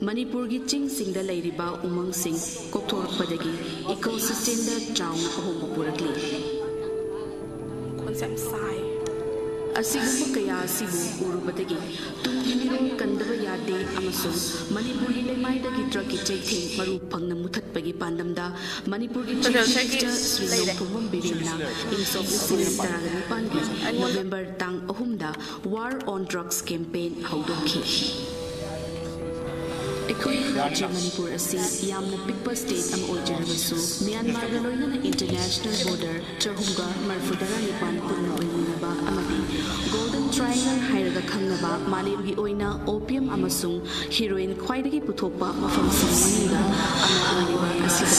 Manipur gi ching sing da leiriba umang sing kokthorpadagi ecosystem da chauna ahomba purakli concept sai asigumba kaya asibu urubadagi tungimiro kandaba yade amasung Manipur gi lemai da gi truck gi chaithing maru phangna muthatpagi pandamda Manipur gi SHRI BIREN November tang ahumda War on Drugs campaign haudoki Rajya Manipur asi yamna pikpa state am oijarabasu Myanmar ga loinana international border chahumga marfudara nipan punna oinaba amadi Golden Triangle hairaga khangnaba malemgi oina opium amasung heroin khwaidagi puthokpa mafam singmaniga ama oiniba asida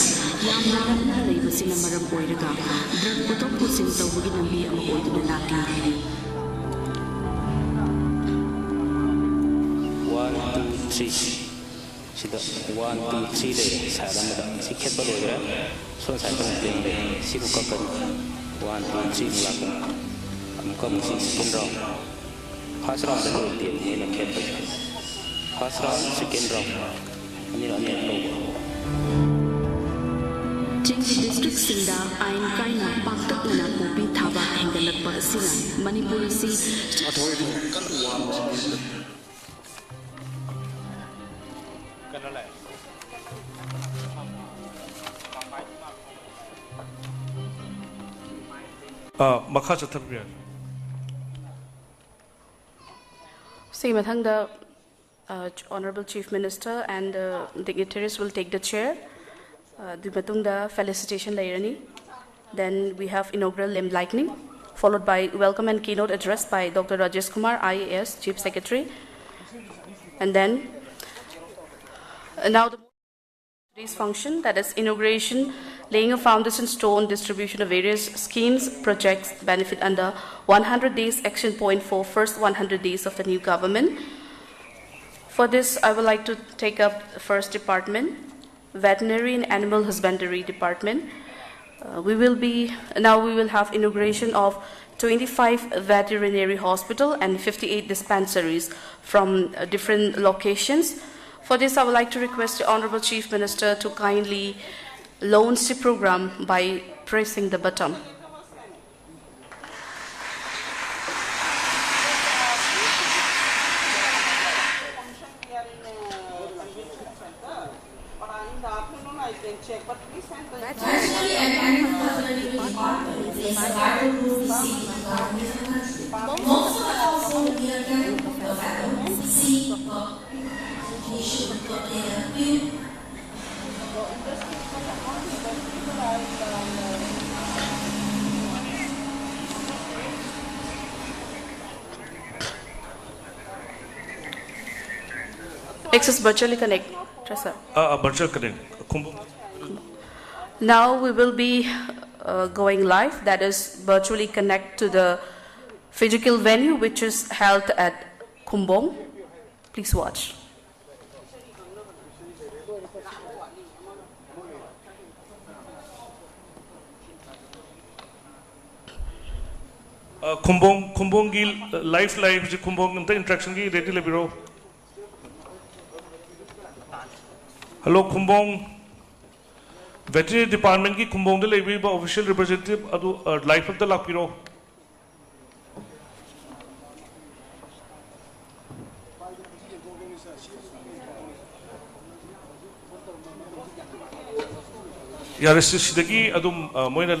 yamna ranna leibasina maram oiraga drug puthok pusin tawbugi nambi ama oiduna lakli 1 2 3 1 2 3 ले सारमदा सी खेतबा लोगरा सोन cycle plane ले सी को कपन 1 2 3 लाख हमको मुसी second round first round से plane ने ल खेत first round second round अनि लो Jingi district singda ain kaina paktak na popi thaba hengalakpa asina Manipur si See, the Honorable Chief Minister and dignitaries will take the chair. The felicitation layrani. Then we have inaugural limb lightning, followed by welcome and keynote address by Dr. Rajesh Kumar, IAS Chief Secretary. And then now today's function, that is inauguration, laying a foundation stone, distribution of various schemes, projects, benefit under 100 days action point for first 100 days of the new government. For this, I would like to take up the first department, Veterinary and Animal Husbandry Department. We will have inauguration of 25 veterinary hospital and 58 dispensaries from different locations. For this, I would like to request the Honorable Chief Minister to kindly launch the program by pressing the button. Veterinary and Animal Husbandry Department plays a vital role in saving the government. Most of the household here can see Access virtually connect. Virtual connect. Now we will be going live, that is virtually connect to the physical venue which is held at Kumbong. Please watch. Kumbong ki live ji Kumbong the interaction ki ready le biro. Hello Kumbong Veterinary Department ki Kumbong de le biro official representative adu live of the lapiro. Yaris sidagi adum moina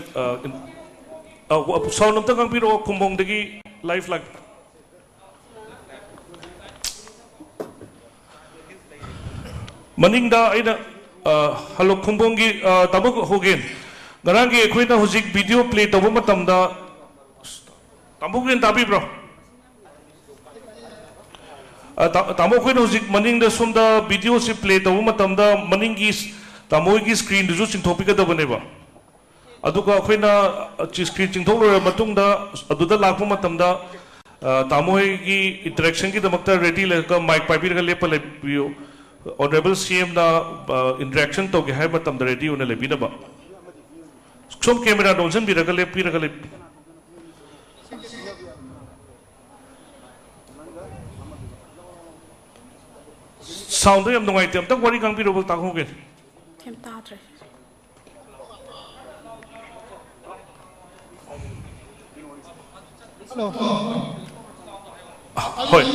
sound of the computer Kumbong degi live lag. Maninda ina hello Kumbong gi tabuk hogen. Garangi equina huzik video play tabu matamda tabuk tabi bro. Tamu equina huzik maninda sumda video si play tabu matamda maningis tamu gi screen du sing topic da baneba. Aduka akhina screen chingthok lora matungda aduda lakpa matamda tamoi gi interaction gi damakta ready leka mic paipi ga lepa lebiyo honorable CM na interaction to ge hai matamda ready one lebina ba som camera donsen bi raga lepi sound yam nungai tem tak wari kang piro ta ho gen Kem tadre. hoi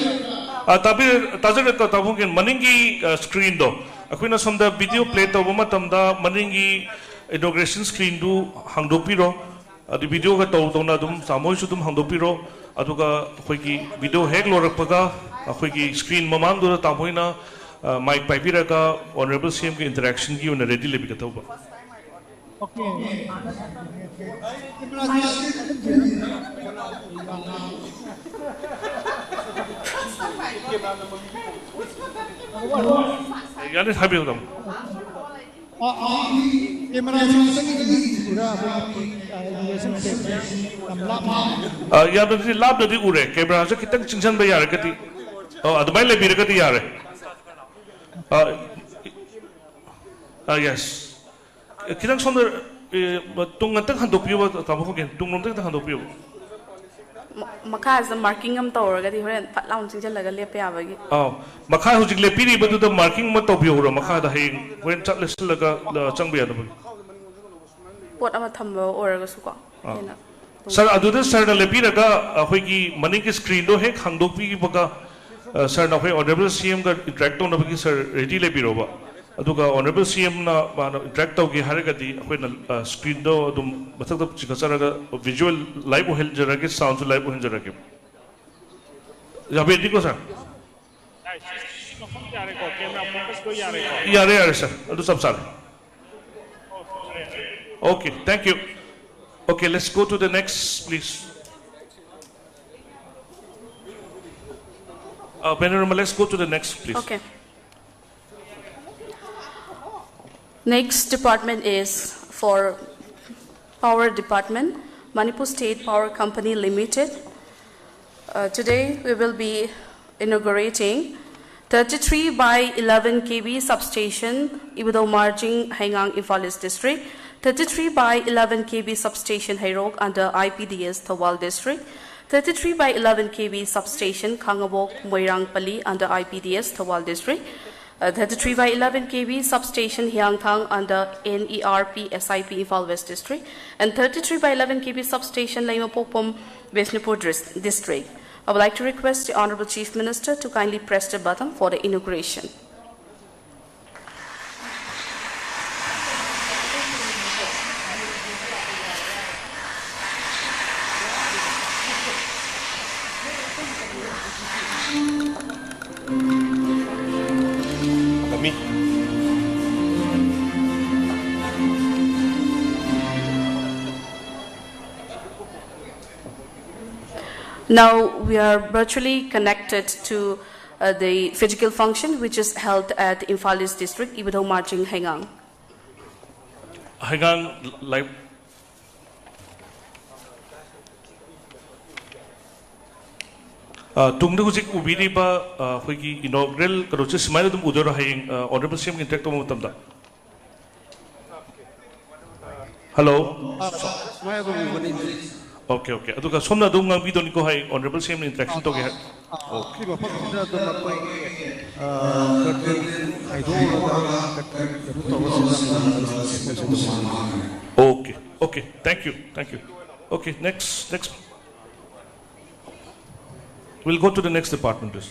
tapi tajar ta ta ho gen maningi screen do akhina somda video play to boma tamda maningi inauguration screen du hangdopiro adi video ga to na dum samoi su dum hangdopiro aduga khoi video hek lorakpaga khoi screen mamang du ta hoina mic paipiraga honorable CM ki interaction ki una ready lebi ka tauba yani habi hodam ya da lab da di ure camera se kitang chingsan ba yar kati admai le bir kati yar yes kitang sonder tung ngatang handopiyo ta mo gen tung nom ta handopiyo Makha as a marking am tower gadi horen patlaun chingchal laga lepe abagi. Makha hujik lepiri badu da marking ma topiyo ro makha da heng when chat list laga changbe ya da Pot ama thamba oraga su ko. Sir adu da sir da lepira ga khoi ki mani ki screen do hek hangdokpi ki baga sir na khoi honorable CM ga interact on bagi sir ready lepiro ba aduga honorable CM na interact to gi haragati khoi na screen do dum bathak da chikasara ga visual live hel jara ke sound live hel jara ke ya be diko sir yare sir adu sab sir okay thank you okay let's go to the next please Panorama, let's go to the next please Okay. Next department is for Power Department, Manipur State Power Company Limited. Today we will be inaugurating 33 by 11 kV substation, Ibado Marjing, Haingang, IMPHAL East District, 33 by 11 kV substation, Hairok under IPDS, Thawal District, 33 by 11 kV substation, Kangabok, Moirang Pali under IPDS, Thawal District, 33 by 11 kV substation, Hyangthang under NERP, SIP, IMPHAL West District, and 33 by 11 kV substation, Laimapopom, Vishnupur District. I would like to request the Honorable Chief Minister to kindly press the button for the inauguration. Now we are virtually connected to the physical function which is held at IMPHAL East District, Ibado Marjing, Haingang. Haingang live. Tungdu hujik ubiri ba hoigi inaugural karoche smile dum udara haing honorable CM interact mo tamda. Hello. Okay, okay. Aduga somna dum ngang bidon ko hay honorable CM interaction to ge. Okay, bapak kita tu makai Okay, okay. Thank you, thank you. Okay, next. We'll go to the next department, please.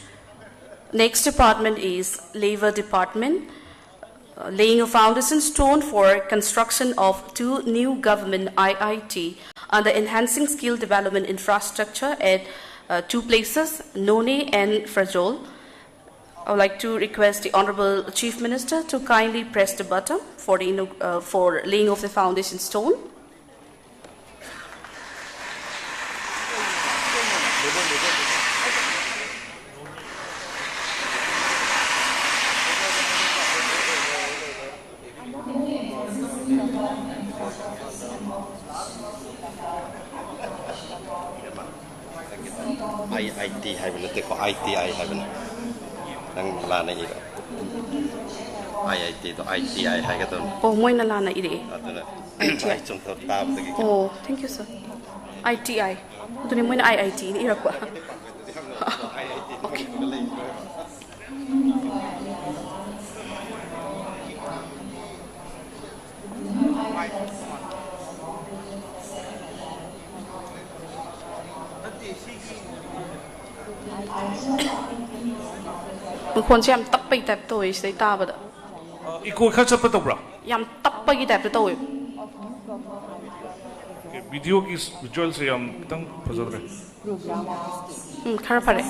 Next department is Labor Department, laying a foundation stone for construction of 2 new government IIT under enhancing skill development infrastructure at 2 places, None and Frajol. I would like to request the Honorable Chief Minister to kindly press the button for laying of the foundation stone. IIT hay benda teko ITI hay benda nang lana ira IIT to ITI hay ka ton Oh, moi na lana ire. ITI chung to tab tagi Oh, thank you, sir. ITI. Ito ni mo na IIT. Ira ko. Okay. ꯃꯈꯣꯟꯁꯦ ꯌꯥꯝ ꯇꯞꯄꯩ type ꯇꯧꯋꯦ ꯁꯤꯗꯩ ꯇꯥꯕꯗ ꯏꯀꯣ ꯈꯔ ꯆꯠꯄ ꯇꯧꯕ꯭ꯔꯥ ꯌꯥꯝ ꯇꯞꯄꯒꯤ ꯇꯥꯏꯞꯇ ꯇꯧꯋꯦ ꯚꯤꯗꯤꯑꯣꯒꯤ ꯚꯤꯖꯨꯋꯦꯜꯁꯦ ꯌꯥꯝ ꯈꯤꯇꯪ ꯐꯖꯗ꯭ꯔꯦ ꯈꯔ ꯐꯔꯦ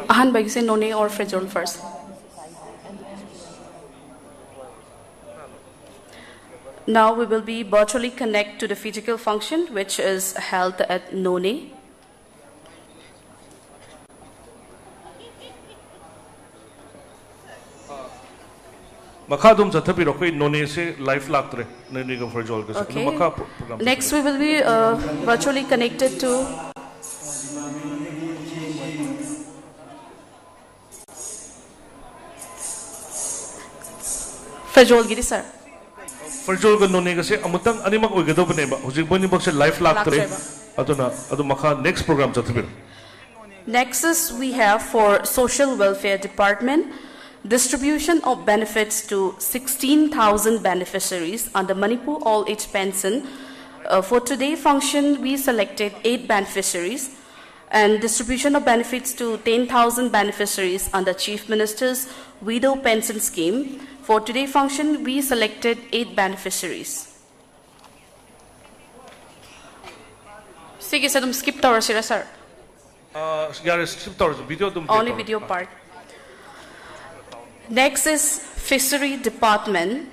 ꯑꯍꯥꯟꯕꯒꯤꯁꯦ ꯅꯣꯅꯦ or Frejol first. Now we will be virtually connect to the physical function which is held at None. Makadum Zatabi Rocky None se life lactre, Nenigo for Jolgas. Okay. Next we will be virtually connected to Frejol Giri sir. Frejol None say Amutang Animak Ugadobneba, who's going to life lactre. Aduna Adumaka next program Zatabi. Next is we have for Social Welfare Department. Distribution of benefits to 16,000 beneficiaries under Manipur All-Age Pension. For today's function, we selected 8 beneficiaries, and distribution of benefits to 10,000 beneficiaries under Chief Minister's Widow Pension Scheme. For today's function, we selected 8 beneficiaries. Sige, skip tower sir. Only video part. Next is Fishery Department.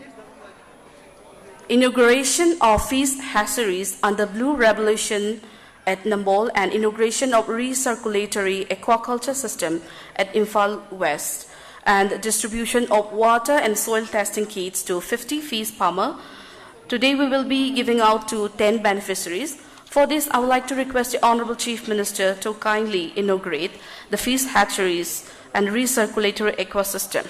Inauguration of fish hatcheries under Blue Revolution at HON'BLE and inauguration of recirculatory aquaculture system at IMPHAL West, and distribution of water and soil testing kits to 50 fish farmers. Today we will be giving out to 10 beneficiaries. For this, I would like to request the Honorable Chief Minister to kindly inaugurate the fish hatcheries and recirculatory ecosystem.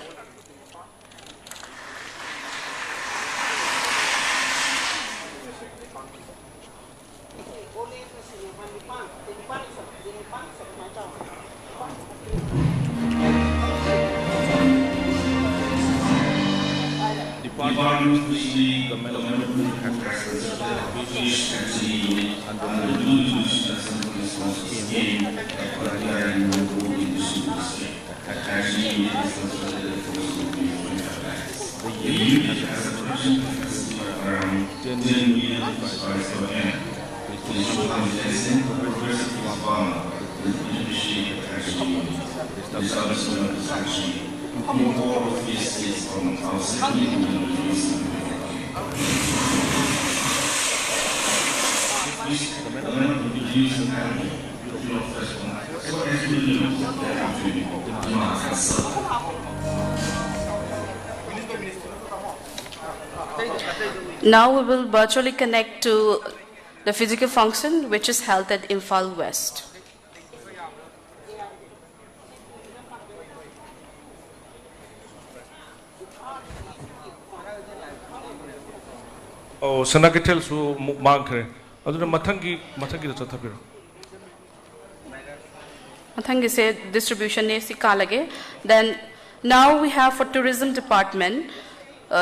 Now we will virtually connect to the physical function which is held at IMPHAL West. Oh, Sanakatel su Mankre. Aduna Matangi the Chatapiro. Matangi said distribution is Kalage. Then now we have for Tourism Department.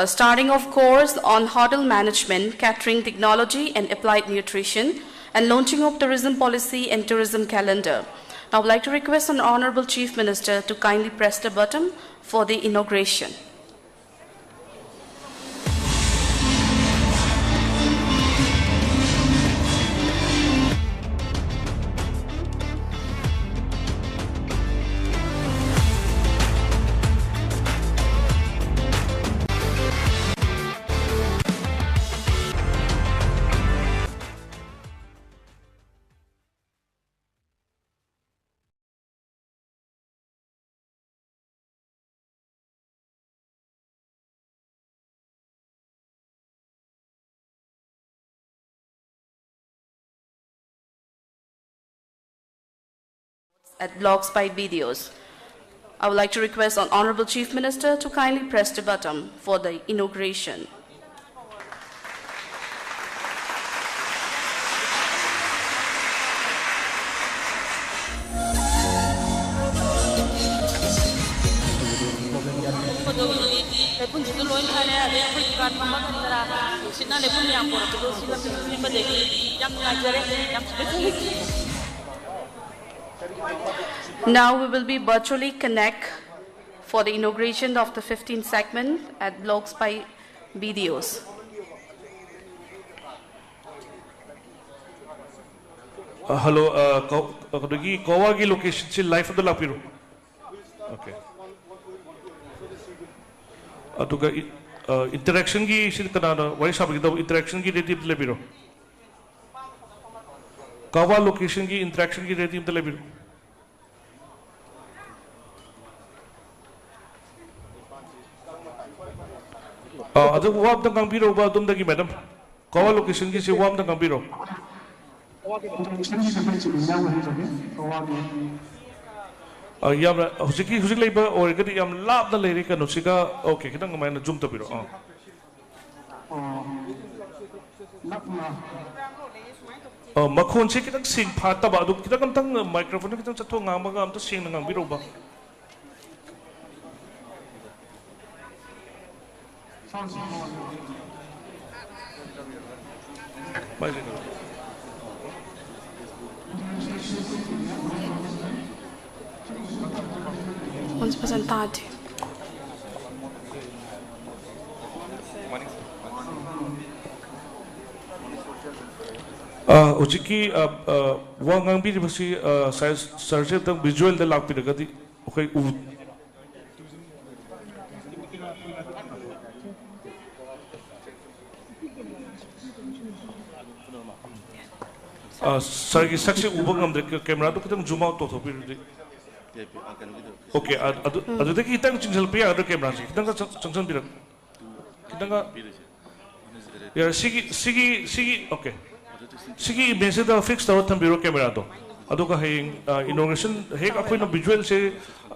Starting of course on hotel management, catering technology and applied nutrition, and launching of tourism policy and tourism calendar. I would like to request an Honorable Chief Minister to kindly press the button for the inauguration. At blogs by videos. I would like to request the Honorable Chief Minister to kindly press the button for the inauguration. Now we will be virtually connect for the inauguration of the 15th segment at blocks by videos. Hello, Goa location live of the Lapiru. Okay. Interaction ki shit kanana why sabhi da interaction ki reti le biro Goa location ki interaction ki reti le biro adu wab da kang biro ba dum da ki madam Goa location ki se wab da kang biro yam hujik leiba or gadi yam lab da leire ka nusika okay kitang maina zoom to biro makhon se kitang sing phata ba du kitang tang microphone kitang chatho ngam ga am to sing ngam biro ba Once presentado. Ujiki wangang bi basi sarje tang visual da lak pi daga di okay u sargi saksi ubang am de camera to kitang zoom out to pi okay adu de ki tang chingel pi adu camera si kitang changsan birak kitang ya sigi okay sigi message da fix taw tham biro camera to adu ka heng inauguration he ka khoi na visual se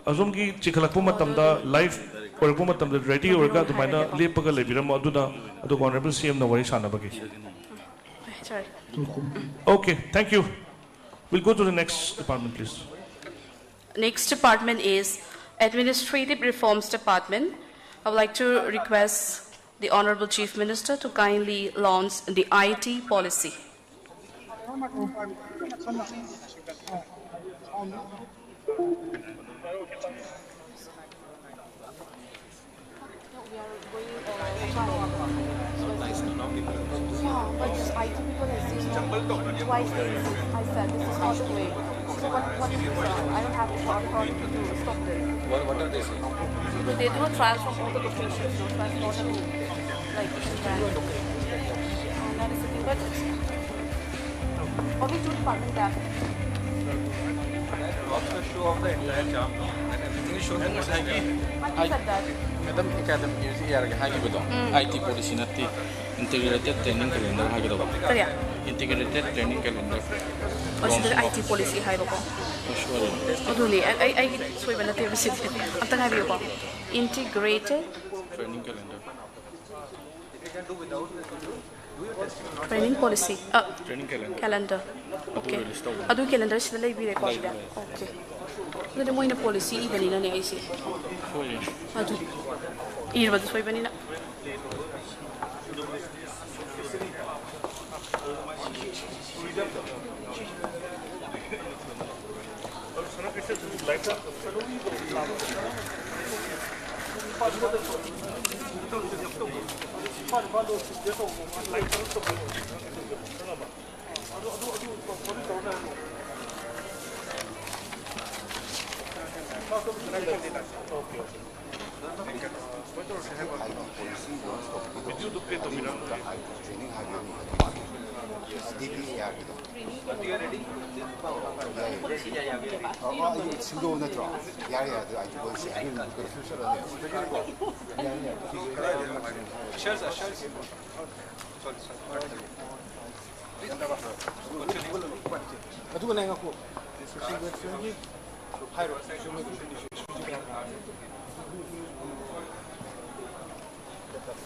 azum ki chikhalak pu matam da live or pu matam da ready or ka tumaina lepaga le biram adu na adu honorable CM na wari sana bagi Sorry. Okay, thank you. We'll go to the next department, please. Next department is Administrative Reforms Department. I would like to request the Honorable Chief Minister to kindly launch the IT policy. But this IT people has seen twice I said this is not the way. So what is this? I don't have the authority to stop this. What are they saying? But they do a trial from all the locations, so that's not a like that is the thing. But only two departments have. What's the show of the entire job and everything is shown in the I said that. Madam, academy is here. IT policy nati integrated training calendar Kaya? integrated training calendar. What's the IT policy hai bako? Sure. Oduli, I soy ba natin visit. Ang tanga biyo ko. Integrated Training calendar. training policy. Training calendar. Calendar. Okay. Adu calendar sila lay bire ko sila. Okay. Ito mo ina policy iba nila ni IC. Adu. Iba do soy ba nila?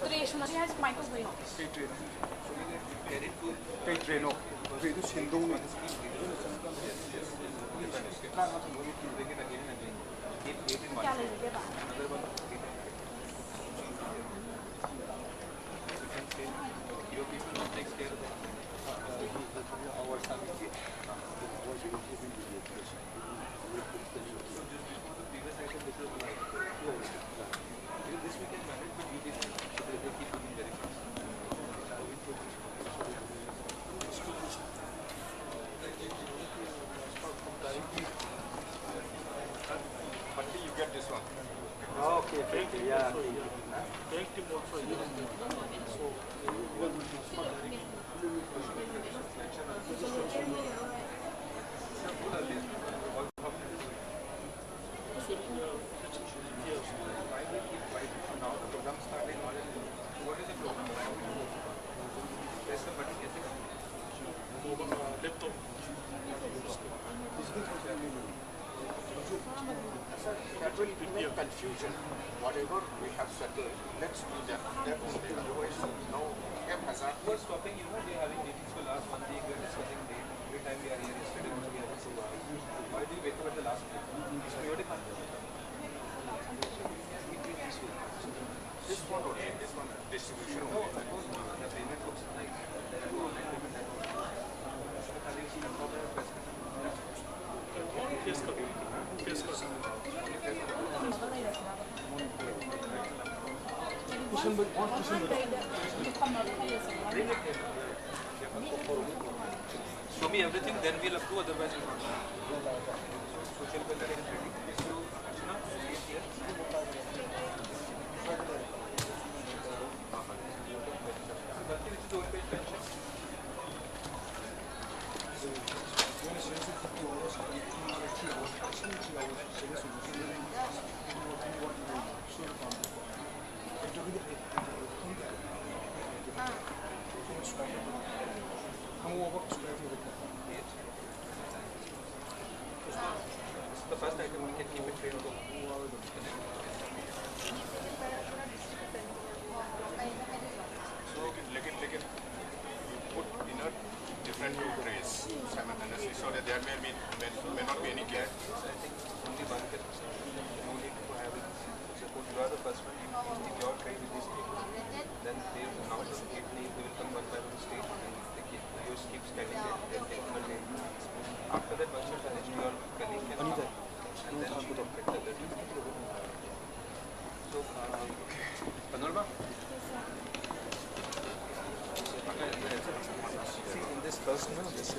He has microwave. That will create confusion. Whatever we have settled, let's do that. Otherwise, no haphazard. We're stopping, we're having meetings for last 1 week, we're discussing date. Every time we are here, yesterday we are here 2 hours. Why do you wake up at the last minute? It's periodic. This one only, this one distribution only. The payment looks nice. Show me everything, then we'll approve, otherwise we'll not. Social welfare is ready. The first item we can keep it trained to. So, लेकिन put in a different trays simultaneously so that there may not be any gap. I think only one can. No need to have it. Suppose you are the first one, you stick your tray with this table. Then they will announce the gate name, they will come one by one stage and you keep standing there, they'll take one day. After that, once you finish, your colleague can come and then she will get the other. So, Panurba? See, in this first one, this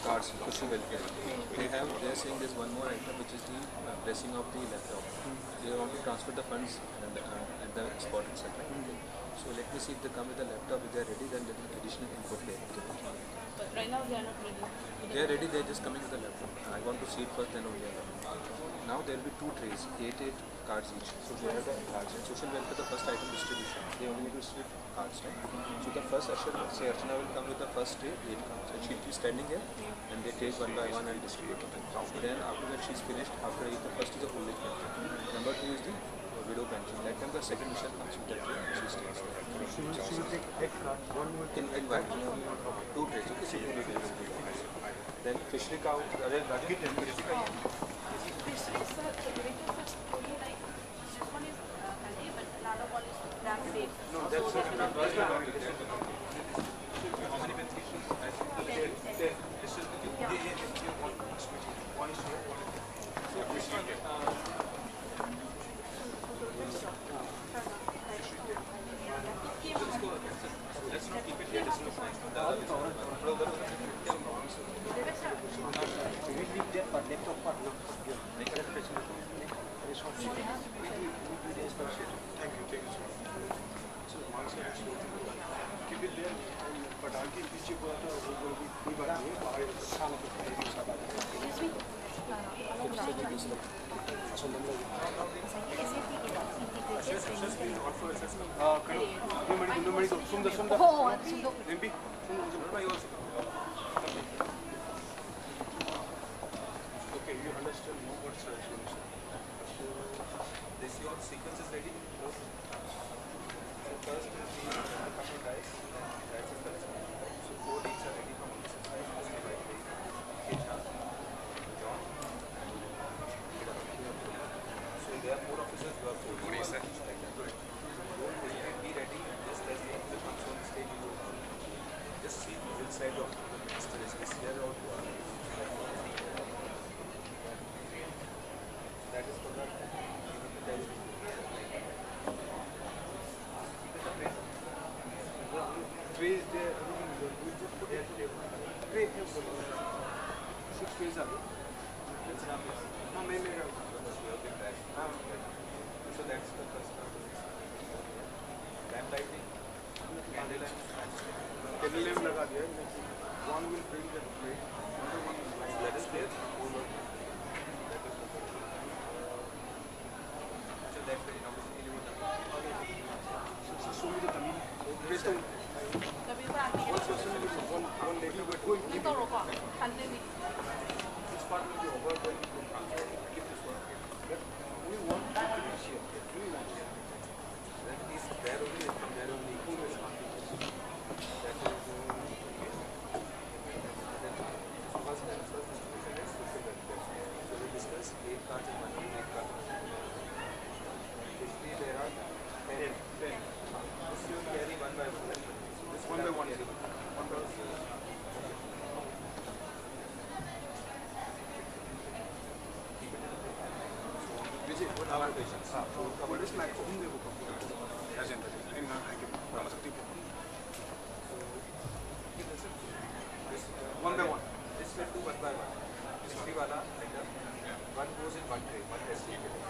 cards, social welfare, they are saying there's one more item which is the pressing of the laptop. They want to transfer the funds at the spot itself. So let me see if they come with the laptop. If they are ready, then there is additional input there. But right now they are not ready. They are ready, they are just coming with the laptop. I want to see it first, then only I will. Now there will be 2 trays, 8 cards each. So they have the cards. And social welfare, the first item distribution. They only need to distribute cards, right? So the first say Archana will come with the first tray, 8 cards. And she'll be standing here and they take one by one and distribute them. Then after that she's finished, after the first is the old age pension. Number 2 is the widow pension. That time the second mission comes with that tray and she stays there. She will take 8 cards, one will take in one. 2 trays, okay? Then fishery cow, fishery cow. No, that's not how many beneficiaries? This is one is here, let's not keep it here. This is nice. Keep it there, but I'll keep this chip your sequence is ready. So first is the couple dice. Dice is first. So 4 leads are ready from opposite side. Mostly by the John. So there are 4 officers who are 4. What is that? Like that. Be ready. Just as the console stage you will just see inside of the minister is here or that is for that. Three is there. Three. 6 trays are there. So that's the first one. Lamp lighting, candle lamp. Candle lamp लगा दिया. One will bring the tray. Another one is light. That is there. That is the first. So that way now is 11. So show me the tamil. Based on one lady but going. Which part will be over going to keep this one? We want to finish here. That is there only from there only. That is first distribution is social welfare. So we discuss 8 cards in 1 week, 8 cards. Basically there are 10. This you carry 1 by 1. This 1 by 1 carry 1 by 1. What are our patients? What is like HON'BLE as in this 1 by 1. This will do 1 by 1. This wala like that. One goes in 1 tray, 1 test.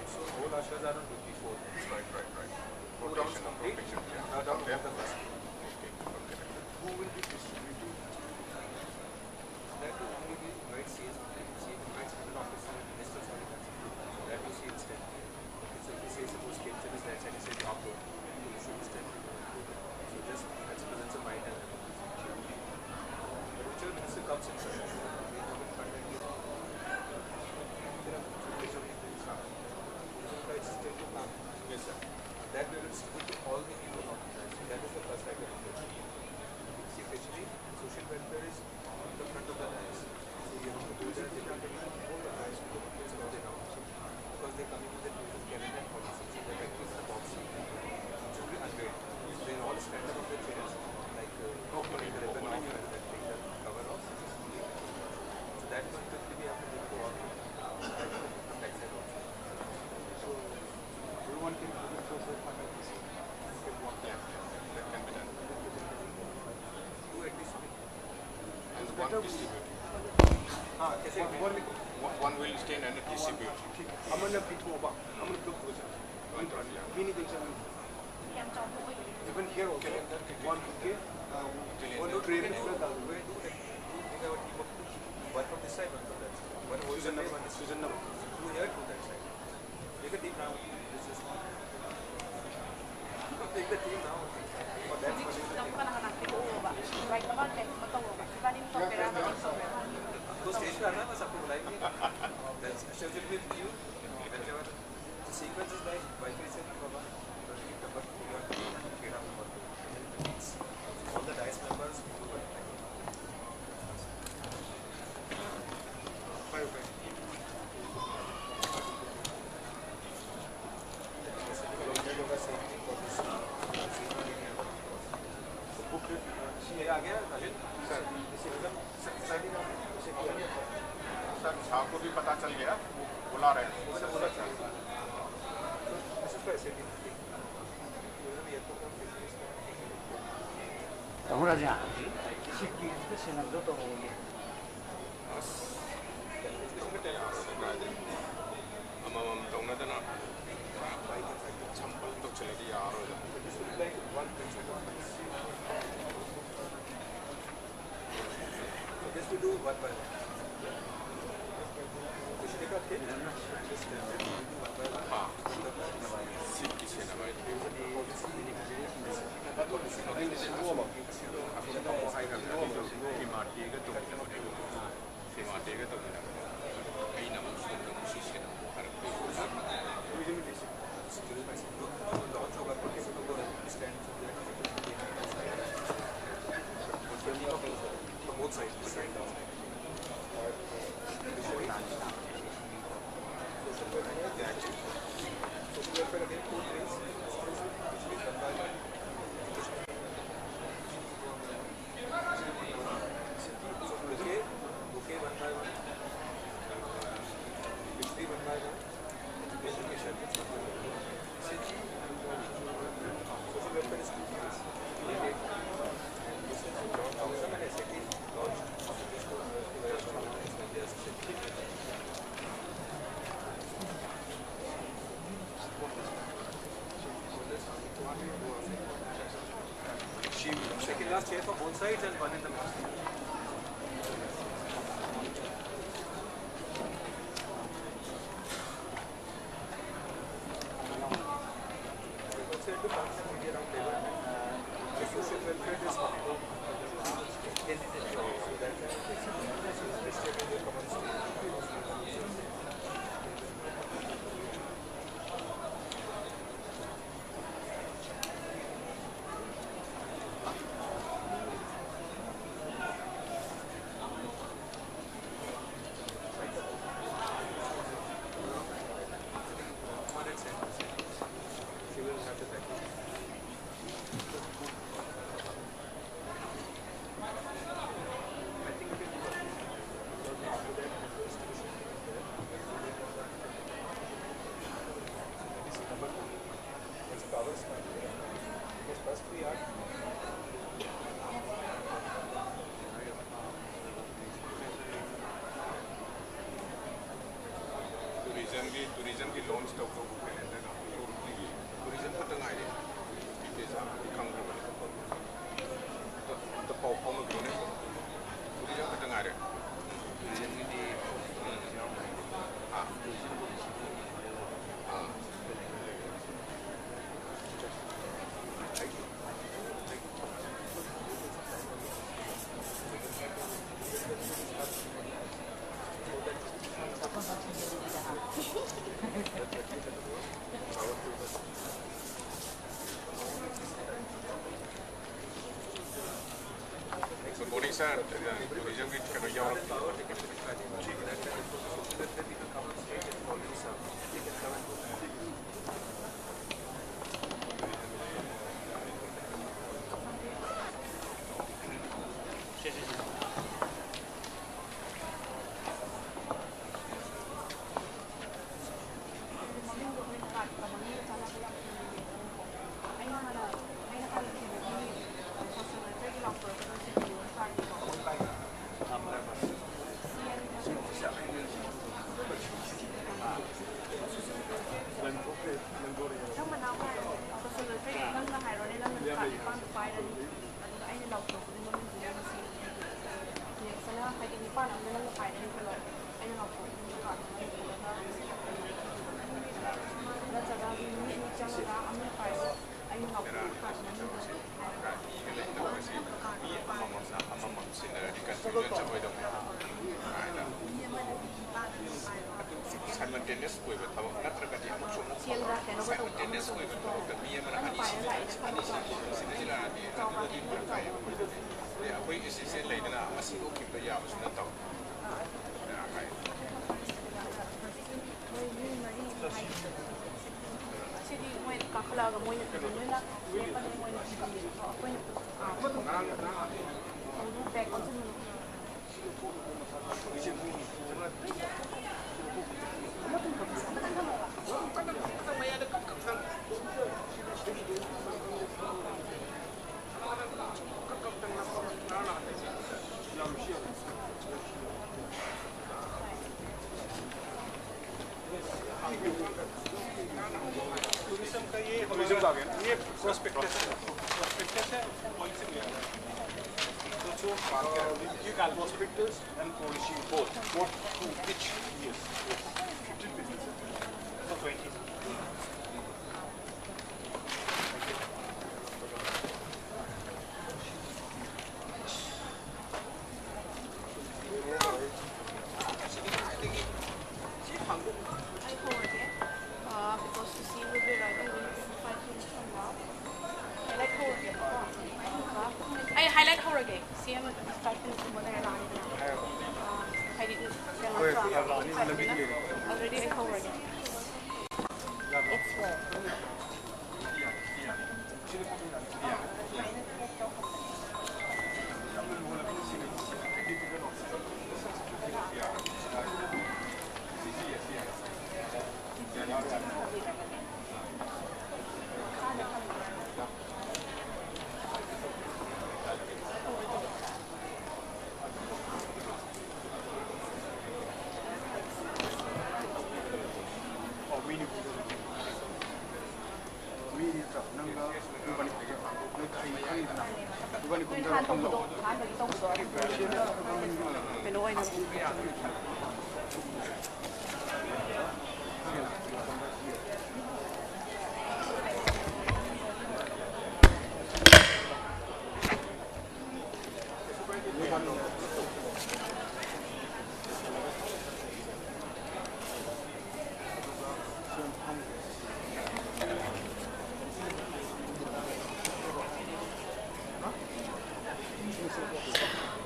So whole ushers are on 24. Right. 2 rounds complete. Now down to the first. Who will be distributing? That will only be right sales. Right middle officer, ministers. That you see instead. So if you say suppose KHEMCHAND is that side, you say the upload. You should be step. So just that's a presence of mind and whichever minister comes in, sir. Yes, sir. That we will distribute to all the people of the time. So that is the first item. See, especially social welfare is on the front of the dice. So you have to do that. They can't take all the dice to the place of the announcement. Because they come in with the news of calendar and policies. So they make the box. It should be unveiled. They all stand up on their chairs like opening the ribbon off and then take the cover off. So that one quickly we have to go on from that side also. So everyone can do it for the part of this. That can be done. Do at least and one distribute. One will stand and distribute. I'm going to pick over. I'm going to look for many things. Even here also, one okay. One tray with the way to one from this side, one from that side. One Susan number, one Susan number. Two here, two that side. Take a team now. This is take the team now. For that one. तो stage पे आना है बस आपको बुलाएंगे schedule with you whenever the sequence is like wifi से बाबा number खेड़ा number all the dais members five ये आ गया सर सर साहब को भी पता चल गया वो बुला रहे हैं उससे बोला चल 정훈아 씨, 쉽게 시간 더 오게. अमम दौनदना चंपल तो चलेगी यार Just to do one by one. हाँ सिक्की से ना भाई हिमालय तो हिमालय तो मेरा कई नमूने मुझे से ना हर कोई last chair for both sides and one in the middle. tourism की loans तो को बुक करने देना tourism को तो नहीं जैसा कम करने तो पाव में ग्रोने tourism को तो नहीं tourism की हाँ Sir, tourism की क्या यार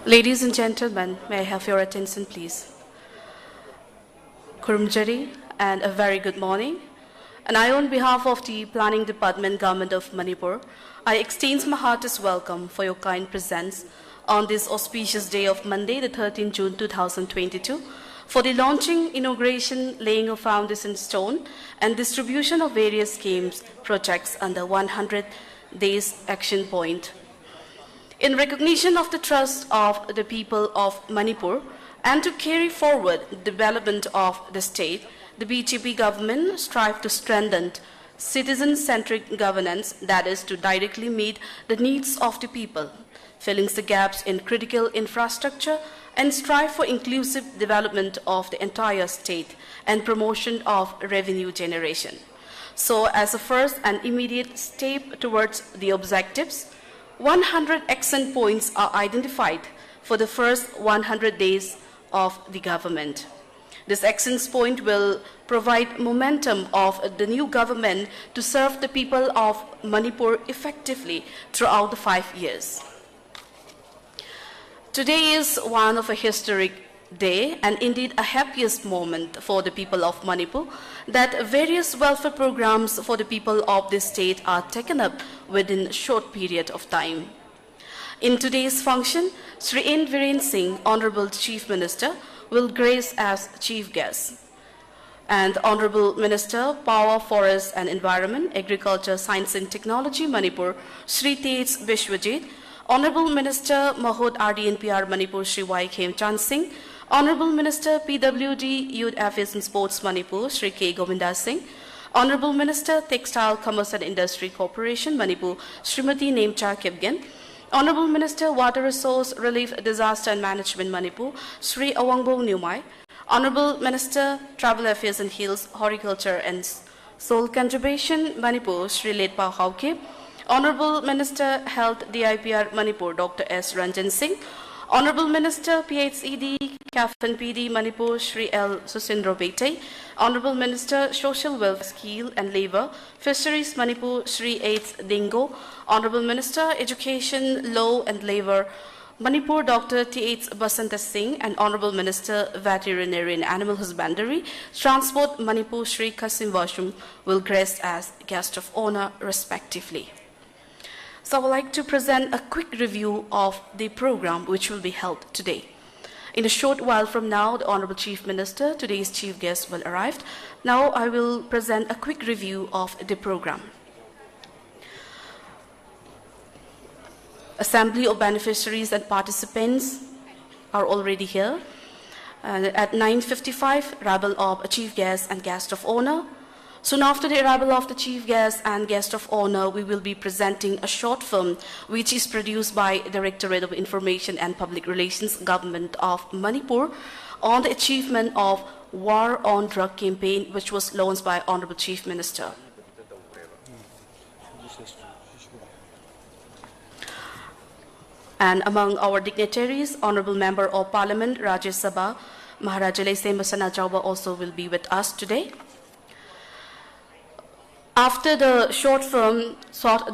Ladies and gentlemen, may I have your attention, please? Kurumjari, and a very good morning. And I, on behalf of the Planning Department, Government of Manipur, I extend my heartiest welcome for your kind presence on this auspicious day of Monday, the 13th June 2022, for the launching, inauguration, laying of foundation stone, and distribution of various schemes, projects under 100 Days Action Point. In recognition of the trust of the people of Manipur and to carry forward the development of the state, the BJP government strives to strengthen citizen-centric governance, that is, to directly meet the needs of the people, filling the gaps in critical infrastructure, and strive for inclusive development of the entire state and promotion of revenue generation. So, as a first and immediate step towards the objectives, 100 action points are identified for the first 100 days of the government. This action point will provide momentum of the new government to serve the people of Manipur effectively throughout the 5 years. Today is one of a historic day and indeed a happiest moment for the people of Manipur, that various welfare programs for the people of this state are taken up within a short period of time. In today's function, Shri N. Biren Singh, Honorable Chief Minister, will grace as chief guest. And Honorable Minister, Power, Forest and Environment, Agriculture, Science and Technology, Manipur, Shri BISWAJIT, Honorable Minister, MAHUD, RD&PR, Manipur, Shri KHEMCHAND Singh, Honorable Minister, PWD, Youth Affairs and Sports, Manipur, Shri K. GOVINDAS Singh, Honorable Minister, Textile, Commerce and Industry Corporation, Manipur, Srimati NEMCHA KIPGEN, Honorable Minister, Water Resource Relief, Disaster and Management, Manipur, Shri AWANGBOW NEWMAI, Honorable Minister, Travel Affairs and Hills, Horticulture and Soil Conservation, Manipur, Shri LETPAO HAOKIP, Honorable Minister, Health, DIPR, Manipur, Dr. S. RANJAN Singh, Honorable Minister, PHED, KHEMCHAND PD, Manipur, Shri L. SUSINDRO MEITEI, Honorable Minister, Social Welfare, Skill and Labour, Fisheries, Manipur, Shri H. Dingo, Honorable Minister, Education, Law and Labour, Manipur, Dr. T.H. Basanta Singh, and Honorable Minister, Veterinary and Animal Husbandry, Transport, Manipur, Shri Kasim Washum, will grace as guest of honor, respectively. So I would like to present a quick review of the program which will be held today. In a short while from now, the Honorable Chief Minister, today's chief guest, will arrive. Now I will present a quick review of the program. Assembly of beneficiaries and participants are already here. At 9:55, arrival of a chief guest and guest of honor. Soon after the arrival of the chief guest and guest of honor, we will be presenting a short film which is produced by Directorate of Information and Public Relations, Government of Manipur, on the achievement of War on Drug campaign, which was launched by Honorable Chief Minister. And among our dignitaries, Honorable Member of Parliament, Rajya Sabha, Maharaja Lese Masana Chauba also will be with us today. After the short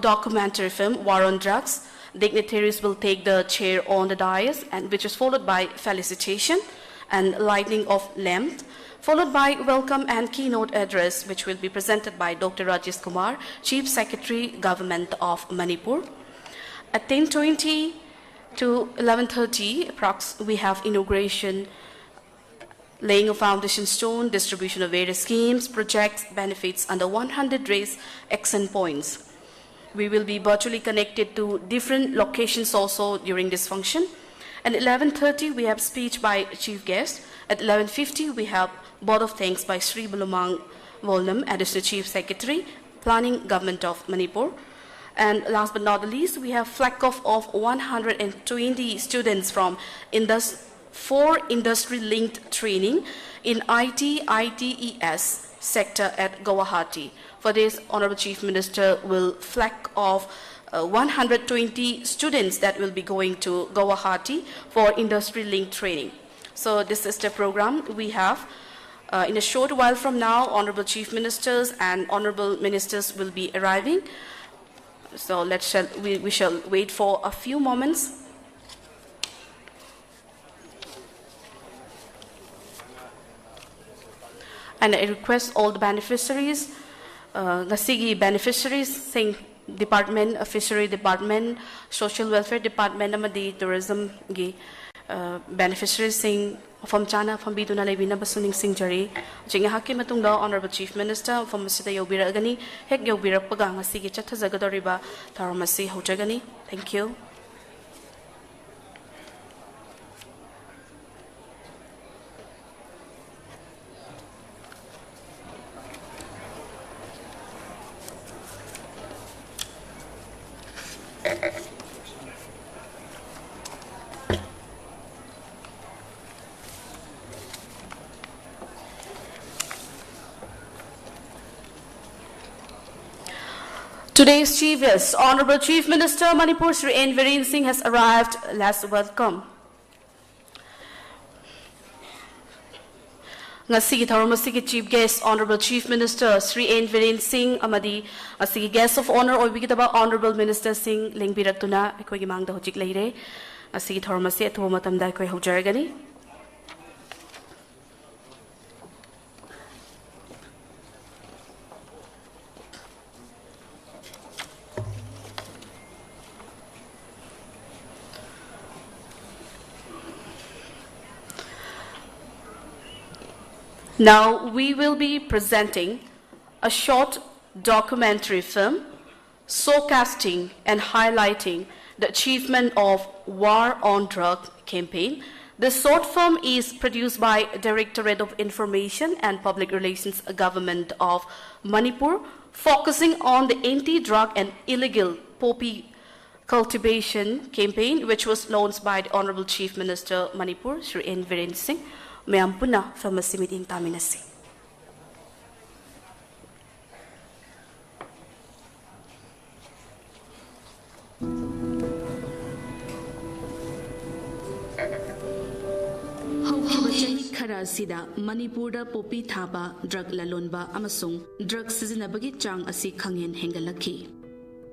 documentary film, War on Drugs, dignitaries will take the chair on the dais, and which is followed by felicitation and lighting of lamp, followed by welcome and keynote address, which will be presented by Dr. Rajesh Kumar, Chief Secretary, Government of Manipur. At 10:20 to 11:30, approx, we have inauguration, laying a foundation stone, distribution of various schemes, projects, benefits under 100 Days Action Points. We will be virtually connected to different locations also during this function. At 11:30, we have speech by chief guest. At 11:50, we have vote of thanks by Shri Bulumang Volnam, Additional Chief Secretary, Planning, Government of Manipur. And last but not the least, we have flag off of 120 students from 4 industry-linked training in IT, ITES sector at Guwahati. For this, Honorable Chief Minister will flag off 120 students that will be going to Guwahati for industry-linked training. So this is the program we have. In a short while from now, Honorable Chief Ministers and Honorable Ministers will be arriving. So we shall wait for a few moments. And I request all the beneficiaries, the beneficiaries, SINGH Department, Fishery Department, Social Welfare Department, and Tourism beneficiaries, SINGH from China, from Biduna Lebina Basuning Singjari, Jingahaki Matunda, Honorable Chief Minister, from Masita Yobira Agani, Hek Yobira Pagang, Sigi Chatazagadoriba, Taramasi Hojagani. Thank you. Today's chief guest, Honorable Chief Minister Manipur Sri BIREN Singh has arrived. Let's welcome. Ngasi Tharamasi chief guest, Honorable Chief Minister Sri BIREN Singh amadi asigi guest of honor oibigitaba Honorable Minister Singh lengbiratuna ekogi mangda hojik leire asigi Tharamasi atho matamda ekoi hojaragani. Now we will be presenting a short documentary film showcasing and highlighting the achievement of War on Drug campaign. The short film is produced by Directorate of Information and Public Relations, Government of Manipur, focusing on the anti-drug and illegal poppy cultivation campaign, which was launched by the Honorable Chief Minister Manipur, Sri BIREN Singh. Mayam puna famasi meeting taminasi. Sida Manipurda popi thaba drug lalonba amasung drug sizinabagi chang asi khanghen hengalaki.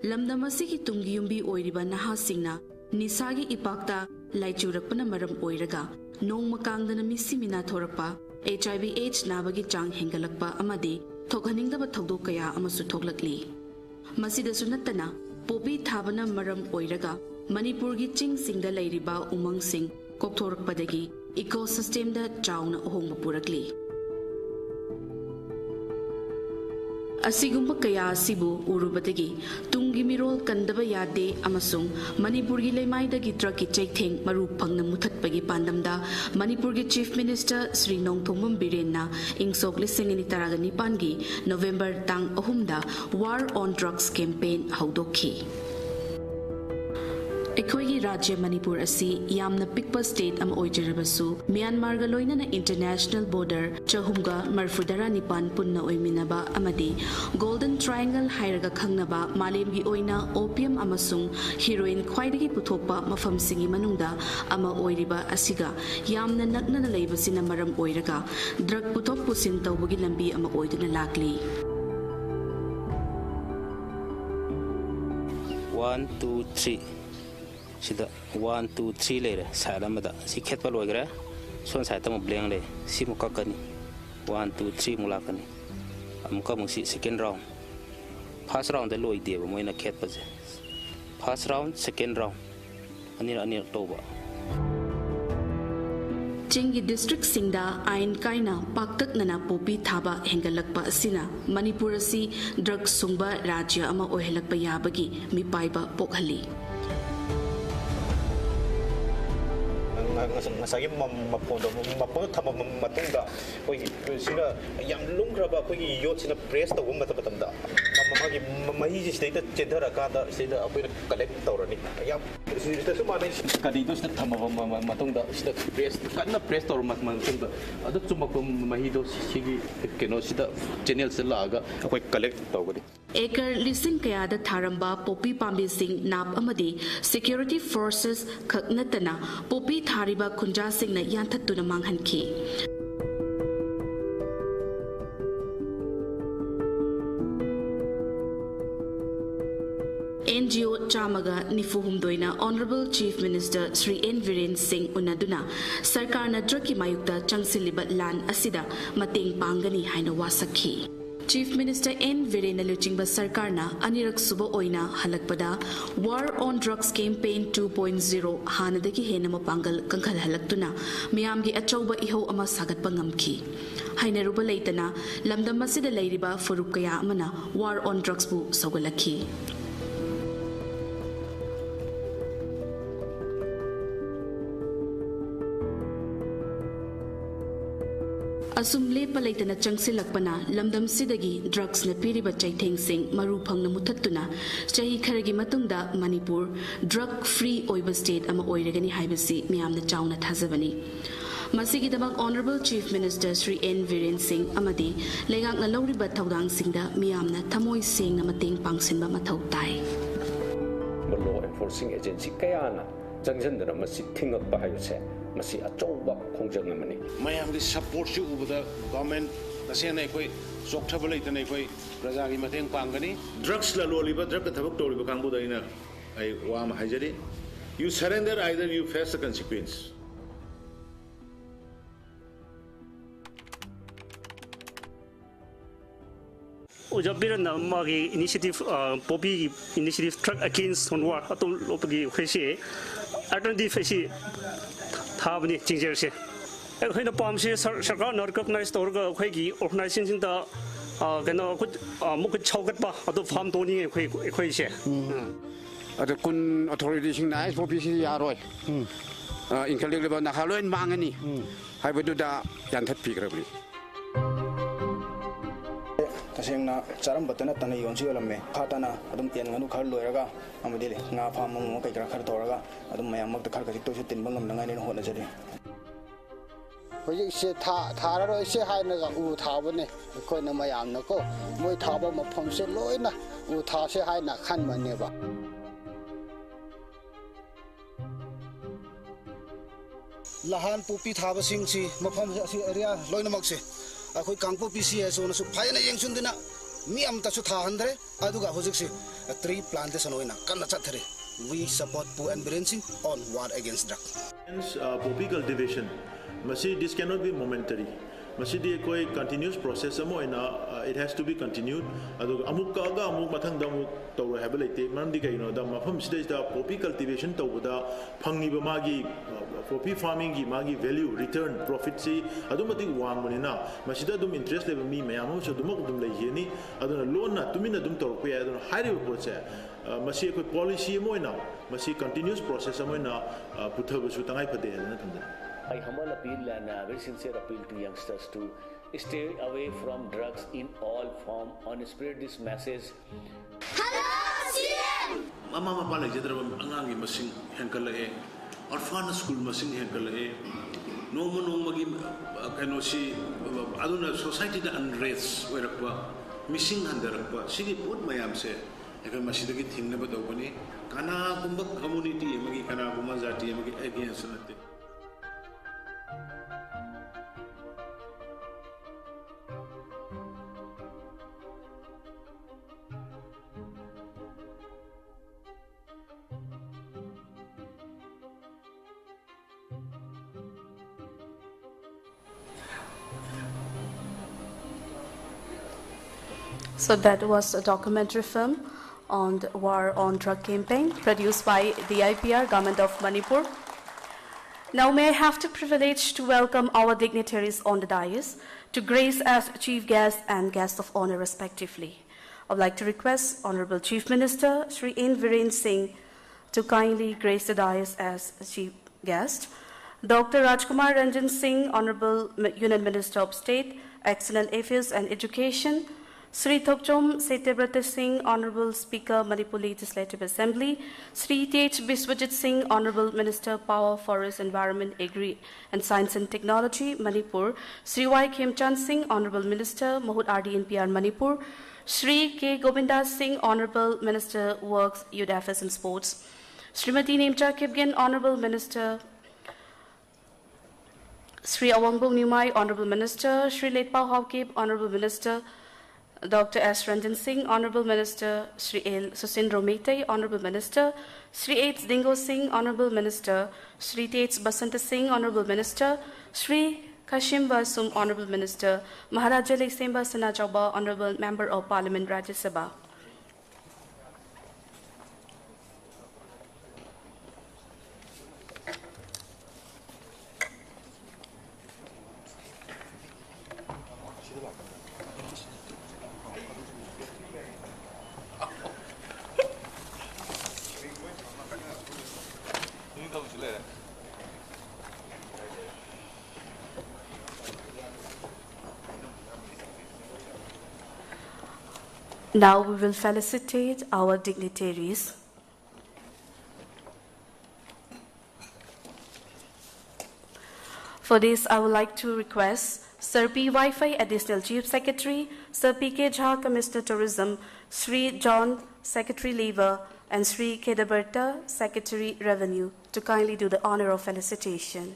Lamdamasi ki tungi yumbi oiriba naha singna nisagi ipakta laichurakpana maram oiraga. Nong makangdana misi mina thorapa HIV/AIDS nabagi chang hengalakpa amadi thokhaningdaba thodok kaya amasu thoklakli. Masidasu nattana popi thabana maram oiraga Manipur gi ching singda leiriba umang sing kokthorakpadagi ecosystem da chauna ohongba purakli. Asigumba kaya asibu urubadagi tungi mirol kandaba yade amasung Manipur gi leimaidagi drug ki chaitheng maru phangna muthatpagi pandamda Manipur gi Chief Minister Sri Nongthongmam BIREN na ingsok lisingini taragani pangi November tang ahumda War on Drugs campaign haudokhi. Ekoigi Rajya Manipur asi yamna pikpa state am oijarabasu Myanmar ga loinana international border chahumga marfudara nipan punna oiminaba amadi Golden Triangle hairaga khangnaba malemgi oina opium amasung heroin khwaidagi puthokpa mafamsingi manungda ama oiriba asiga yamna naknana leibasina maram oiraga drug puthok pusin tawbagi lambi ama oiduna lakli. 1 2 3 Sida 1 2 3 later salamada si khet pal wagara son sa tam bleng le si mukakani 1 2 3 mulakani amka musi second round first round de loi de moina khet pa je first round second round anir toba Chingi district singda ain kaina paktak nana popi thaba hengalakpa asina Manipur asi drug sungba rajya ama ohelakpa yabagi mipaiba pokhali. ngasagi mapondo mapondo thama matungda koi sina yam lungkraba koi yot sina press to matamda magi mahi ji state chendara ka da sida apoi collect tawrani yam sida su mane kadi do sina thama matungda sida press kanna press tawr matungda adu chumak mahi do sigi keno sida channel se laga apoi collect tawgani Acre listing kayada tharamba poppy pambi sing nap amadi security forces khaknatana poppy thariba khunja sing na yanthatuna manghanki NGO Chamaga Nifuhumdoina Honorable Chief Minister Sri N. Biren Singh Unaduna Sarkarna Draki Mayukta Changsiliba Lan Asida Mateng Pangani Haina Wasakhi Chief Minister N. Biren Luchingba Sarkarna Anirak Suba Oina Halakpada War on Drugs Campaign 2.0 Hanadaki Henama Pangal Kankal Halaktuna Miamgi Achauba Iho Ama Sagat Pangamki Hainaruba Laitana Lamda Masida Lairiba Furukaya Amana War on Drugs Bu Sogalaki Asum lepa laitana changsilakpana lamdam sidagi drugs na piriba chaitheng sing maru phangna muthattuna chahi kharagi matungda Manipur drug free oiba state ama oiragani haibasi miyamna chauna thazabani Masigidamak Honorable Chief Minister Sri N. Biren Singh amadi leingakna lawriba thaudang singda miyamna thamoi sengna mateng pangsinba mathau tai law enforcing agency kayana jangjandana masi thingakpa hayuse masi achouba khongjang amani mayamgi support ju ubada government tasena koi sokthaba leitana koi praja gi mateng pangani drugs la loliba drug ka thabak toriba kangbu daina ai wam hajari you surrender either you face the consequence Biren magi initiative poppy initiative truck against on war atom lopagi khesi alternative khesi thabani chingjerse khoina pamse sarkar nor recognize torga khoigi organization da kena muk chaugat ba adu farm toni khoise ada kun authority sing nice poppy si yaroi including ba na haloin mangani haibadu da yanthat pigrabli Tasengna charam batana tana yonsi olame khatana adum tian nganu khar loiraga amadile nga pham mo kai kra khar toraga adum mayam mak khar ka to tin bangam nangai ne hona jare hoji se thara ro se hai na ga u thabane ko na mayam na ko moi thaba ma pham se loina u tha se hai na khan mane ba lahan pupi thaba sing si mafam si area loina mak se akoi kangpo PCS ona su phaina yengchundina mi am ta su tha handre aduga hojik si tree plantation oina kanna chathare we support Pu and Biren Singh on war against drug poppy cultivation this cannot be momentary Masidi koi continuous process amoina it has to be continued adu amuk kaga amuk mathang da amuk tawra habalite man di kaino da mafam stage da poppy cultivation tawda phangni ba magi poppy farming gi magi value return profit si adu mati wang manina masida dum interest level mi mayam so dum dum lai heni adu loan na tumina dum tawra pe adu high process masi koi policy amoina masi continuous process amoina puthabu su tangai phade na thamda I humble appeal and a very sincere appeal to youngsters to stay away from drugs in all form and spread this message. Hello, CM! Mama mapa lagi jadra angangi masing henkal lagi, orphan school masing henkal lagi. Noma gi kano si aduna society da unrest werakwa missing handarakwa sigi put mayam se ekan masih lagi thing na batau kani kana kumba community magi kana kumba jati magi against nate. So that was a documentary film on the war on drug campaign produced by the DIPR, Government of Manipur. Now may I have the privilege to welcome our dignitaries on the dais to grace as chief guest and guest of honor respectively. I would like to request Honorable Chief Minister Sri N. Biren Singh to kindly grace the dais as chief guest. Dr. Rajkumar Ranjan Singh, Honorable Union Minister of State, Excellent Affairs and Education, Sri Thokchom Setyabrata Singh, Honorable Speaker, Manipur Legislative Assembly, Sri T.H. Biswajit Singh, Honorable Minister, Power, Forest, Environment, Agri and Science and Technology, Manipur, Sri Y. KHEMCHAND Singh, Honorable Minister, MAHUD RD&PR, Manipur, Sri K. Govindas Singh, Honorable Minister, Works, Youth Affairs and Sports, Srimati NEMCHA KIPGEN, Honorable Minister, Sri AWANGBOW NEWMAI, Honorable Minister, Sri LETPAO HAOKIP, Honorable Minister, Dr. S. Ranjan Singh, Honorable Minister, Sri L. SUSINDRO MEITEI, Honorable Minister, Sri H. Dingo Singh, Honorable Minister, Sri T.H. Basanta Singh, Honorable Minister, Sri Kashim Vasum, Honorable Minister, Maharaja Leksemba Sanachauba, Honorable Member of Parliament, Rajya Sabha. Now we will felicitate our dignitaries. For this, I would like to request Sir P. Wi-Fi, Additional Chief Secretary, Sir P. K. Jha, Commissioner Tourism, Sri John, Secretary Labor, and Sri K. Daberta, Secretary Revenue, to kindly do the honor of felicitation.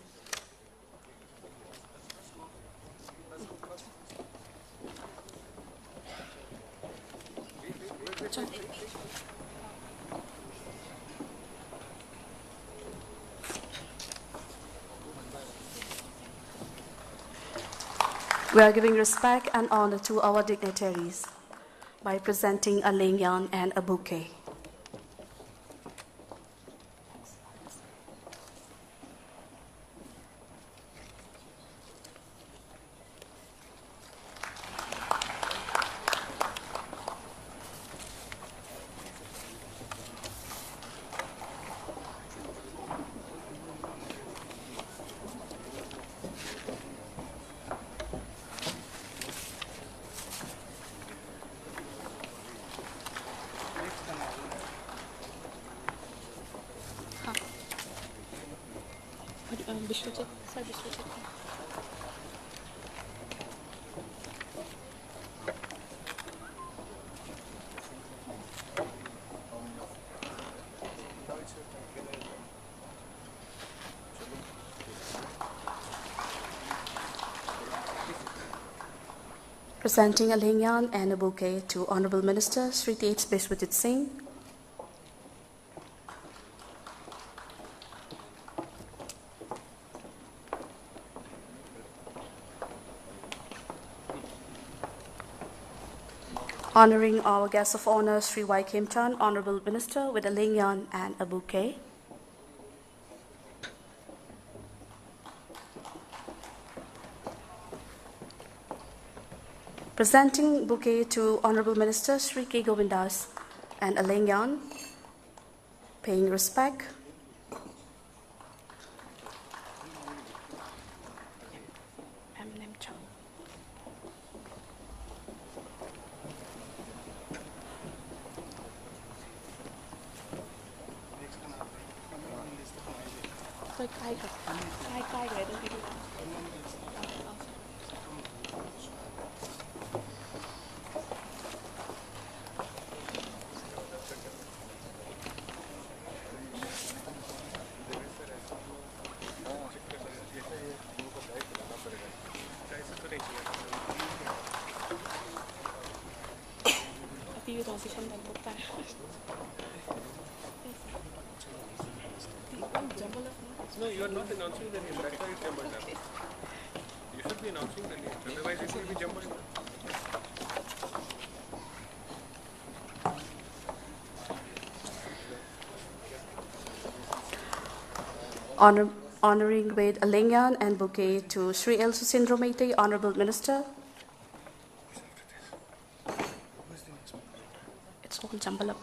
We are giving respect and honor to our dignitaries by presenting a lingyan and a bouquet. BISWAJIT, Sir BISWAJIT. Presenting a lingyan and a bouquet to Honorable Minister Sri T.H. Biswajit Singh. Honoring our guest of honor, Sri Y. KHEMCHAND, Honorable Minister, with a lingyan and a bouquet. Presenting bouquet to Honorable Minister Sri K. Govindas and a lingyan, paying respect. No, you are not announcing the name. That's why it's jumbled up. You should be announcing the name. Otherwise, it will be jumbled up. Honoring with a lingyan and bouquet to Sri L. SUSINDRO MEITEI, Honorable Minister. It's all jumbled up.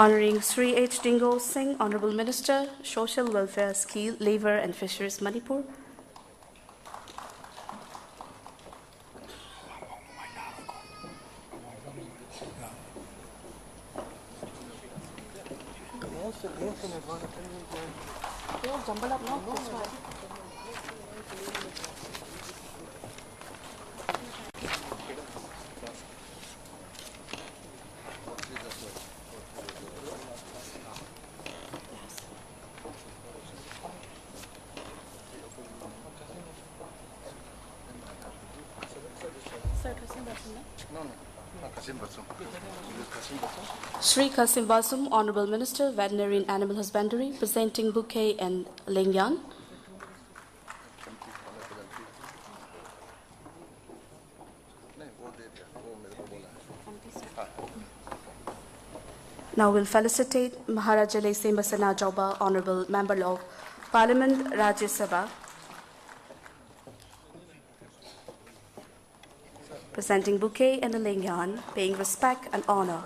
Honoring Sri H. Dingo Singh, Honorable Minister, Social Welfare, Skill, Labour and Fisheries, Manipur. Shri Kasim Basum, Honorable Minister, Veterinary and Animal Husbandry, presenting bouquet and lingyan. Now we'll felicitate Maharaja Lese Masana Jauba, Honorable Member of Parliament, Rajya Sabha, presenting bouquet and a lingyan, paying respect and honor.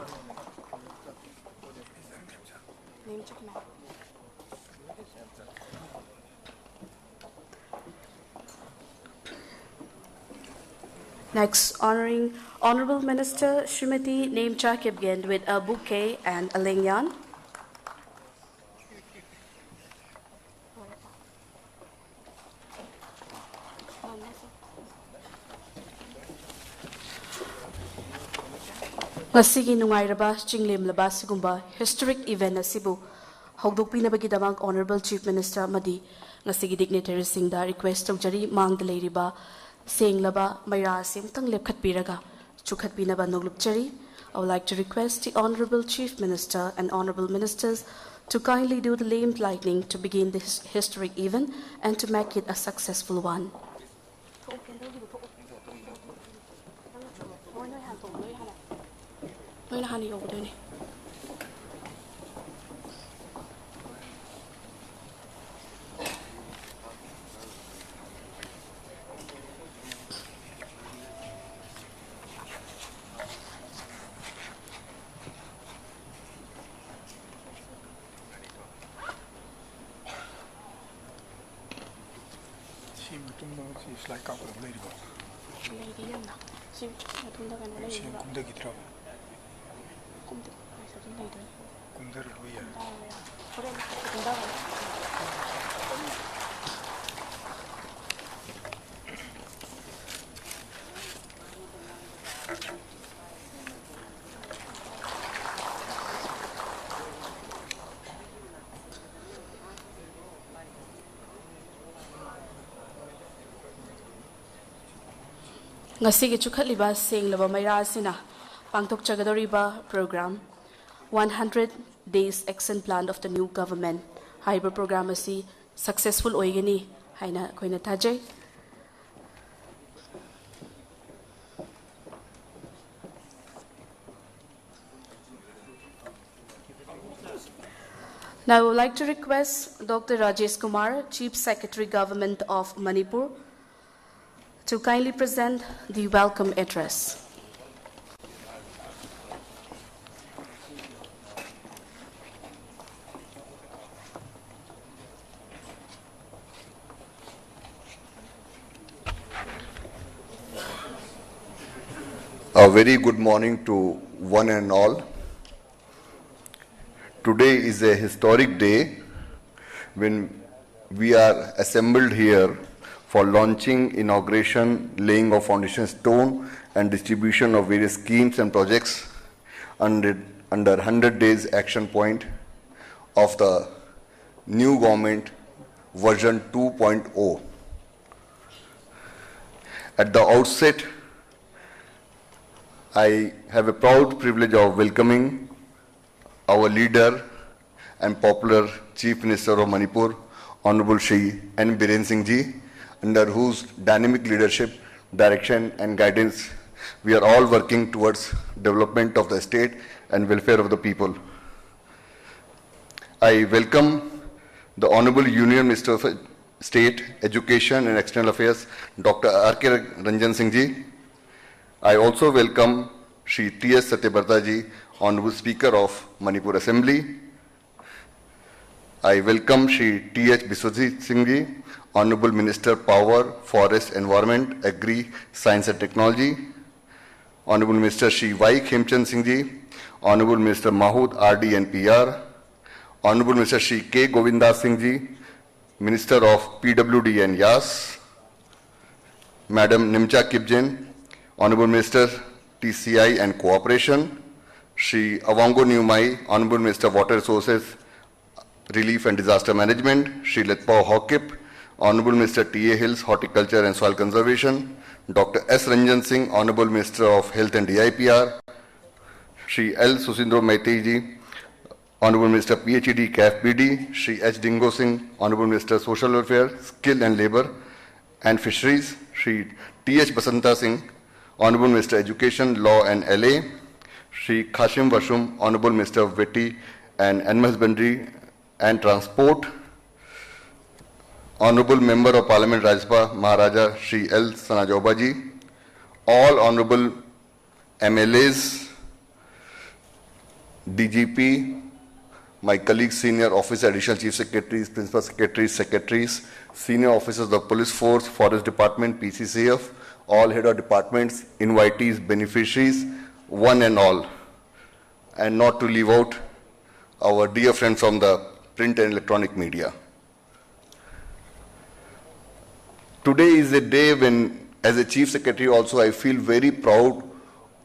Next, honoring Honorable Minister Srimati NEMCHA KIPGEN with a bouquet and a lingyan. Ngasigi nungairaba chinglemlaba sigumba historic event asibu hawdokpinabagidamag Honorable Chief Minister amadi ngasigi dignitaries singda request tawjari mangda leiriba senglaba maira simtang lepkhatpiraga chukhatpinaba noglupchari. I would like to request the Honorable Chief Minister and Honorable Ministers to kindly do the lamp lighting to begin this historic event and to make it a successful one. Ngasigi chukhatliba senglaba maira asina pangtok chagadoriba program 100 Days Action Plan of the New Government. Haiba program asi successful oigani haina koina tajai. Now I would like to request Dr. Rajesh Kumar, Chief Secretary Government of Manipur, to kindly present the welcome address. A very good morning to one and all. Today is a historic day when we are assembled here for launching, inauguration, laying of foundation stone and distribution of various schemes and projects under 100 days action point of the new government version 2.0. At the outset, I have a proud privilege of welcoming our leader and popular Chief Minister of Manipur, Honorable Shri N. Biren Singh Ji, under whose dynamic leadership, direction and guidance we are all working towards development of the state and welfare of the people. I welcome the Honorable Union Minister of State, Education and External Affairs, Dr. R.K. Ranjan Singh Ji. I also welcome Shri T.S. Satyabarta Ji, Honorable Speaker of Manipur Assembly. I welcome Shri T.H. BISWAJIT Singh, Honorable Minister Power, Forest, Environment, Agri, Science and Technology. Honorable Minister Shri Y. KHEMCHAND Singh, Honorable Minister MAHUD, RD&PR. Honorable Minister Shri K. Govindas Singh, Minister of PWD and YAS. Madam NEMCHA KIPGEN, Honorable Minister TCI and Cooperation. Shri AWANGBOW NEWMAI, Honorable Minister Water Resources, Relief and Disaster Management. Shri LETPAO HAOKIP, Honorable Minister T.A. Hills, Horticulture and Soil Conservation. Dr. S. RANJAN Singh, Honorable Minister of Health and DIPR. Shri L. SUSINDRO MEITEI ji, Honorable Minister PHED KFPD. Shri H. Dingo Singh, Honorable Minister Social Welfare, Skill and Labour and Fisheries. Shri T.H. Basanta Singh, Honorable Minister Education, Law and LA. Shri Khashim Vashum, Honorable Minister of Weti and Animal Husbandry and Transport. Honorable Member of Parliament Rajpa Maharaja Shri L. Sanajoba ji, all Honorable MLAs, DGP, my colleagues, senior officer, additional chief secretaries, principal secretaries, senior officers of police force, forest department, PCCF, all head of departments, invitees, beneficiaries, one and all, and not to leave out our dear friends from the print and electronic media. Today is a day when, as a Chief Secretary also, I feel very proud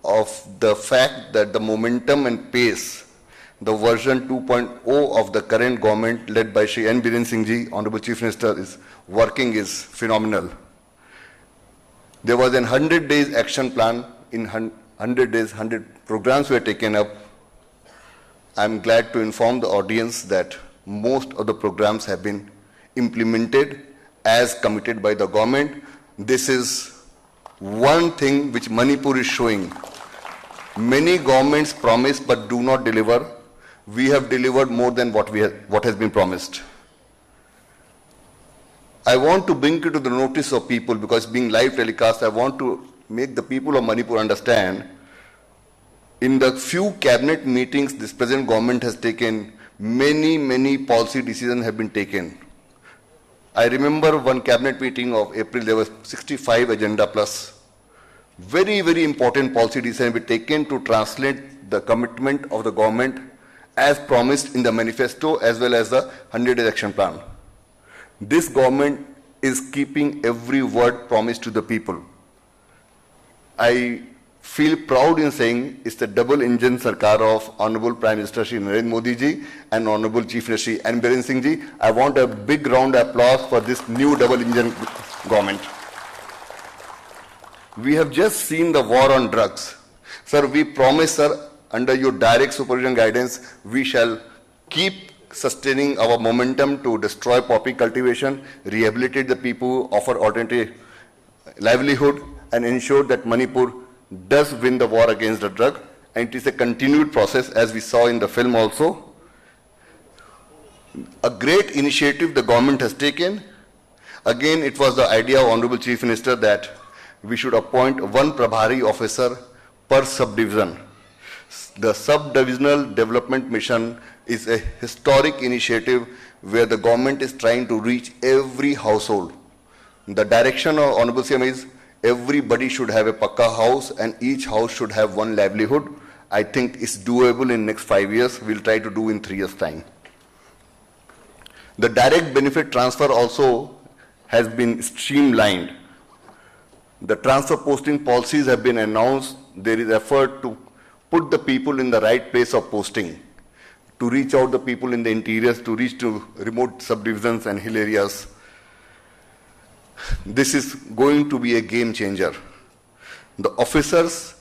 of the fact that the momentum and pace, the version 2.0 of the current government led by Shri N. Biren Singh ji, Honorable Chief Minister, is working is phenomenal. There was a 100 days action plan. In 100 days, 100 programs were taken up. I'm glad to inform the audience that most of the programs have been implemented as committed by the government. This is one thing which Manipur is showing. Many governments promise but do not deliver. We have delivered more than what has been promised. I want to bring it to the notice of people, because being live telecast, I want to make the people of Manipur understand. In the few cabinet meetings this present government has taken, many policy decisions have been taken. I remember one cabinet meeting of April, there was 65 agenda plus. Very important policy decisions have been taken to translate the commitment of the government as promised in the manifesto as well as the 100-day action plan. This government is keeping every word promised to the people. I feel proud in saying it's the double engine Sarkar of Honorable Prime Minister Shri Narendra Modi ji and Honorable Chief Minister Shri N. Biren Singh ji. I want a big round of applause for this new double engine government. We have just seen the war on drugs. Sir, we promise, sir, under your direct supervision guidance, we shall keep sustaining our momentum to destroy poppy cultivation, rehabilitate the people, offer alternative livelihood, and ensure that Manipur does win the war against the drug. And it is a continued process, as we saw in the film also. A great initiative the government has taken. Again, it was the idea of Honorable Chief Minister that we should appoint one Prabhari officer per subdivision. The Sub-Divisional Development Mission is a historic initiative where the government is trying to reach every household. The direction of Honorable CM is everybody should have a Pakka house and each house should have one livelihood. I think it's doable in next 5 years. We'll try to do in 3 years' time. The direct benefit transfer also has been streamlined. The transfer posting policies have been announced. There is effort to put the people in the right place of posting, to reach out the people in the interiors, to reach to remote subdivisions and hill areas. This is going to be a game changer. The officers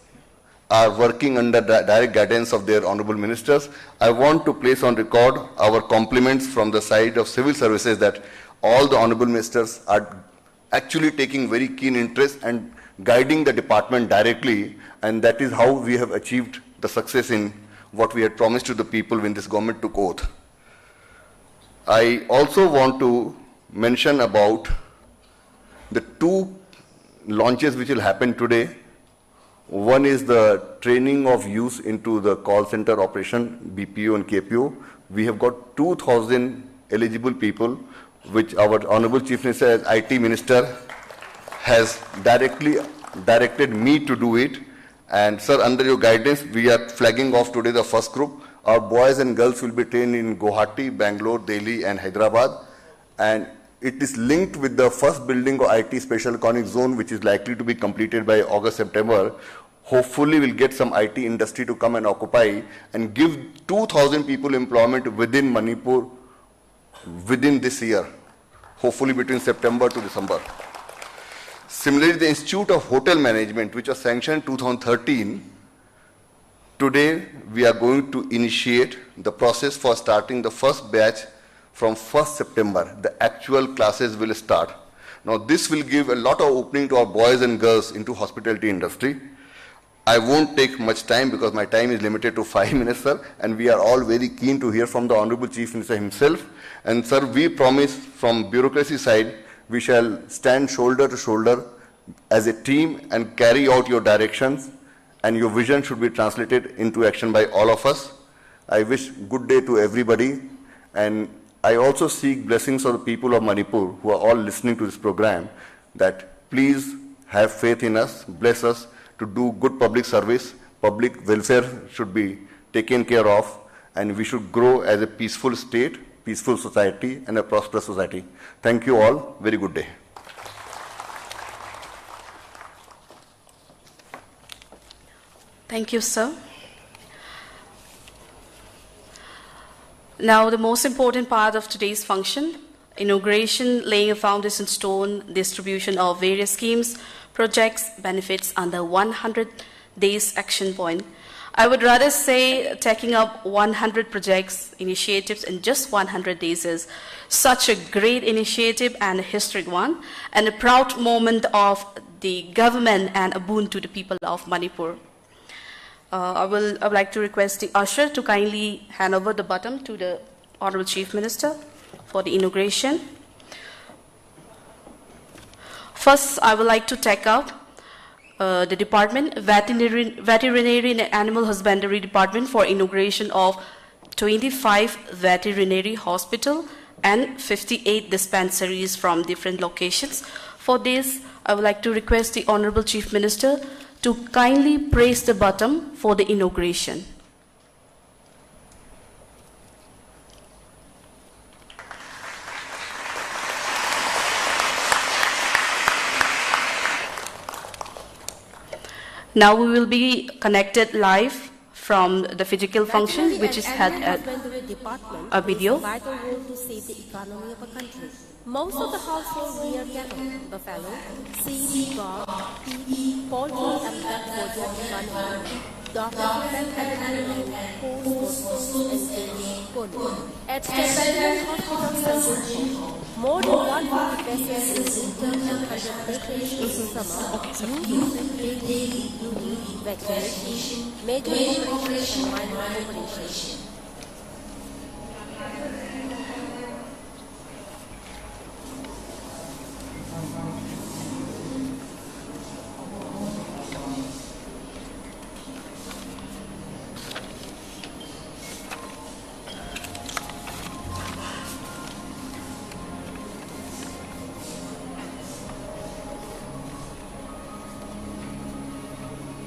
are working under the direct guidance of their honorable ministers. I want to place on record our compliments from the side of civil services that all the honorable ministers are actually taking very keen interest and guiding the department directly, and that is how we have achieved the success in what we had promised to the people when this government took oath. I also want to mention about the 2 launches which will happen today. One is the training of use into the call center operation, BPO and KPO. We have got 2,000 eligible people, which our Honorable Chief Minister as IT Minister has directed me to do it. And sir, under your guidance, we are flagging off today the first group. Our boys and girls will be trained in Guwahati, Bangalore, Delhi and Hyderabad. And it is linked with the first building of IT Special Economic Zone, which is likely to be completed by August, September. Hopefully we'll get some IT industry to come and occupy and give 2,000 people employment within Manipur within this year, hopefully between September to December. Similarly, the Institute of Hotel Management, which was sanctioned in 2013, today we are going to initiate the process for starting the first batch from 1st September. The actual classes will start. Now this will give a lot of opening to our boys and girls into hospitality industry. I won't take much time because my time is limited to 5 minutes, sir, and we are all very keen to hear from the Honorable Chief Minister himself. And sir, we promise from bureaucracy side, we shall stand shoulder to shoulder as a team and carry out your directions, and your vision should be translated into action by all of us. I wish good day to everybody, and I also seek blessings of the people of Manipur who are all listening to this program, that please have faith in us, bless us to do good public service. Public welfare should be taken care of, and we should grow as a peaceful state, peaceful society and a prosperous society. Thank you all. Very good day. Thank you, sir. Now, the most important part of today's function, inauguration, laying a foundation stone, distribution of various schemes, projects, benefits under 100 days action point. I would rather say taking up 100 projects, initiatives in just 100 days is such a great initiative and a historic one, and a proud moment of the government and a boon to the people of Manipur. I would like to request the usher to kindly hand over the baton to the Honorable Chief Minister for the inauguration. First, I would like to take up the department, Veterinary and Animal Husbandry Department, for inauguration of 25 veterinary hospital and 58 dispensaries from different locations. For this, I would like to request the Honorable Chief Minister to kindly press the button for the inauguration. Now we will be connected live from the physical function, which is held at a video. Vital role to save the economy of a country. Most of the household rear cattle, buffalo, sheep, goat, pig, poultry, and duck for their economy. Doctors and hosts and pony. At State Veterinary Hospital Center, more than 100 patients in winter and 100 patients in summer use daily vaccination, major operation, and minor operation.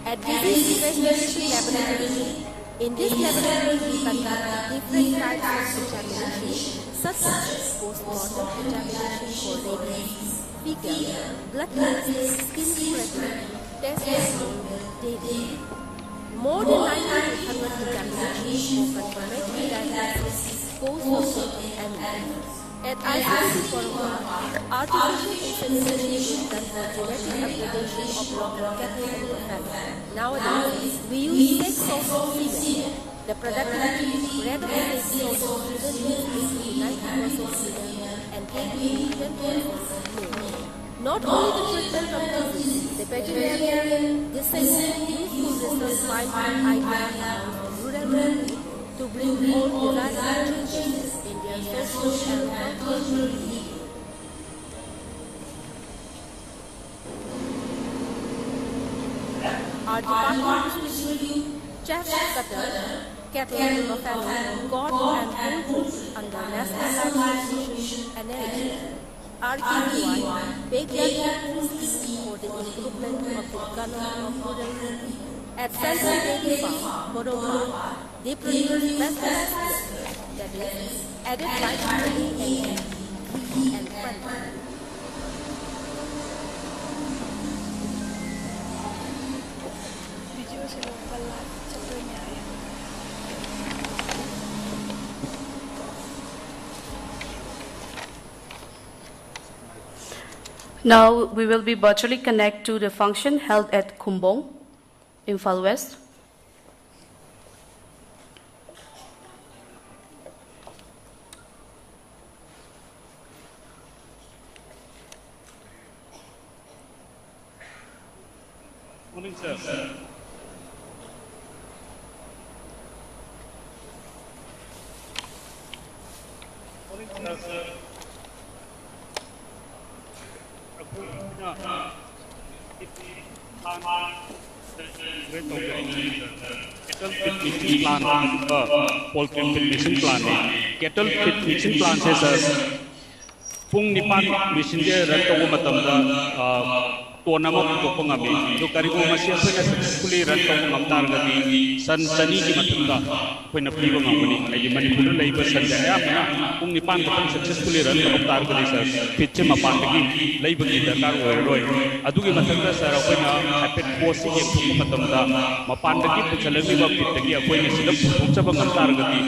At this investigation laboratory, in this laboratory we conduct different types of examination, such as post-mortem examination for rabies, fever, blood tests, skin pressure, tests daily. More than 900 examinations for confirmatory diagnosis, post-mortem and at ICT for artificial insemination is done for genetic upgradation of local cattle and buffalo. Nowadays, we use sex of female. The productivity rate of sex of children is 90% female and 20% male. Not only the treatment of disease, the veterinarian, the useful research find ideas from rural to bring all desired changes in their social and cultural behavior. Our department distribute chef cutter, cattle, buffalo, goat and poultry under National Livestock Mission NEMCHA. RD&PR PHED for the improvement of the economy of rural people. At Central Dairy Farm, Bodowa, they produce best that is added vitamin A and friendly. Now we will be virtually connect to the function held at Kumbong, IMPHAL West. Morning, sir. Morning, sir. Poultry mission plan cattle feed mission plan se sir pung nipan mission je ran to matam to nama to pangami do karibu masya phena successfully ran to ngam tar gadi san sani ki matunda phena piba ngamuni ai Manipur leiba san ja na pung nipan ko successfully ran to tar gadi sir pitche mapan gi leiba gi dakar roi adugi matunda sir phena hapet post ge pung matamda mapan gi puchalami ba pit gi apoi sidam puchaba ngam tar gadi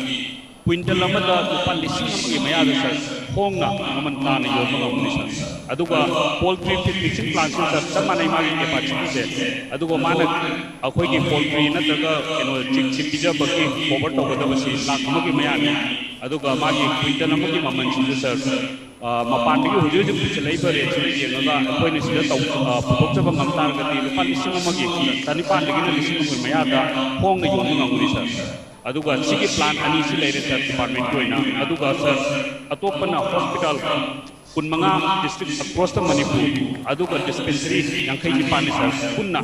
Quintal lamada lupa lising amagi maya da sir hongna ngaman tana yoma ngamuni sir aduga poultry feed mixing plant sir samanai magi capacity se aduga mana akhoi gi poultry na daga chik bija baki cover to da basi lakh amagi maya ni aduga magi quintal amagi maman chi sir mapan gi huju ju puchalai ba re chi yenga akhoi ni sida tau pukchaba ngam tar gati lupa lising amagi tani pan gi na lising amagi maya da hongna yoma ngamuni sir aduga sigi plan ani si leire sir department ko ina aduga sir atopana hospital kunmanga district across the Manipur aduga dispensary yankai ki pani sir kunna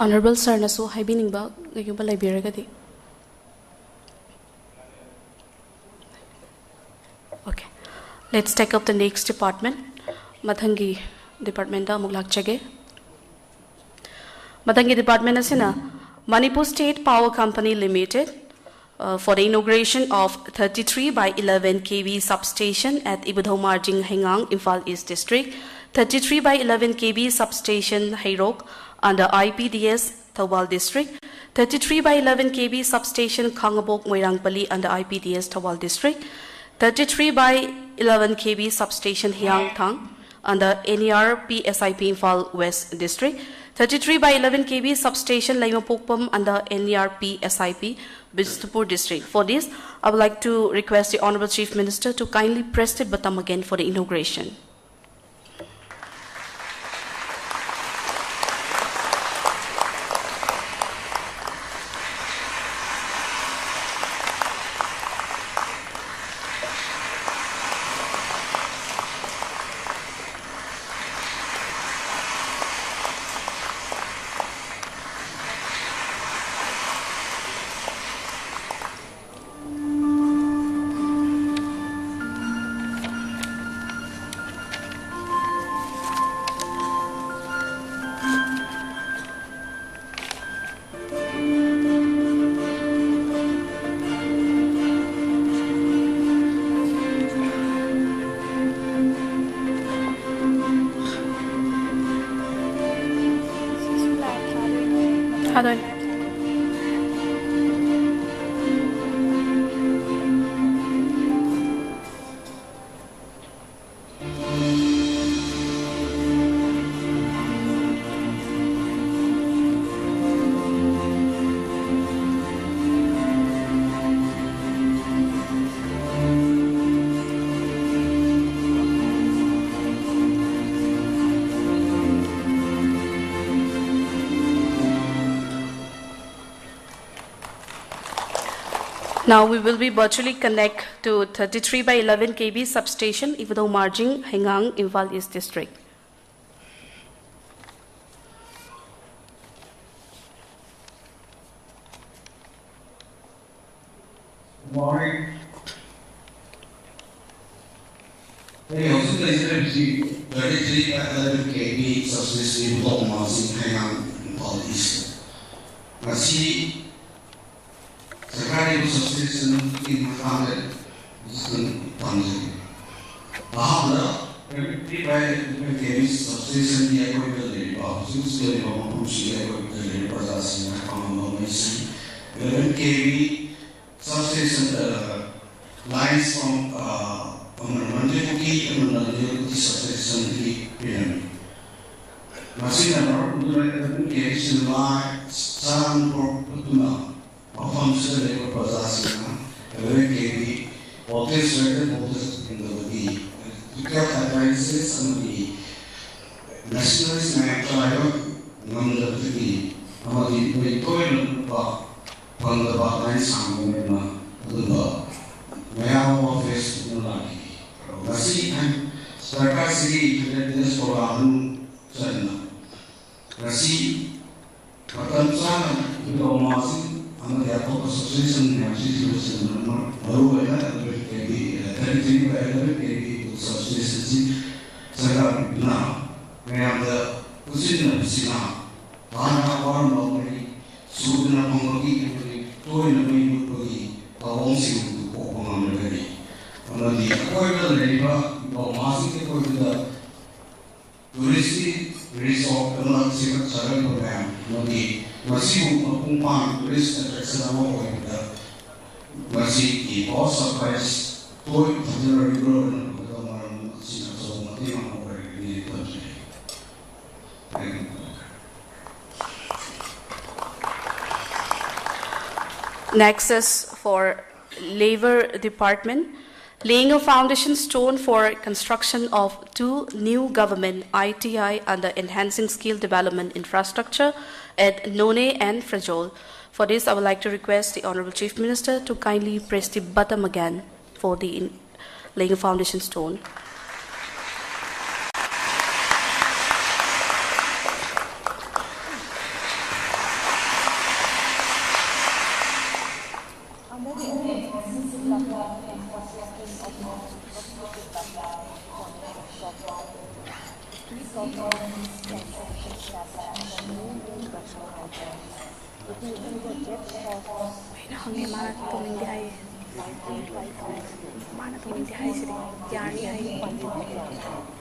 Honorable Sir naso haibining ba gayuba library Okay, let's take up the next department. Mathangi department da muglak chage. Mathangi department asina Manipur State Power Company Limited for the inauguration of 33 by 11 kV substation at Ibudhomarjing Hengang, IMPHAL East District, 33 by 11 kV substation Hairok under IPDS Thawal District, 33 by 11 kV substation Khangabok Moirangpali under IPDS Thawal District, 33 by 11 kV substation Hiang Thang under NERP SIP IMPHAL West District, 33 by 11 kV substation Laimapokpam under NERP SIP Biswajit District. For this, I would like to request the Honorable Chief Minister to kindly press the button again for the inauguration. Now we will be virtually connect to 33 by 11 kV substation, Ivado Marjing, Hengang, IMPHAL East District. Morning. Hey, also pleasure to see 33 by 11 kV substation, Ivado Marjing, Hengang, IMPHAL East. Masih SHRI substation in Manipur is Tanzania. Bahwa 33 by 11 kV substation di LETPAO, SUSINDRO mempunyai LETPAO dasarnya mengenai 11 kV substation lines from Manipur substation di BIREN. Masih ada 11 kV line sang pertama. From the process, KV, voltage rated voltage in the detailed analysis and the nationalist trial number to be among the toilet from the line sound the Mayam office in the line. Nasi and Starkasi to this for our channel. Nasi, Patansan, you know, Martin. The association association baru ada KV 33 by 11 KV association saya benar memang ada usinya sina mana orang mau beri sudah mengerti itu yang lebih bagi awang sih untuk orang beri kalau di aku itu dari bahawa masih itu kita resort dalam sifat cara program nanti masih umpan tulis attraction awal kita masih di bawah surprise toy general grow dan orang sih so mati mau beri ini Next is for Labor Department, laying a foundation stone for construction of 2 new government ITI under enhancing skill development infrastructure at NEMCHA and FREJOL. For this, I would like to request the Honorable Chief Minister to kindly press the button again for the laying a foundation stone.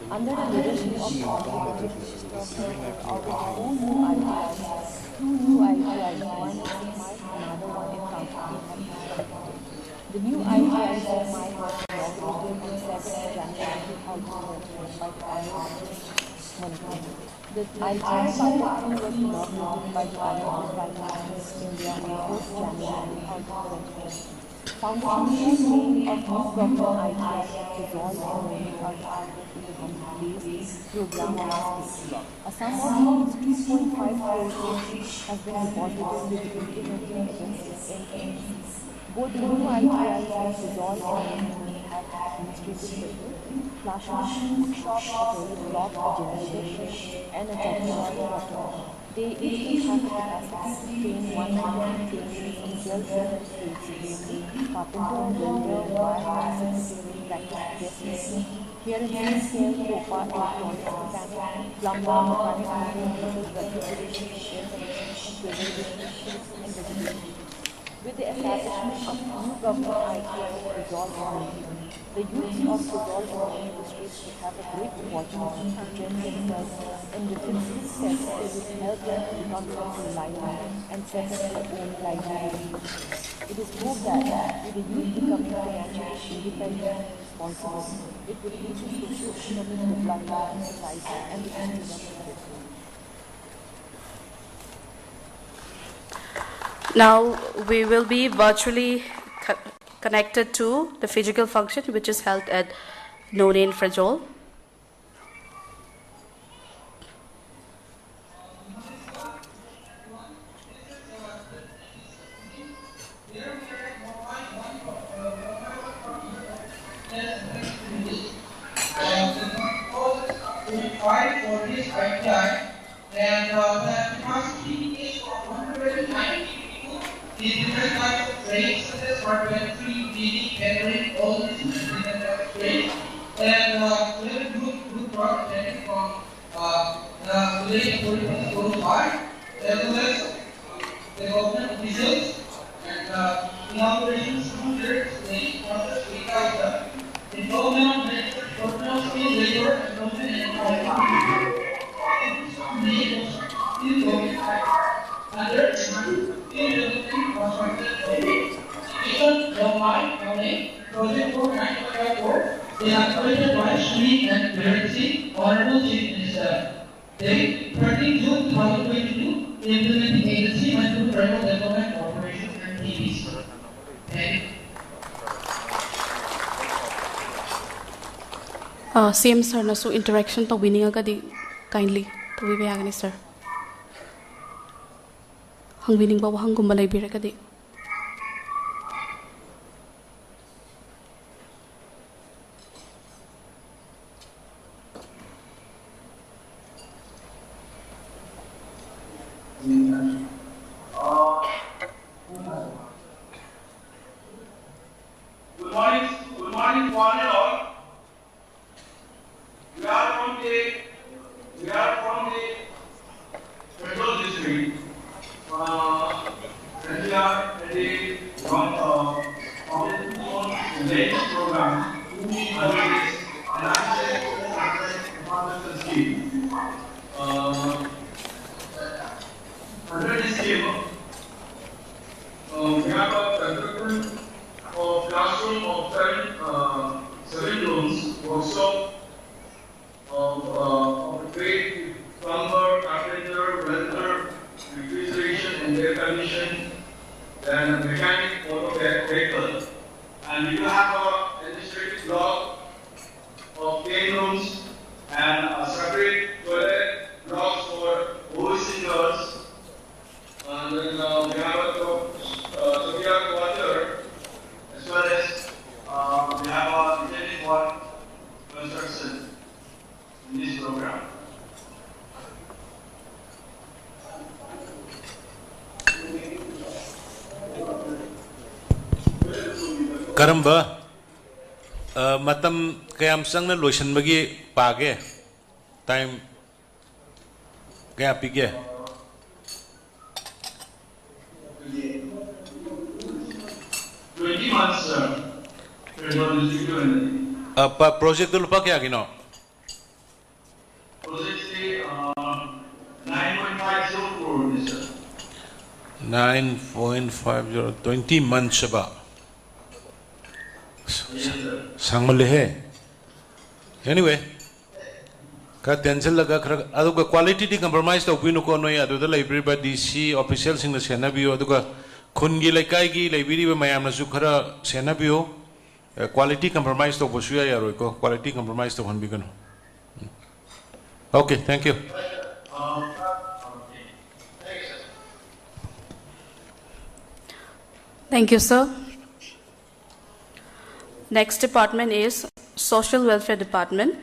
Under the leadership of Honorable our own new ITIs, 2 new ITIs, one in SINGH, another one in Kamchand. The new ITIs in SINGH was inaugurated on 7th January 2020 by the Honorable Manipur. The ITI Parliament was inaugurated by the Honorable Prime Minister of India on 4th January 2020. Foundation of new government ITIs resolved in our program last week. A sum of 2.5 crores has been deposited with the implementing agencies in both the new ITIs have resolved in administrative flash machines, a toilet block, a generator, and a generator. They each have the capacity to train 100 trainees in 12 different trades, namely carpenter, welder, wire, practice dressmaking, here in healthcare, COPA, electronics, mechanic, plumber, mechanic, refrigeration, air conditioning, and vegetation. With the establishment of new government ITI resolved the youth of Resolve and districts will have a great opportunity to train themselves in different skill sets that will help them to become self-reliant and set up their own livelihood. It is hoped that with the youth becoming financially independent and responsible, it will lead to socio-economic development in society and the freedom of business. Now we will be virtually connected to the physical function which is held at NEMCHA and FREJOL. IPI, and the capacity is for 190 people in different types of trades, such as carpentry, cleaning, catering, all these different types of trades. And we have a good product from the late 2045, as well as the government officials and Inauguration students, the process 8,000. In government, professional skilled labor and government employment. Under Project 4954, they are created by SHRI and BIREN, Honorable Chief Minister. They 13 June 2022, the implementing agency Manipur Tribal Development Corporation and TVs. CM sir nasu interaction to winning agadi kindly to we agani sir. Hang winning ba hang gumbalay bira kadi. Good morning, one and all. We are from the Federal District. We are at the latest program, under this scheme, we have a construction of classroom of 7 rooms, workshop of trade, plumber, carpenter, welder, refrigeration and air conditioning, then mechanic, auto vehicle. And you have a administrative block of 10 rooms and a separate toilet blocks for overseas girls. And then we have a Sophia quarter, as well as we have a retaining wall construction in this program. Karamba matam kayam sang na lotion bagi page time kaya pige 20 months, sir. project tu lupa kaya gino Project is 9.50 crore, sir. 9.50 20 months ba sang malihe anyway ka tension laga khara adu ka quality di compromise to pinu ko no ya adu da library ba DC official sing na sena biyo adu ka khun gi laikai gi library ba mayam na su khara sena biyo quality compromise to bosuya ya roi ko quality compromise to hon bigano okay thank you Thank you, sir. Next department is Social Welfare Department.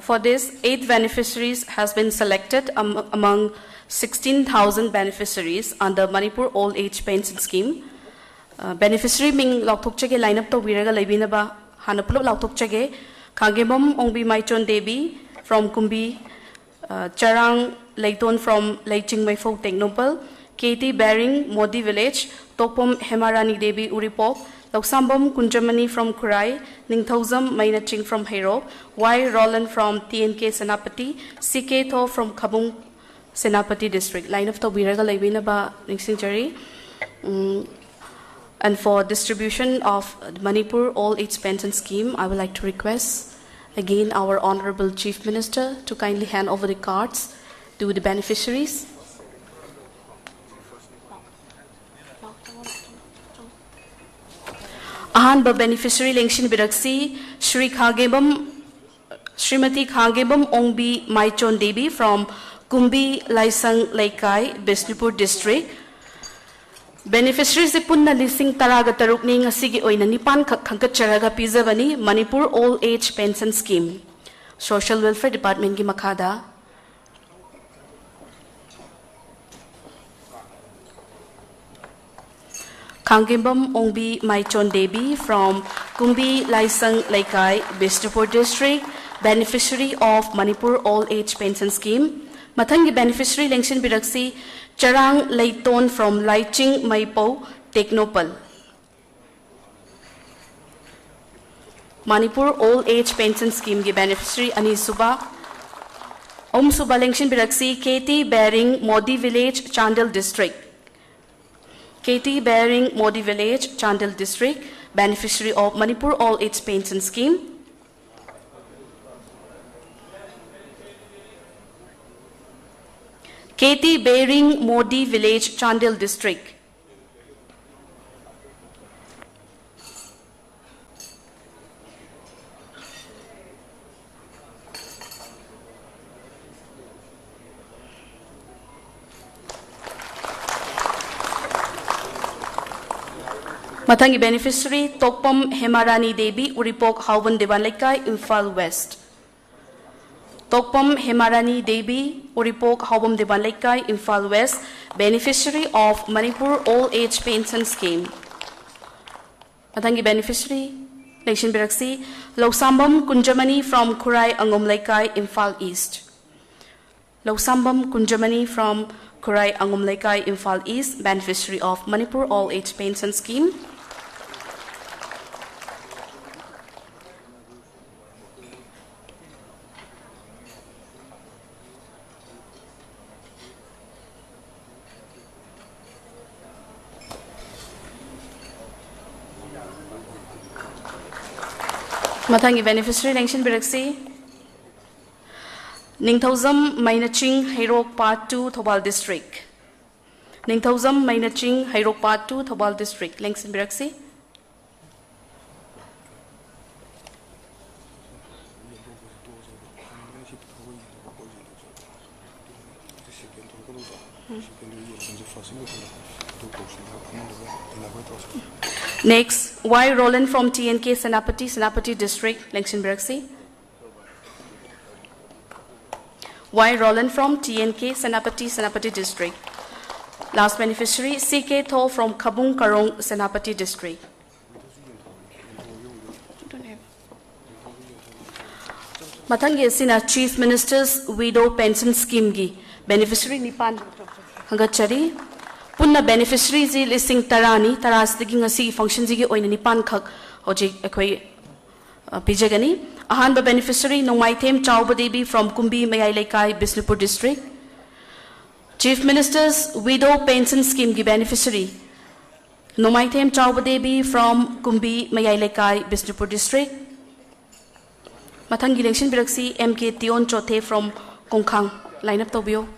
For this, 8 beneficiaries has been selected among 16,000 beneficiaries under Manipur Old Age Pension Scheme. Beneficiary ming lautok chage line up to viraga laibina ba hanapulo lautok chage Khangebom Ongbi Maichon Devi from Kumbi, Charang Leiton from Leiching Maifo Technopal, Katie Baring Modi Village, Topom Hemarani Devi Uripok, Loksambom Kunjamani from Kurai, Ningthozam Mainaching from Hero, Y. Roland from TNK Senapati, CK Tho from Kabung Senapati District. Line of Tobiraga Laibina ba Ningsinjari. And for distribution of the Manipur All Age Pension Scheme, I would like to request again our Honorable Chief Minister to kindly hand over the cards to the beneficiaries. Ahanba beneficiary Lengshin Biraksi, Srimati Khangebam Ongbi Maichon Devi from Kumbi Laisang Laikai, Bisnupur District. Beneficiaries punna lising taraga taruk ni ngasigi oina nipan khangkat charaga pizabani Manipur Old Age Pension Scheme. Social Welfare Department ki makhada Kangkimbam Ongbi Maichon Devi from Kumbi Laisang Laikai, Bishnupur District, beneficiary of Manipur All Age Pension Scheme. Mathangi beneficiary Lengshin Biraksi Charang Laiton from Laiching Maipo, Teknopal. Manipur All Age Pension Scheme ki beneficiary Ani Suba. Om Suba Lengshin Biraksi KT Bearing Modi Village, Chandel District. KT Bearing Modi Village, Chandel District, beneficiary of Manipur All Age Pension Scheme. KT Bearing Modi Village, Chandel District. Mathangi beneficiary Tokpam Hemarani Devi, Uripok Hauban Devanlekai, Imphal West. Tokpam Hemarani Devi, Uripok Haubam Devanlekai, Imphal West, beneficiary of Manipur All Age Pension Scheme. Mathangi beneficiary Lekshin Biraksi Lausambam Kunjamani from Kurai Angomlekai, Imphal East. Lausambam Kunjamani from Kurai Angomlekai, Imphal East, beneficiary of Manipur All Age Pension Scheme. Mathangi beneficiary Lengshin Biraksi Ningthauzam Mainaching Hairok Part 2 Thobal District. Ningthauzam Mainaching Hairok Part 2 Thobal District. Lengshin Biraksi. Next, Y. Roland from TNK Senapati, Senapati District, Lengshin Biraksi. Y. Roland from TNK Senapati, Senapati District. Last beneficiary, CK Tho from Kabung Karong, Senapati District. Mathangi Sina Chief Minister's Widow Pension Scheme gi beneficiary Nipan Hangachari. Punna beneficiary zi listing tarani taras diging asi function zi gi oina nipan khak hoji ekoi pijagani. Ahanba beneficiary NEWMAI Chauba Devi from Kumbi MEITEI Laikai, Bishnupur District. Chief Minister's Widow Pension Scheme ki beneficiary NEWMAI Chauba Devi from Kumbi MEITEI Laikai, Bishnupur District. Mathangi Lengshin Biraksi MK Tion Chothe from Kongkhang. Line up Tobio.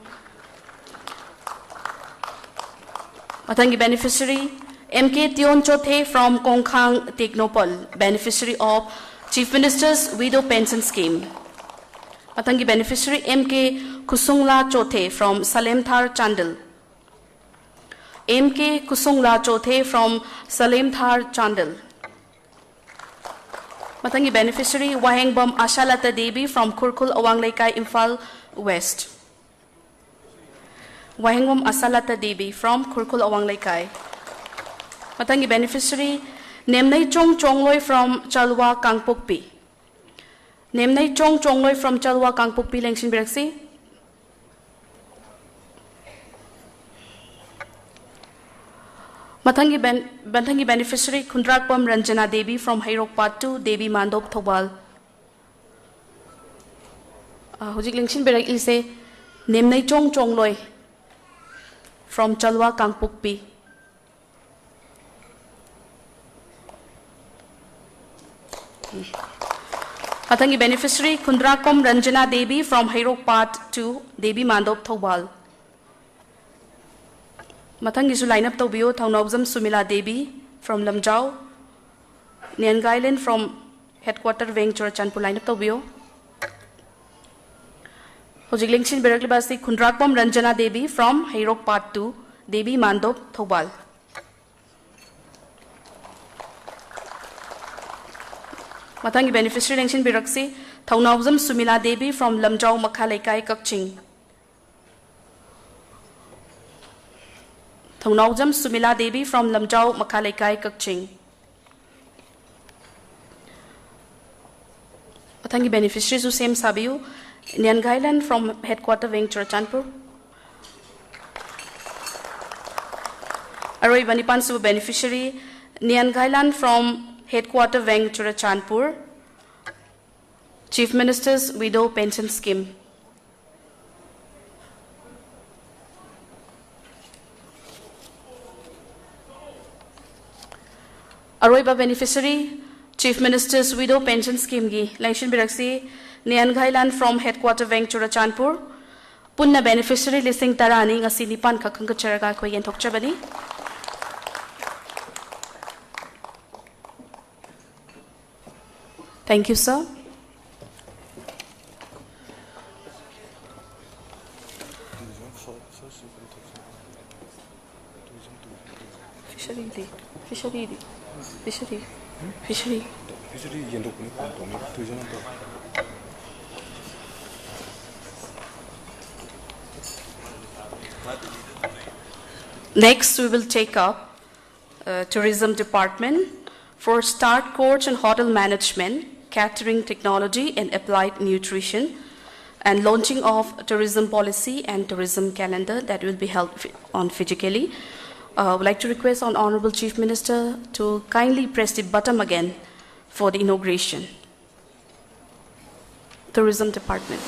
Mathangi beneficiary MK Tion Chothe from Kongkhang Teknopal, beneficiary of Chief Minister's Widow Pension Scheme. Mathangi beneficiary MK Kusungla Chothe from Salemthar Chandel. MK Kusungla Chothe from Salemthar Chandel. Mathangi beneficiary Wahengbam Ashalata Devi from Kurkul Awanglaikai, Imphal West. Wahengbam Asalata Devi from Kurkul Awanglaikai. Mathangi beneficiary Nemnai Chong Chongloi from Chalwa Kangpokpi. Nemnai Chong Chongloi from Chalwa Kangpokpi, Lengshin Biraksi. Mathangi beneficiary Kundrakpam Ranjana Devi from Hairok Part 2, Devi Mandop Thobal. Hujik Lengshin Biraksi say Nemnai Chong Chongloi from Chalwa Kangpokpi. Mathangi beneficiary Kundrakom Ranjana Devi from Hairok Part 2, Devi Mandop Thobal. Mathangi su line up Tobio Thaunawzam Sumila Devi from Lamjau. Niangailen from headquarter Vengchor Chanpur line up Tobio. Hojik Lengshin Biraksi Basi Kundrakom Ranjana Devi from Hairok Part 2, Devi Mandop Thobal. Mathangi beneficiary Lengshin Biraksi Thaunawzam Sumila Devi from Lamjau Makhalaikai Kakching. Thongnaujam Sumila Devi from Lamjau Makalaikai Kakching. Thank beneficiaries who same Sabiu, Nyan Gailan from headquarter Wing Churachanpur. Aroi Banipan Su beneficiary, Nyan Gailan from headquarter Wing Churachanpur. Chief Minister's Widow Pension Scheme. Aroiba beneficiary, Chief Minister's Widow Pension Scheme gi Langshin Biraksi, Nyan Ghailan from headquarter Weng Churachanpur. Punna beneficiary listing tarani ngasi nipan kakang kacharaga ko yen thokchabani. Thank you, sir. Fishery. Next, we will take up Tourism Department for Start Course and Hotel Management, Catering Technology and Applied Nutrition, and launching of tourism policy and tourism calendar that will be held on physically. I would like to request on Honorable Chief Minister to kindly press the button again for the inauguration. Tourism Department.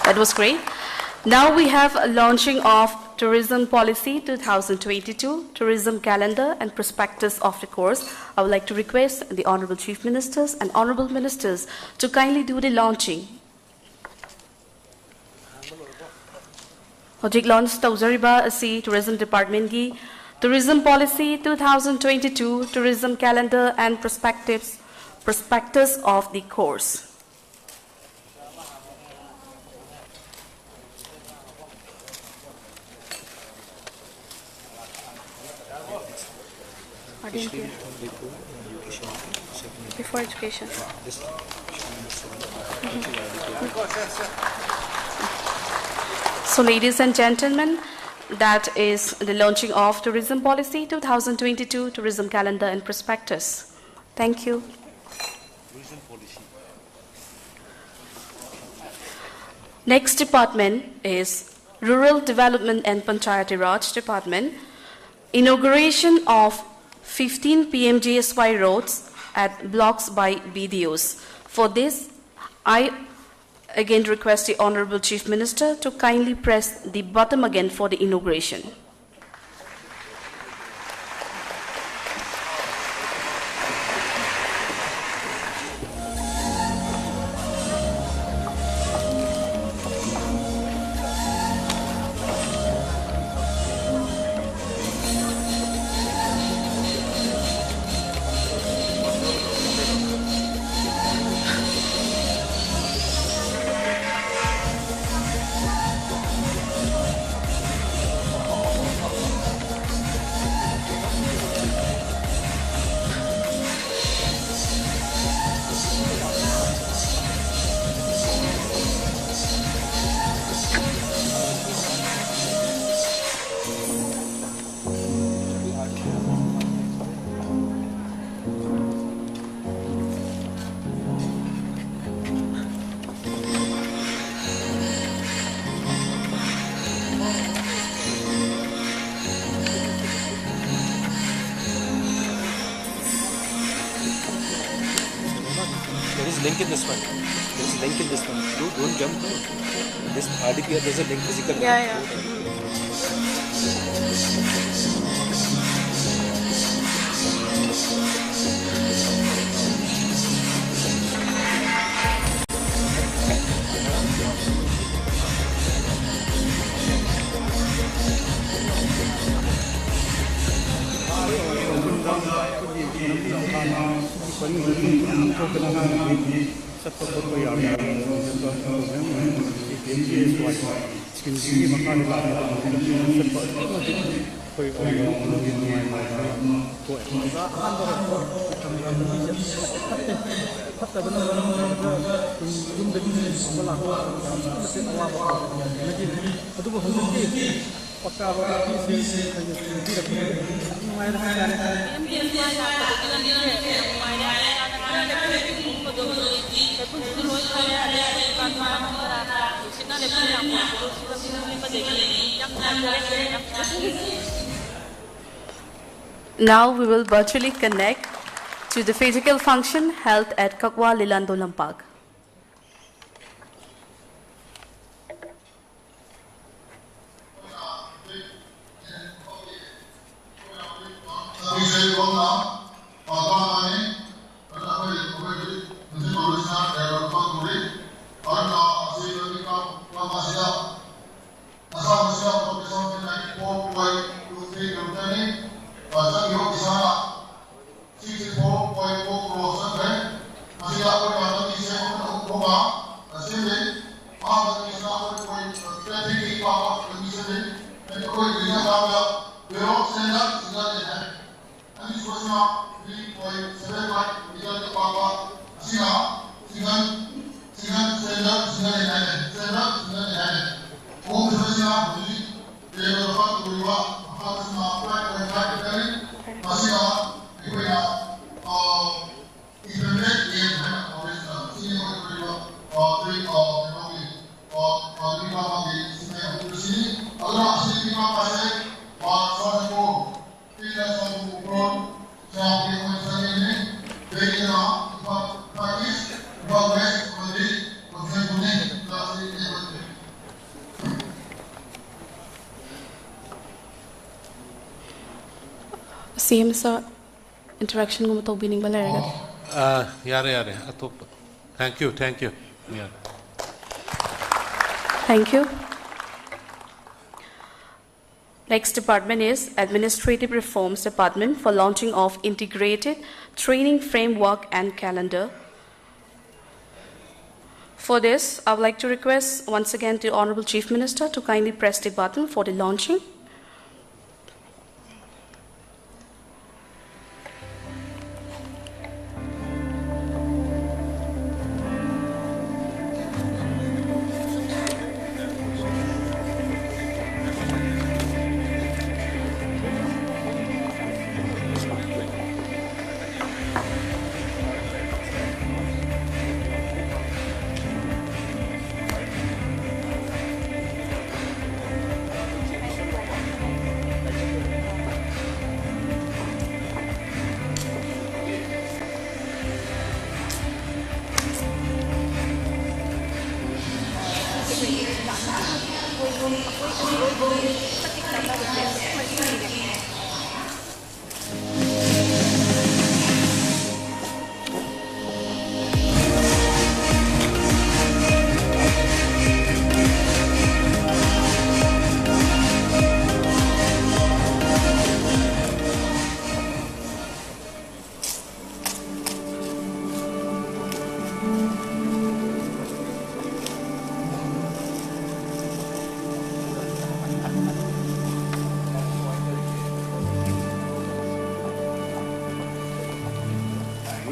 That was great. Now we have a launching of Tourism Policy 2022, Tourism Calendar and Prospectus of the course. I would like to request the Honorable Chief Ministers and Honorable Ministers to kindly do the launching. Hojik launch tauzariba asi Tourism Department gi Tourism Policy 2022, Tourism Calendar and Prospectus of the course. RD&PR. Before education. So ladies and gentlemen, that is the launching of Tourism Policy 2022, Tourism Calendar and Prospectus. Thank you. Next department is Rural Development and Panchayati Raj Department. Inauguration of 15 PMGSY roads at blocks by BDOs. For this, I again request the Honorable Chief Minister to kindly press the button again for the inauguration. Link in this one. There's a link in this one. Don't jump. This RD&PR, there's a link physical. Yeah. Now we will virtually connect to the physical function held at Kakwa Lilando Lampag. CM sir, interaction ko to bining balayag. Yare. Atop. Thank you. Yeah. Thank you. Next department is Administrative Reforms Department for launching of integrated training framework and calendar. For this, I would like to request once again the Honorable Chief Minister to kindly press the button for the launching.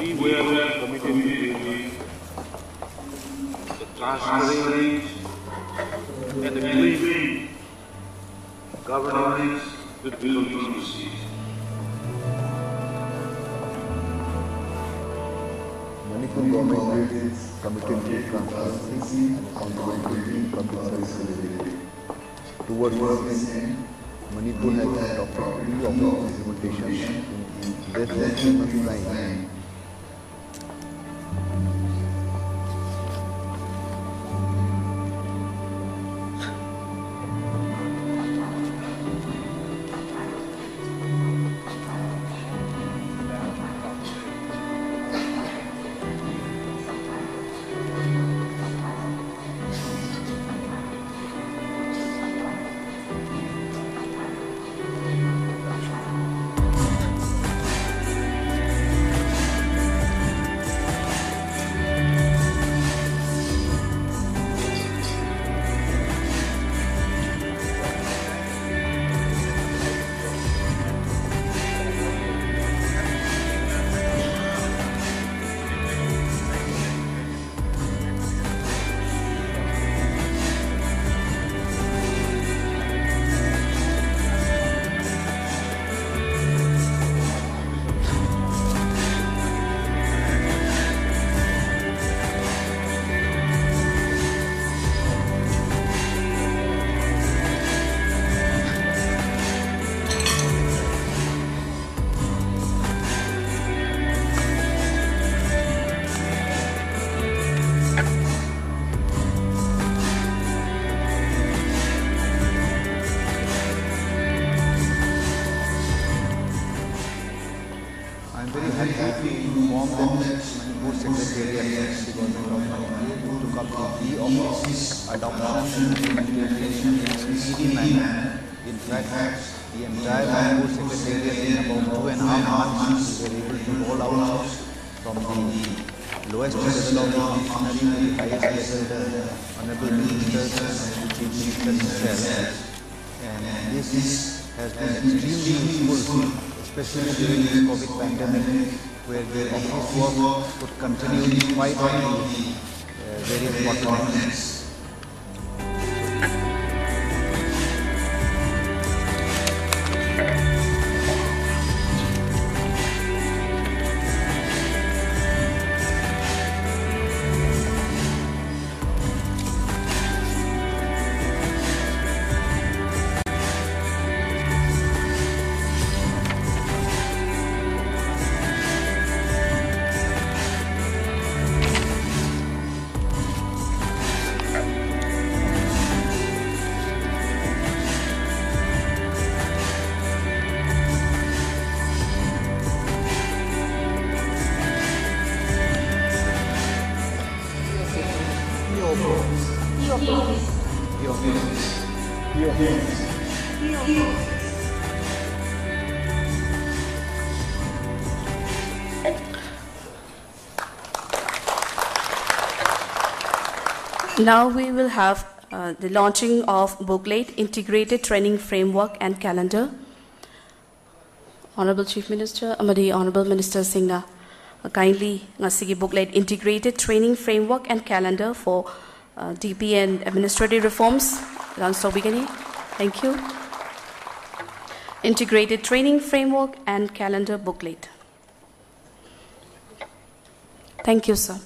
we were committed to the transparent and the clean governance with building proceeds. Manipur government is committed to transparency and accountability from public service. Towards this end, Manipur has adopted 3 office implementation in less than 3 months' time. Adoption and implementation in a speedy manner. In fact, the entire Manipur Secretariat in about 2.5 months we were able to roll out from the lowest level of the functionary to the highest level, the Honorable Ministers and the Chief Minister himself. And this has been extremely useful, especially during this COVID pandemic, where the office work could continue despite all the various bottlenecks. Now we will have the launching of booklet, Integrated Training Framework and Calendar. Honorable Chief Minister, Amadi Honorable Minister Singh, kindly ngasigi booklet, Integrated Training Framework and Calendar for DP and Administrative Reforms. Thank you. Integrated Training Framework and Calendar booklet. Thank you, sir.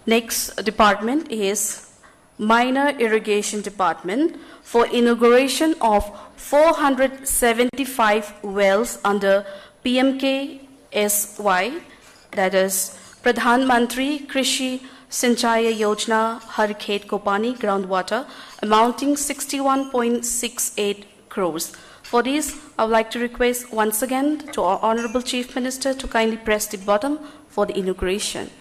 Next department is Minor Irrigation Department for inauguration of 475 wells under PMKSY, that is Pradhan Mantri Krishi Sinchaya Yojana Har Khet Ko Pani groundwater, amounting 61.68 crores. For this, I would like to request once again to our Honorable Chief Minister to kindly press the button for the inauguration.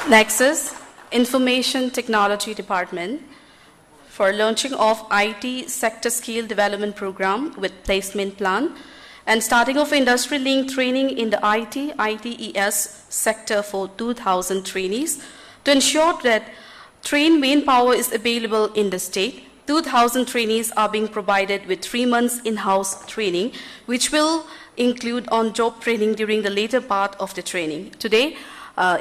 Next is Information Technology Department for launching of IT Sector Skill Development Program with placement plan and starting of industry-linked training in the ITES sector for 2,000 trainees. To ensure that trained manpower is available in the state, 2,000 trainees are being provided with 3 months in-house training, which will include on-job training during the later part of the training. Today,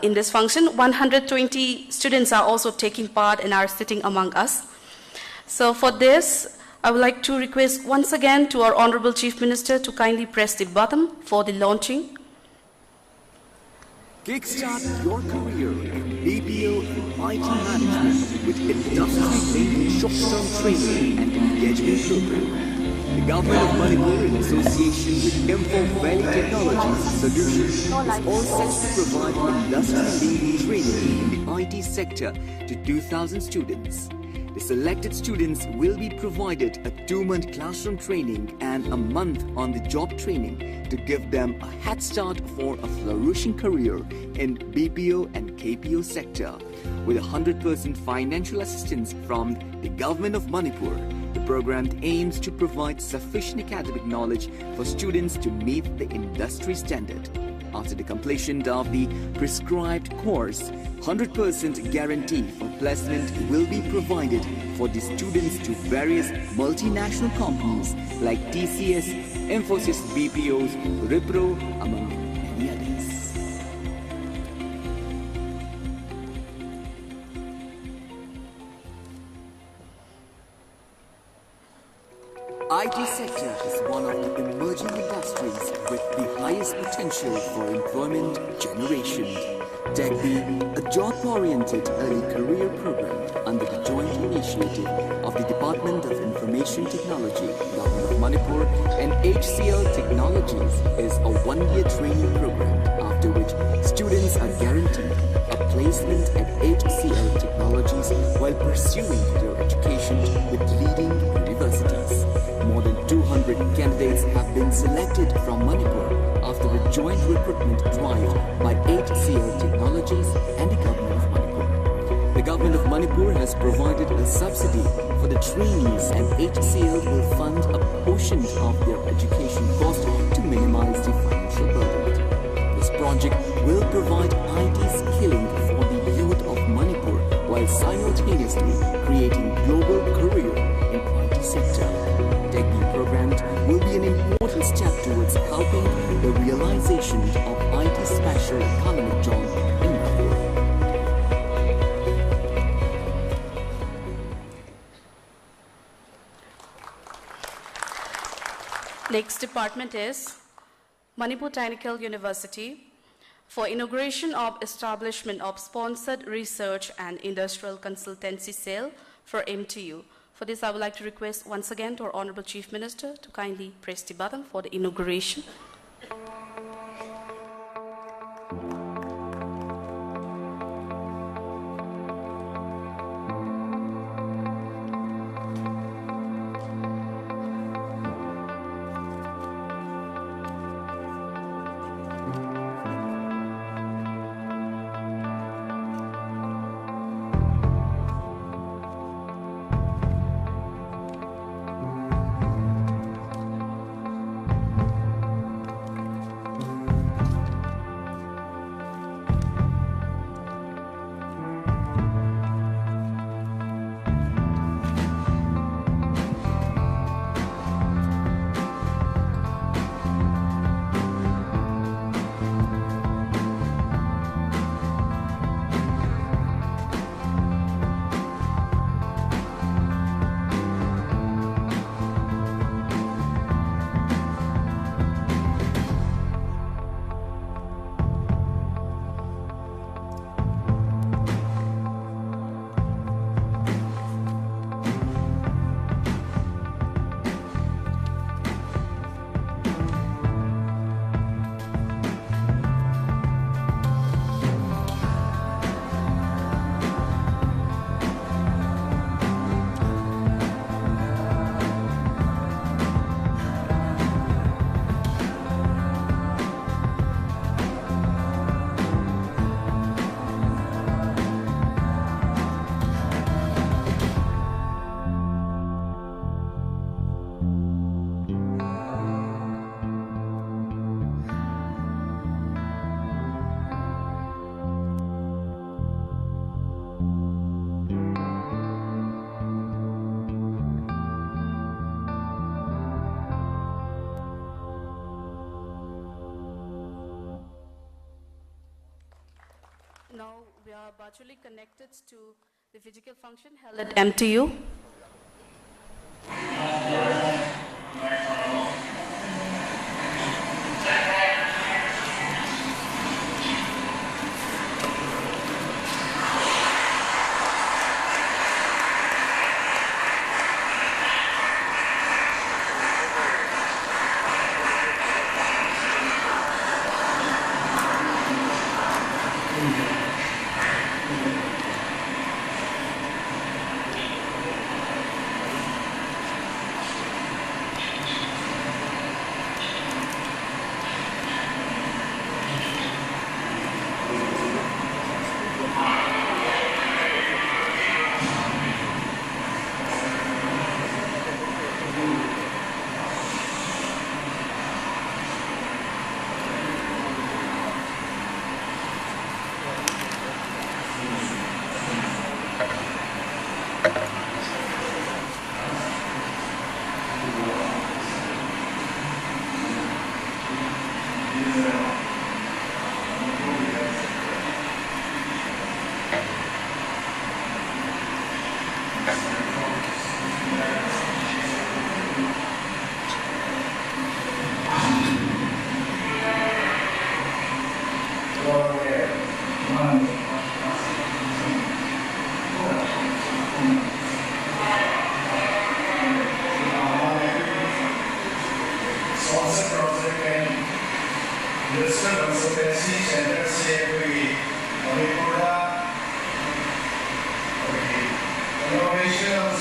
in this function, 120 students are also taking part and are sitting among us. So for this, I would like to request once again to our Honorable Chief Minister to kindly press the button for the launching. Kickstart your career in BPO and IT management with industry-linked short-term training and engagement program. The Government of Manipur, in association with IMPHAL Technologies Solutions, is all set to provide industry-linked training in the IT sector to 2,000 students. The selected students will be provided a 2-month classroom training and a month on-the-job training to give them a head start for a flourishing career in BPO and KPO sector. With 100% financial assistance from the Government of Manipur, the program aims to provide sufficient academic knowledge for students to meet the industry standard. After the completion of the prescribed course, 100% guarantee for placement will be provided for the students to various multinational companies like TCS, Infosys BPOs, Wipro, among many others. IT sector is one of the emerging industries with the highest potential for employment generation. TechBee, a job-oriented early career program under the joint initiative of the Department of Information Technology, Government of Manipur, and HCL Technologies, is a 1-year training program after which students are guaranteed a placement at HCL Technologies while pursuing their education with leading universities. More than 200 candidates have been selected from Manipur after a joint recruitment drive by HCL Technologies and the Government of Manipur. The Government of Manipur has provided a subsidy for the trainees, and HCL will fund a portion of their education cost to minimize the financial burden. This project will provide IT skilling for the youth of Manipur while simultaneously creating global career in IT sector. TechBee program will be an important step to Next department is Manipur Technical University for inauguration of establishment of sponsored research and industrial consultancy cell for MTU. For this, I would like to request once again to our Honorable Chief Minister to kindly press the button for the inauguration. Now we are virtually connected to the physical function held at MTU. Innovation,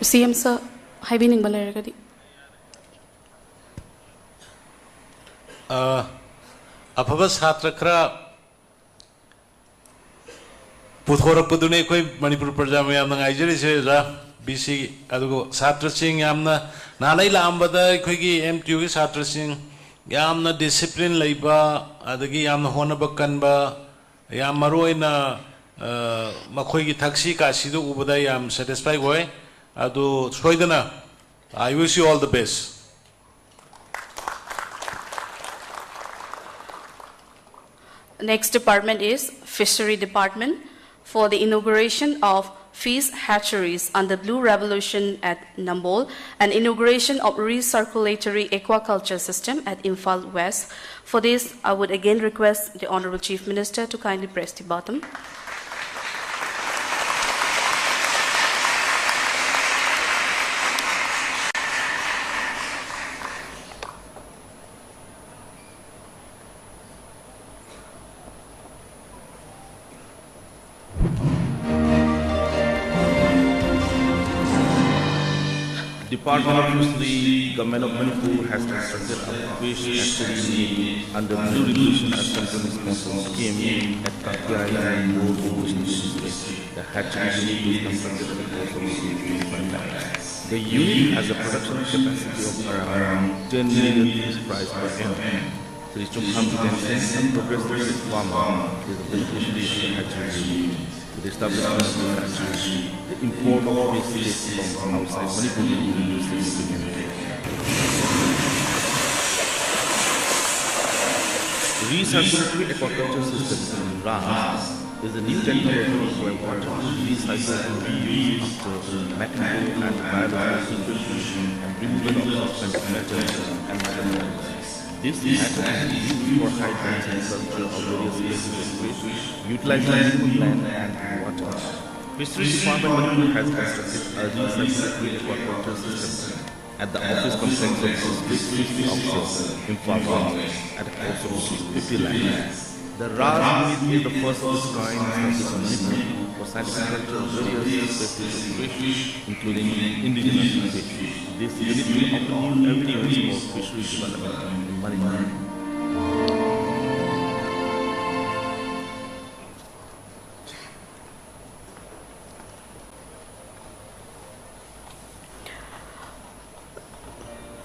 CM sir, haibining balayagadi. Apabas hatrakra puthorapudune koi Manipur Parjama yamna ngaijari se ra BC adugo Satra Singh yamna nalai lambada koigi MTU gi Satra Singh yamna discipline leiba adagi yamna honaba kanba yam maroina makhoi gi thaksi ka sidu ubada yam satisfied hoy adu soidana. I wish you all the best. Next department is Fishery Department for the inauguration of fish hatcheries under Blue Revolution at NAMBOL and inauguration of recirculatory aquaculture system at IMPHAL West. For this, I would again request the Honorable Chief Minister to kindly press the button. Department of Fishery, Government of Manipur has constructed a fish hatchery under Blue Revolution as central responsible scheme at KHEMCHAND and MAHUD. The hatchery unit was constructed at the cost of $3.9 The unit has a production capacity of around 10 million fish price per annum. The competent and progressive farmer is the beneficiary of the hatchery unit. The establishment of the hatchery, the import of fish from outside Manipur will be used significantly. Recirculatory aquaculture system (RAS) is a new technology where water is recycled and reused after mechanical and biological filtration and removal of suspended metals and minerals. This method is used for high-density culture of various species of fish, utilizing land and water. Fisheries Department Manipur has constructed a recirculatory aquaculture system at the office complex of the District Fish Officer in IMPHAL at a cost of 50 lakhs. The RAS unit is the first of its kind established in Manipur for scientific culture of various species of fish, including indigenous fish. This unit will open new avenues for fishery development in Manipur.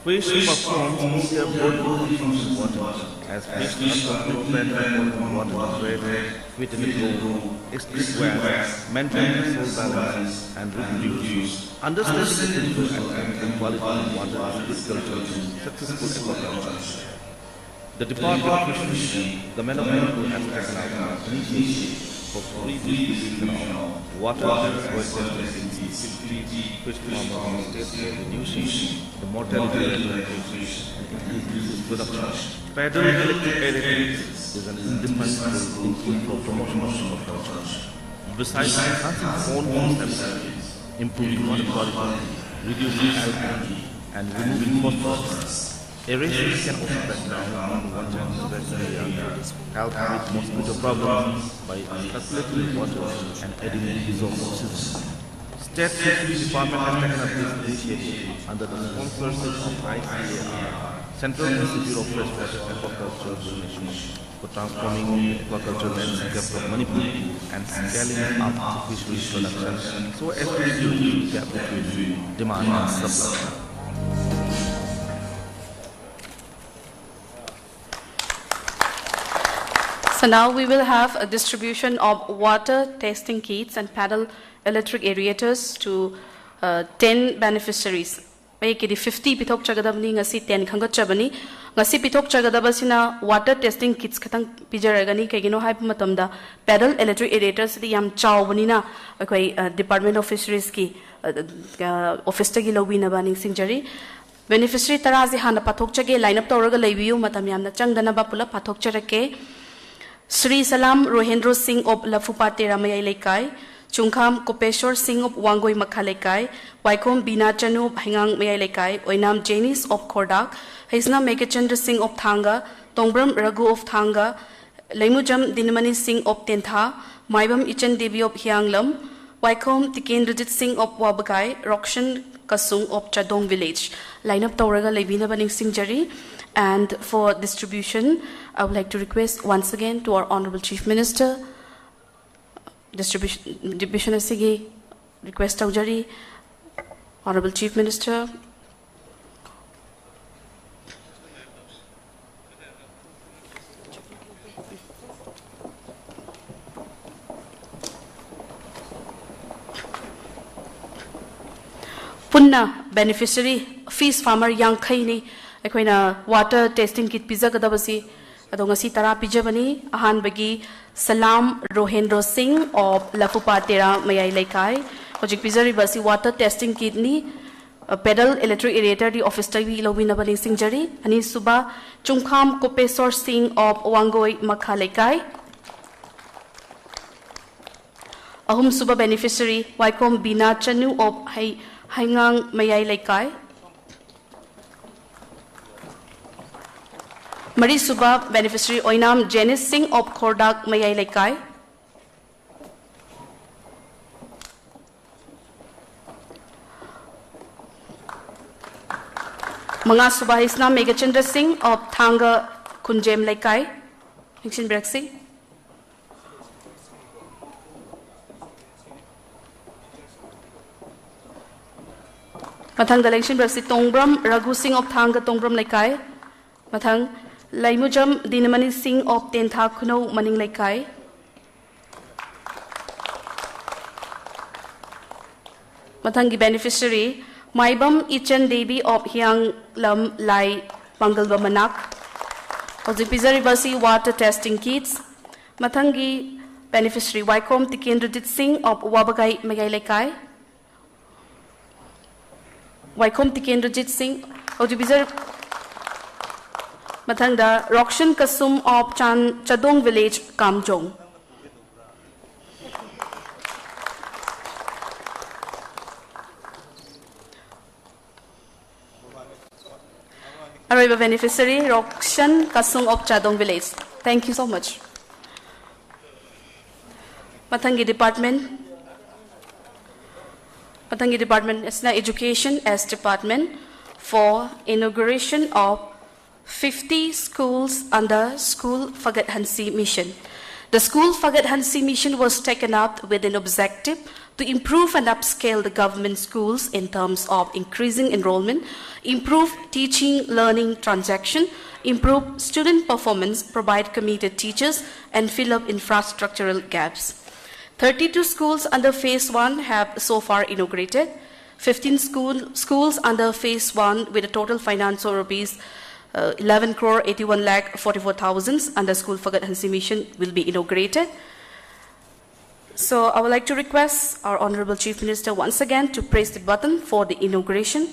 Fish performs their bodily functions in water. As fish are completely in water to breathe, fit in the pool, excrete waste, maintain the soil balance, and reproduce. Understanding the physical and chemical quality of water is critical to successful aquaculture. The Department of Fisheries, the men of Manipur, has taken out an initiative for free distribution of water and soil testing in 50 fish farmers in the state for reducing the mortality rate of fish and increasing production. Federal electric irrigation is an indispensable input for promotion of aquaculture. Besides enhancing pond stability, improving water quality, reducing algae, and removing phosphorus, aeration can also cut down on water area, help with mosquito problems by calculating water and adding dissolved oxygen. State Fisheries Department has taken up this initiative under the sponsorship of ICAR, Central Institute of Freshwater Aquaculture Commission, for transforming the aquaculture landscape of Manipur and scaling up the fisheries production so as to reduce the gap between demand and supply. So now we will have a distribution of water testing kits and paddle electric aerators to 10 beneficiaries. mayekidi 50 pitok chagadabni ngasi 10 khangot chabani ngasi pitok chagadabasina water testing kits khatang pijaragani kaigino haip matamda pedal electric aerators di yam chawbani na akoi department of fisheries ki office tagi lobina bani singjari beneficiary tarazi hana pathok chage line up tawraga leibiu matam yamna changdana ba pula pathok charake Shri Salam Rohendro Singh of Lafupate Ramayai Lekai, Chungkham Kopeshwar Singh of Wangoi Makhalekai, Waikom Bina Chanu Hangang Mayai Lekai, Oinam Janis of Kordak, Haisna Megachandra Singh of Thanga, Tongbram Raghu of Thanga, Laimujam Dinamani Singh of Tentha, Maibam Ichan Devi of Hyanglam, Waikom Tikendrajit Singh of Wabakai, Rokshan Kasung of Chadong Village. Line up Tauraga Levina Baning Singjari. And for distribution, I would like to request once again to our Honorable Chief Minister, distribution Sigi, request Taujari, Honorable Chief Minister. Punna beneficiary fees farmer yang khaini akoina water testing kit pizza kadabasi adongasi tara pijabani ahan bagi Salam Rohendro Singh of Lafupatera Mayai Lekai hojik pizari basi water testing kit ni pedal electric aerator di office tawi lobina bani singjari ani suba Chungkham Kopeswar Singh of Wangoi Makhalekai ahum suba beneficiary Waikom Bina Chanu of Hangang Mayai Lekai Mari Suba beneficiary Oinam Janice Singh of Kordak Mayai Lekai Manga Suba Hisna Megachandra Singh of Thanga Kunjem Lekai Hingshin Brexi Mathang the election Brexi Tongbram Raghu Singh of Thanga Tongbram Lekai Mathang Laimujam Dinamani Singh of Tentha Kuno Maning Lekai Mathangi beneficiary Maibam Ichan Devi of Hyang Lam Lai Pangalba Manak Ozipizari Basi water testing kits Mathangi beneficiary Waikom Tikendrajit Singh of Wabagai Magai Lekai Waikom Tikendrajit Singh Ozipizari Mathangda Rokshan Kasum of Chadong Village, Kamjong. Arrival beneficiary Rokshan Kasum of Chadong Village. Thank you so much. Mathangi Department is the Education as Department for inauguration of 50 schools under School Fagat Hansi Mission. The School Fagat Hansi Mission was taken up with an objective to improve and upscale the government schools in terms of increasing enrollment, improve teaching learning transaction, improve student performance, provide committed teachers, and fill up infrastructural gaps. 32 schools under Phase 1 have so far inaugurated, 15 schools under Phase 1 with a total finance of rupees 11 crore 81 lakh 44,000 under School Fagat Hansi Mission will be inaugurated. So I would like to request our Honorable Chief Minister once again to press the button for the inauguration.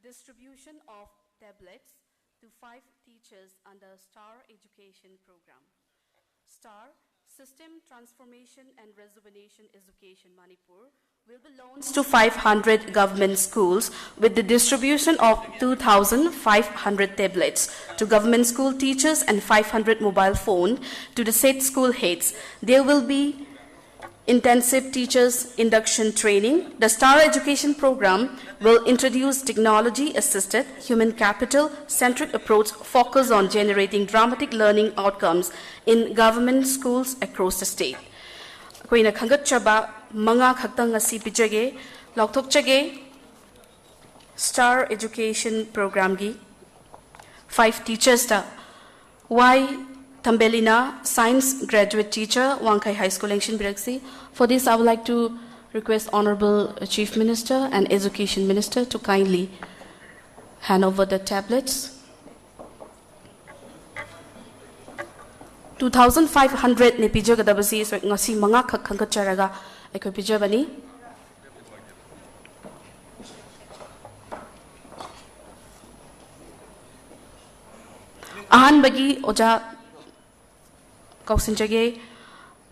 distribution of tablets to 5 teachers under STAR education program. STAR, System Transformation and Rejuvenation Education Manipur, will be launched to 500 government schools with the distribution of 2,500 tablets to government school teachers and 500 mobile phones to the said school heads. There will be intensive teachers induction training. The STAR education program will introduce technology-assisted, human capital-centric approach focused on generating dramatic learning outcomes in government schools across the state. Koina khangat chaba manga khaktang asi pijage lauthok chage STAR education program gi 5 teachers ta Y Tambelina, Science Graduate Teacher, Wangkai High School, Lengshin Biraksi. For this, I would like to request Honorable Chief Minister and Education Minister to kindly hand over the tablets. 2,500 ne pijagadabasi so ngasi manga khak khangka charaga ekoi pijabani. Ahan bagi oja Kausinjage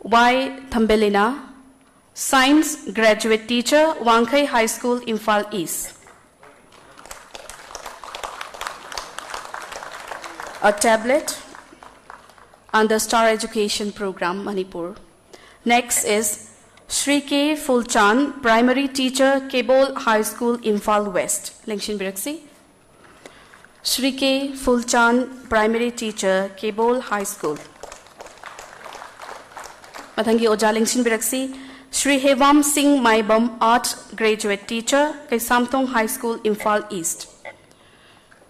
Y Thambelina, Science Graduate Teacher, Wangkai High School, IMPHAL East. A tablet under STAR education program, Manipur. Next is SHRI K. Fulchan, Primary Teacher, Kebol High School, IMPHAL West. Lengshin Biraksi. SHRI K. Fulchan, Primary Teacher, Kebol High School. Mathangi Oja Lengshin Biraksi, Shri Hevam Singh Maibam, Art Graduate Teacher, Kaisamthong High School, IMPHAL East.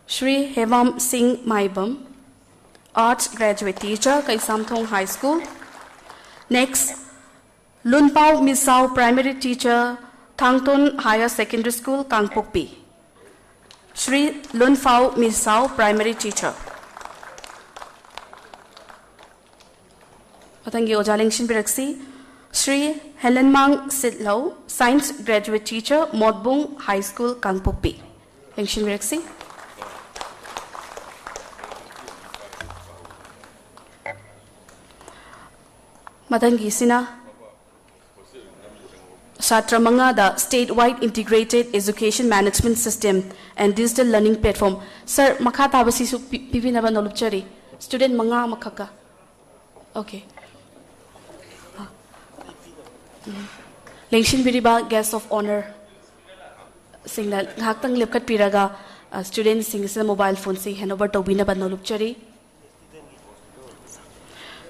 Shri Hevam Singh Maibam, Art Graduate Teacher, Kaisamthong High School. Next, Lunpao Misao, Primary Teacher, Thangton Higher Secondary School, Kangpokpi. Shri Lunpao Misao, Primary Teacher. Mathangi Oja Lengshin Biraksi, Shri Helen Mang Sidlau, Science Graduate Teacher, Modbung High School, Kangpokpi. Lengshin Biraksi. Mathangi Sina Satra Mangada, Statewide Integrated Education Management System and Digital Learning Platform. Sir, Makata Basisu Pipinaba Nolupchari, Student Manga Makaka. Okay. Lengshin Biriba, Guest of Honor. Sing that Haktang Lipkat Piraga, students sing the mobile phone, sing Hanover Tobina Banolupchari.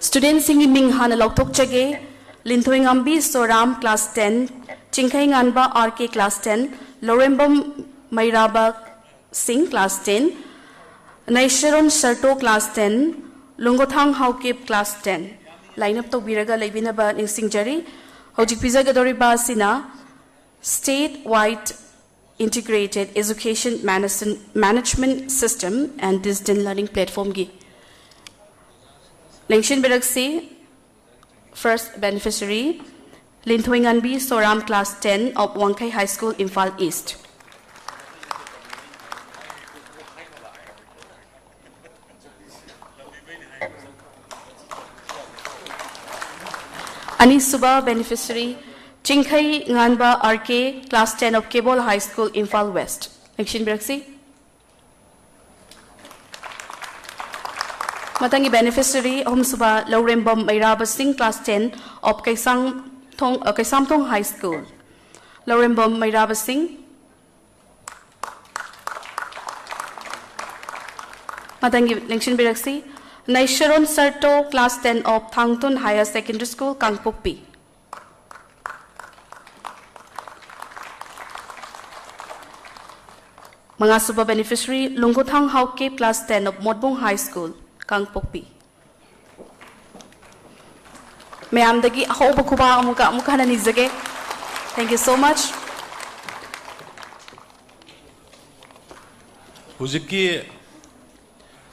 Students singing Ming Han Loktok Chage, Lintuingambi Soram Class 10, Chinkai Anba RK Class 10, Lorembam Mairaba Singh Class 10, Naisharon Sarto Class 10, Lungothang HAOKIP Class 10. Line up to Biraga Labinaba in Singjari, Hojik Pizagadoriba Sina, Statewide Integrated Education Management System and Digital Learning Platform Gi. Lengshin Biraksi, first beneficiary, Lintuinganbi Soram Class 10 of Wangkai High School, IMPHAL East. Anis Suba beneficiary, Chinkai Nganba RK Class 10 of Kebol High School, IMPHAL West. Lengshin Biraksi. Matangi beneficiary, Om Suba Lorembam Mairaba Singh Class 10 of Kaisamthong High School. Lorembam Mairaba Singh. Matangi Lengshin Biraksi. Naisharon Sarto Class 10 of Thangton Higher Secondary School, Kangpokpi. Mga Suba beneficiary, Lungothang HAOKIP Class 10 of Modbong High School, Kangpokpi. Mayam dagi ako bakuba amuka na nizage. Thank you so much. Huziki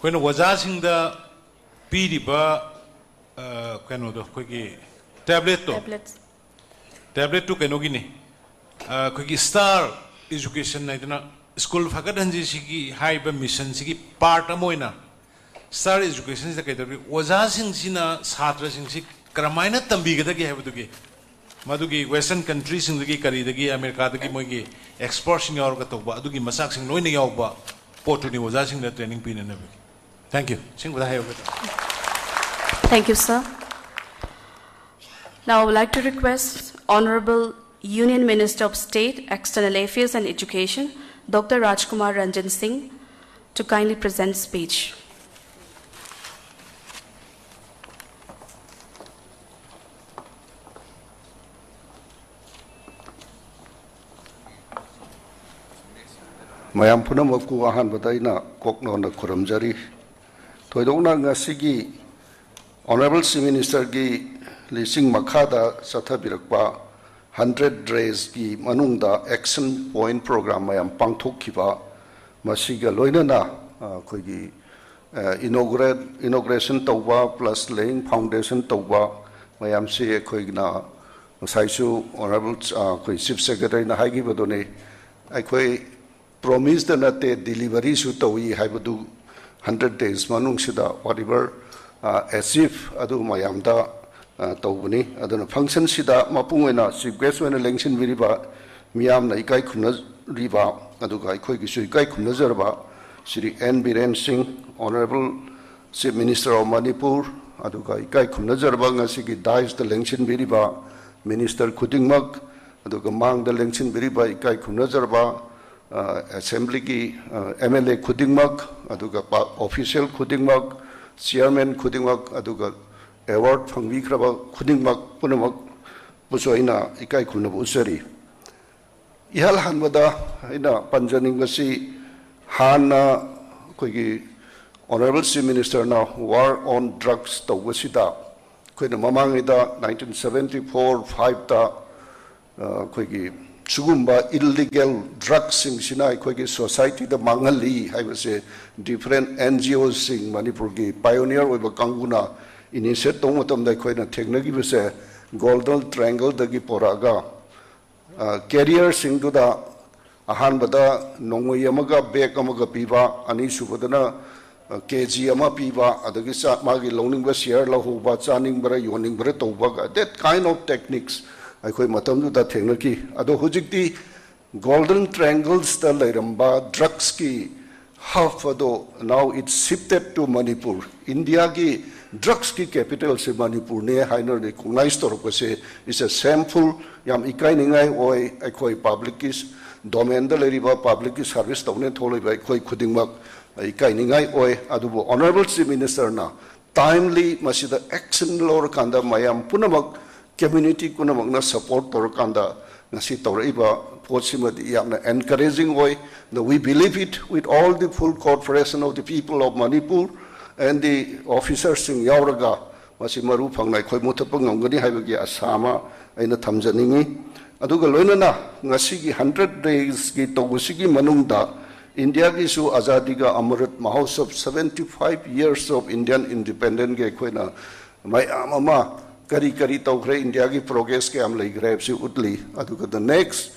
when wajasing the Piriba Kanodo Quiki tablet to Kanogini Quiki STAR education Nightna school fakat hanji sigi high ba mission sigi part amoina star education is the kaitari oja sing sina satra sing si kramaina tambi gada gi habugi madugi western countries sing gi kari dagi america dagi mogi export sing yaur ga toba adugi masak sing noina yauba potuni oja sing da training pin na bi thank you sing wada hayo Thank you, sir. Now I would like to request Honorable Union Minister of State, External Affairs and Education, Dr. Rajkumar Ranjan Singh, to kindly present speech. Mayam punamaku ahan bataina kokno na kuramjari. Toidona ngasigi Honorable Chief Minister gi lising makhada sathabirakpa 100 days ki manungda action point program mayam pangthokkiba masiga loinana khoigi inauguration tawba plus laying foundation tawba mayam se khoigna saisu Honorable khoi Chief Secretary na haigi badone khoi promise the nate delivery su tawi haibadu 100 days manung sida whatever achieve adu mayamda tawbani aduna function sida mapungena chief guest wena election viriba miyam na ikai khuna riba aduga khoi gi sui kai khuna jarba Shri N BIREN Singh, Honorable Chief Minister of Manipur aduga ikai khuna jarba ngasi gi dais the election viriba Minister Khudingmak aduga mang the election viriba ikai khuna jarba Assembly ki MLA Khudingmak aduga official Khudingmak Chairman Khudingmak aduga award phangbi kraba Khudingmak punamak pusoina ikai khuna usari ihal hanbada ina panjaning gasi hana koigi Honorable Chief Minister na war on drugs tawasida koina mamangida 1974-5 ta koigi Sugumba illegal drugs sing sinai koigi society the mangali haibase different NGOs sing Manipur gi pioneer oiba kanguna initiate tong matam dai koina technology base golden triangle dagi poraga career sing to da ahan bada nongoi amaga bag amaga piba ani subadana kg ama piba adagi sa magi loning ba share la hoba chaning bara yoning bara toba that kind of techniques I matam da technology ado hujikti golden triangles the lairamba drugs ki half ado now it's shifted to Manipur India ki drugs ki capital se Manipur ne hainer ne recognized tor ko se is a sample yam ikai ningai oi akoi public is domain da leriba public service tawne tholoi bai khoi khudingmak ikai ningai oi adubo Honorable Chief Minister na timely masida action lor kanda mayam punamak community kunamagna support torkanda ngasi toraiba posimadi yamna encouraging way that we believe it with all the full cooperation of the people of Manipur and the officers in Yauraga masi maru phangnai khoi muthapang ngani haibagi asama aina thamjaningi aduga loinana ngasi gi 100 days gi togusigi manungda India gi su azadi ga amrit mahotsav 75 years of Indian independence ge khoina mai amama kari tawkre India ki progress ke am lai grab si utli aduga the next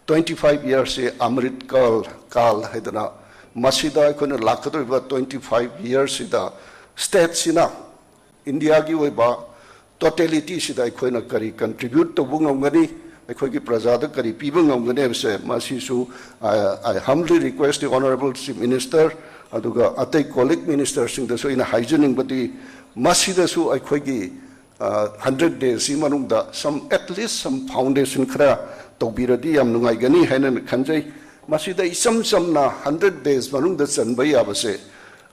25 years se amrit kal haidana masida khona lakhato ba 25 years sida state sina India ki oiba totality sida khona kari contribute to bungongani akhoi ki prajada kari pibangongani se masisu I humbly request the Honorable Chief Minister aduga atai colleague ministers sing da so in hygiening bati masida su akhoi ki 100 days imanungda some at least some foundation khara tobiradi yam nungai gani haina khanjai masida isam samna 100 days manungda chanbai abase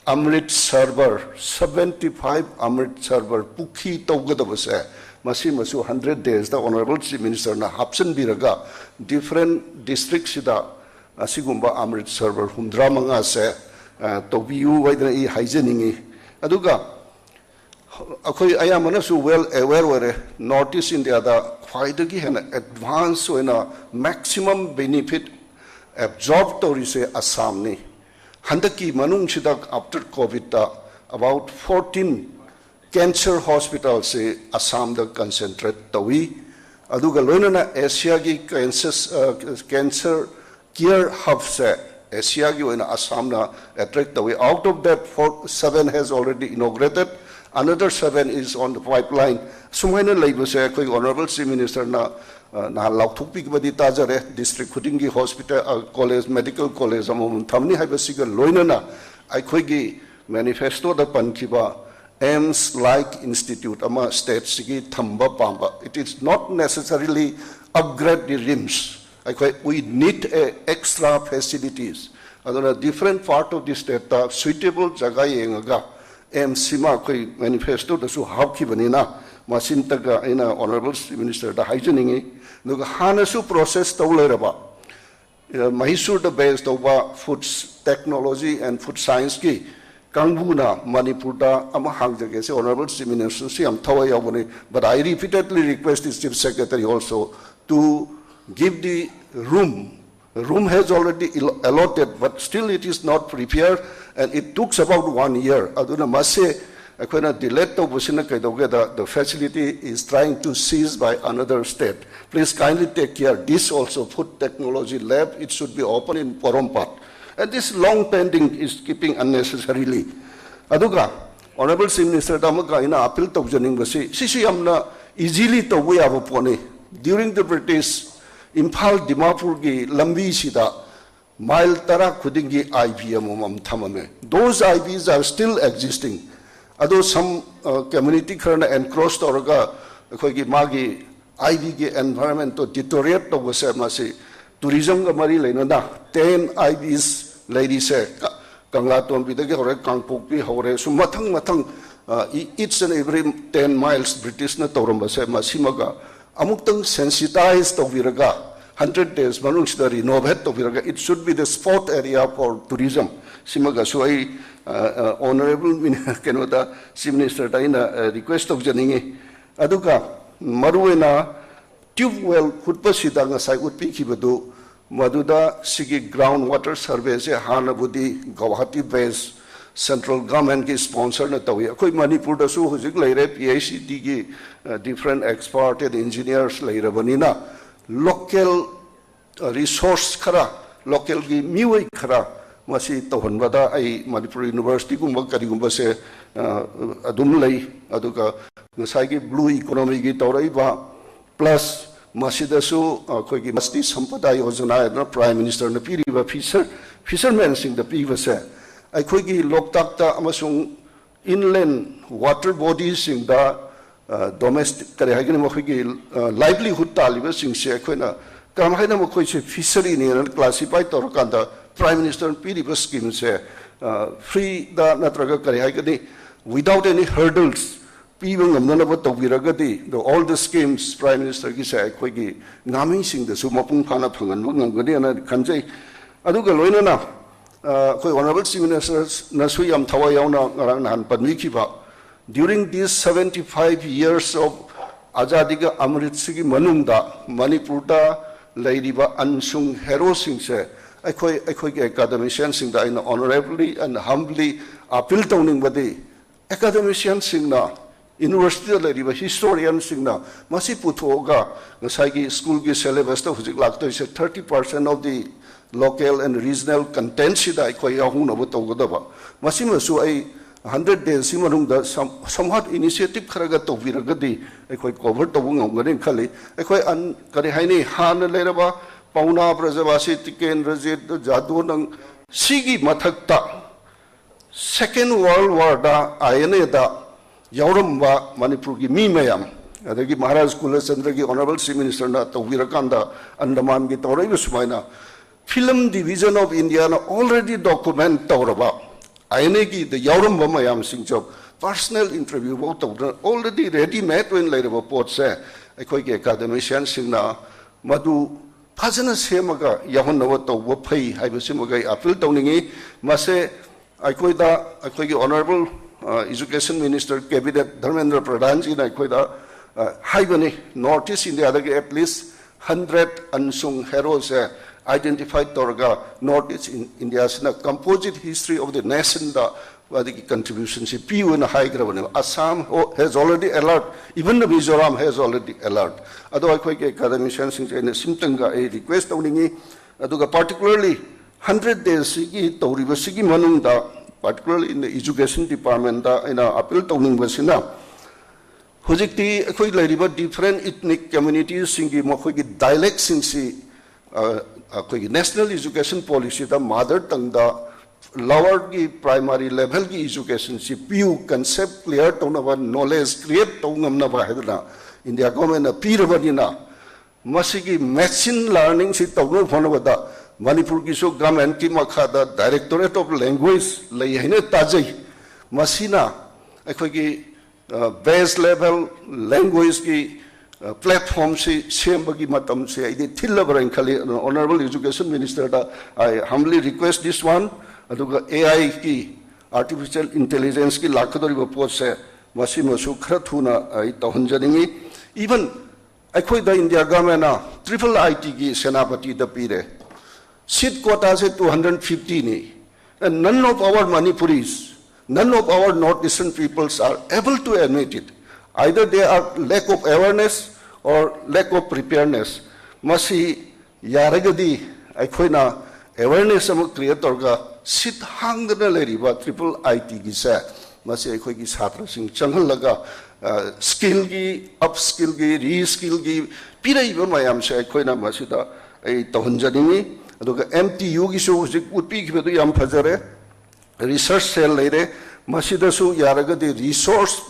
amrit server 75 amrit server pukhi togadabase masi masu 100 days the Honorable Chief Minister na hapsan biraga different districts sida asigumba amrit server humdra manga se tobiu waidna I hygiening aduga akhoi ayamana su well aware were Northeast India da khwaidagi hena advance oina maximum benefit absorb tori se Assam ni handaki manung sida after COVID da about 14 cancer hospitals se Assam da concentrate tawi aduga loinana Asia gi cancer care hub se Asia gi oina Assam na attract away. Out of that, 7 has already inaugurated. Another 7 is on the pipeline. Sumaina labor say koi Honorable Chief Minister na lauthuk pi badi tajare district khudingi hospital college medical college amom thamni haiba siga loina na aikoi gi manifesto da pankiba aims like institute ama state sigi thamba pamba. It is not necessarily upgrade the rims. We need extra facilities. Adona different part of the state suitable jaga yengaga sima koi manifesto da su HAOKIP banina masintaga ina Honorable Minister da haijaningi nuga hana su process tawleraba Mysore da based over food technology and food science ki Kangbuna Manipur da ama hangjage se Honorable Minister si am thawa yawani. But I repeatedly request the Chief Secretary also to give the room. The room has already allotted, but still it is not prepared, and it took about 1 year. Aduna masse akona delayed to busina kaidoga the facility is trying to seize by another state. Please kindly take care. This also food technology lab, it should be open in Porompat. And this long pending is keeping unnecessarily. Aduga Honorable Chief Minister Damaga ina appeal to janing basi sisi amna easily to we have upon during the British IMPHAL Dimapur gi lambi sida mile tara khudingi IVM umam thamame. Those IVs are still existing. Although some community karana encroached oraga khoi magi IV gi environment to deteriorate to wase masi tourism ga mari leina na 10 IVs lady se Kanglaton bidagi hore Kangpok bi hore so mathang each and every 10 miles British na toramba se masimaga amuktang sensitized to viraga 100 days manung sida renovate to viraga. It should be the sport area for tourism. Simaga so I Honorable Kenoda Chief Minister Daina request of janingi aduka maruena tube well khutpa sida nga sai utpi kibadu maduda sigi groundwater survey se hana budi Guwahati based central government ki sponsor na tawi koi Manipur da su hujik leire PhD ki different expert and engineers leire banina local resource khara local ki miwai khara masi tawhanbada ai Manipur University gumba kari gumba se adum lei aduka ngasai ki blue economy ki tawrai ba plus masida su koi ki masti sampada yojana na Prime Minister na piri ba fishermen sing the piva se Aikogi Loktakta amasung inland water bodies in the domestic livelihood taliba sing se akoina kamhaina mokoi se fishery ni classified torkanda Prime Minister piriba scheme se free da natraga kare haigani without any hurdles piwang amnana tawiragadi all the schemes Prime Minister ki se aikogi ngami sing the sumapung phana phangan ngangani ana khanjai aduga loina na Honorable Chief Minister Nasuyam Tawayauna Naran Panwikiba. During these 75 years of Azadiga Amritsigi Manunda, Manipurda, Ladiba Ansung Hero Singse, Akoi academicians sing the honorably and humbly appeal towning body. Academicians sing na, University Ladiba, historians sing na, Masiputoga, Nasagi school gi syllabus to Hujik is 30% of the local and regional content sida koi ahuna botogaba masima su ai 100 days simanung da somewhat initiative kharaga to viragadi koi cover to ngongani khali koi an kare haini han leraba pauna prajavasi tiken rajit jadu nang sigi mathakta Second World War da ayane da yauramba Manipur gi mi mayam adagi Maharaj Kulachandra gi Honorable Chief Minister na to virakanda Andaman gi torai sumaina Film Division of India already document Tauraba. Ainegi the Yauram Bamayam Singh job personal interview already ready made when later report say a quick academician Singna Madu Pazana Semaga Yahunavato Wapai Hibasimaga appeal towning Mase Aikoida Akogi Honorable Education Minister Cabinet Dharmendra Pradhanji Aikoida Hibani Northeast India at least 100 unsung heroes identified Torga Northeast in India's composite history of the nation the contributions PU and high government. Assam has already alert, even the Mizoram has already alert. Otherwise, academicians in Simtanga a request of particularly 100 days ki tawriba sigi manungda particularly in the education department da ina appeal tawning basina hojikti akhoi lairiba different ethnic communities singi makhoi ki dialect singsi akhoi national education policy da mother tongue da lower ki primary level ki education si pu concept clear tawna knowledge create tawngamna ba hedna India government apirabadina masigi machine learning si tawno phonabada Manipur ki so government ki makhada Directorate of Language lei haina tajai masina akhoi ki base level language ki platform si sembagi matam se ide thillabra khali Honorable Education Minister da I humbly request this one aduga AI ki artificial intelligence ki lakadori ba post se masi masu khara thuna ai tahunjaningi even akhoi da India government na triple IT ki senapati da pire seat quota se 250 ni and none of our Manipuris, none of our northeastern peoples are able to admit it. Either they are lack of awareness or lack of preparedness. Masi yaragadi aikoina awareness am create orga sit hangna leriba triple IT gi sa masi aikoi gi chhatra sing changhal laga skill gi upskill gi reskill gi pirai ba mayam se aikoina masi da ai tahunjani aduga MTU gi so utpi gi bedu yam phajare research cell leire masida su yaraga de resource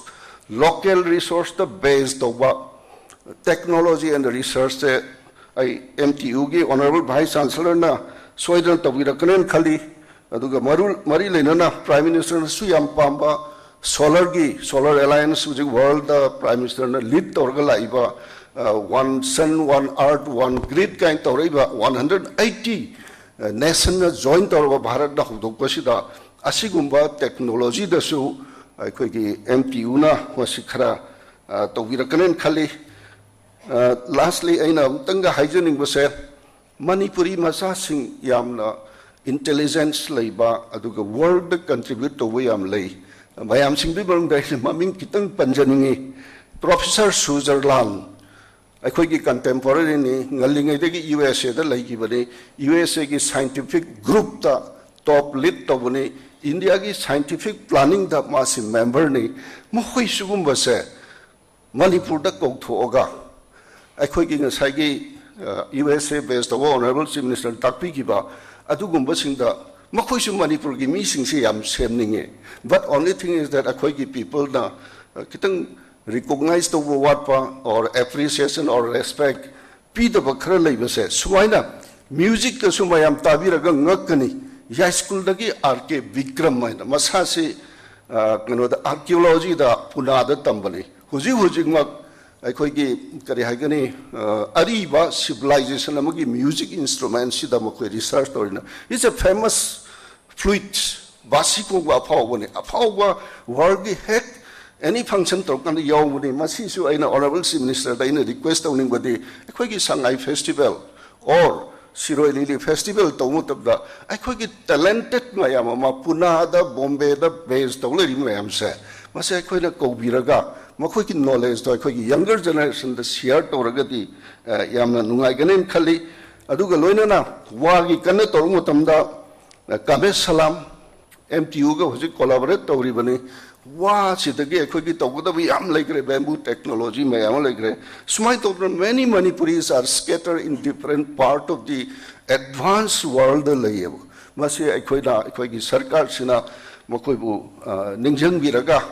local resource the based over technology and research se ai MTU gi honorable vice chancellor na soidan tabira kanen khali aduga mari leinana prime minister su yam pamba solar alliance which world prime minister na lead torga laiba one sun, one earth, one grid kind of 180 nation joint or Bharat da hudokasida asigumba technology da su aikogi MTU na wasikara tawirakanen khali lastly aina tanga hygienic base Manipuri masa sing yamna intelligence leiba aduga world contribute to yam lei mayam sing bi bang dai maming kitang panjaningi Professor Switzerland aikogi contemporary ni ngalingai degi USA da laiki bani USA ki scientific group da top lead to bani India ki scientific planning da masi member ni mohoi sugum base Manipur da kokthoga aikogi ngasai ki USA based honorable chief minister takpi ki ba adugumba singda makhoi su Manipur ki mi sing se yam semninge but only thing is that aikogi people na kitang recognize the word or appreciation or respect pi the bakra leibase suwaina music ka sumayam tabiraga ngakani ya school dagi RK Vikram maina masasi the archaeology da puna da tambani huji mak akhoi gi kari hagani ariba civilization amagi music instruments sida makoi research torina it's a famous flute basiko wa phawbani world gi heck any function to kan yaw muni masi su aina honorable chief minister da ina request owning body akhoi gi Shanghai festival or SHRI Lily festival to mutab da akhoi gi talented mayam ma Pune da Bombay da base to le mayam se masi akhoi na kobiraga makhoi ki knowledge to akhoi gi younger generation da share to ragati yamna nungai ganen khali aduga loina na wa gi kan to mutam da kabe salam MTU ga hoji collaborate to ribani Wow, bamboo technology, many Manipuris are scattered in different parts of the advanced world. Masi aikogi sarkar sina makoibu ningjang biraga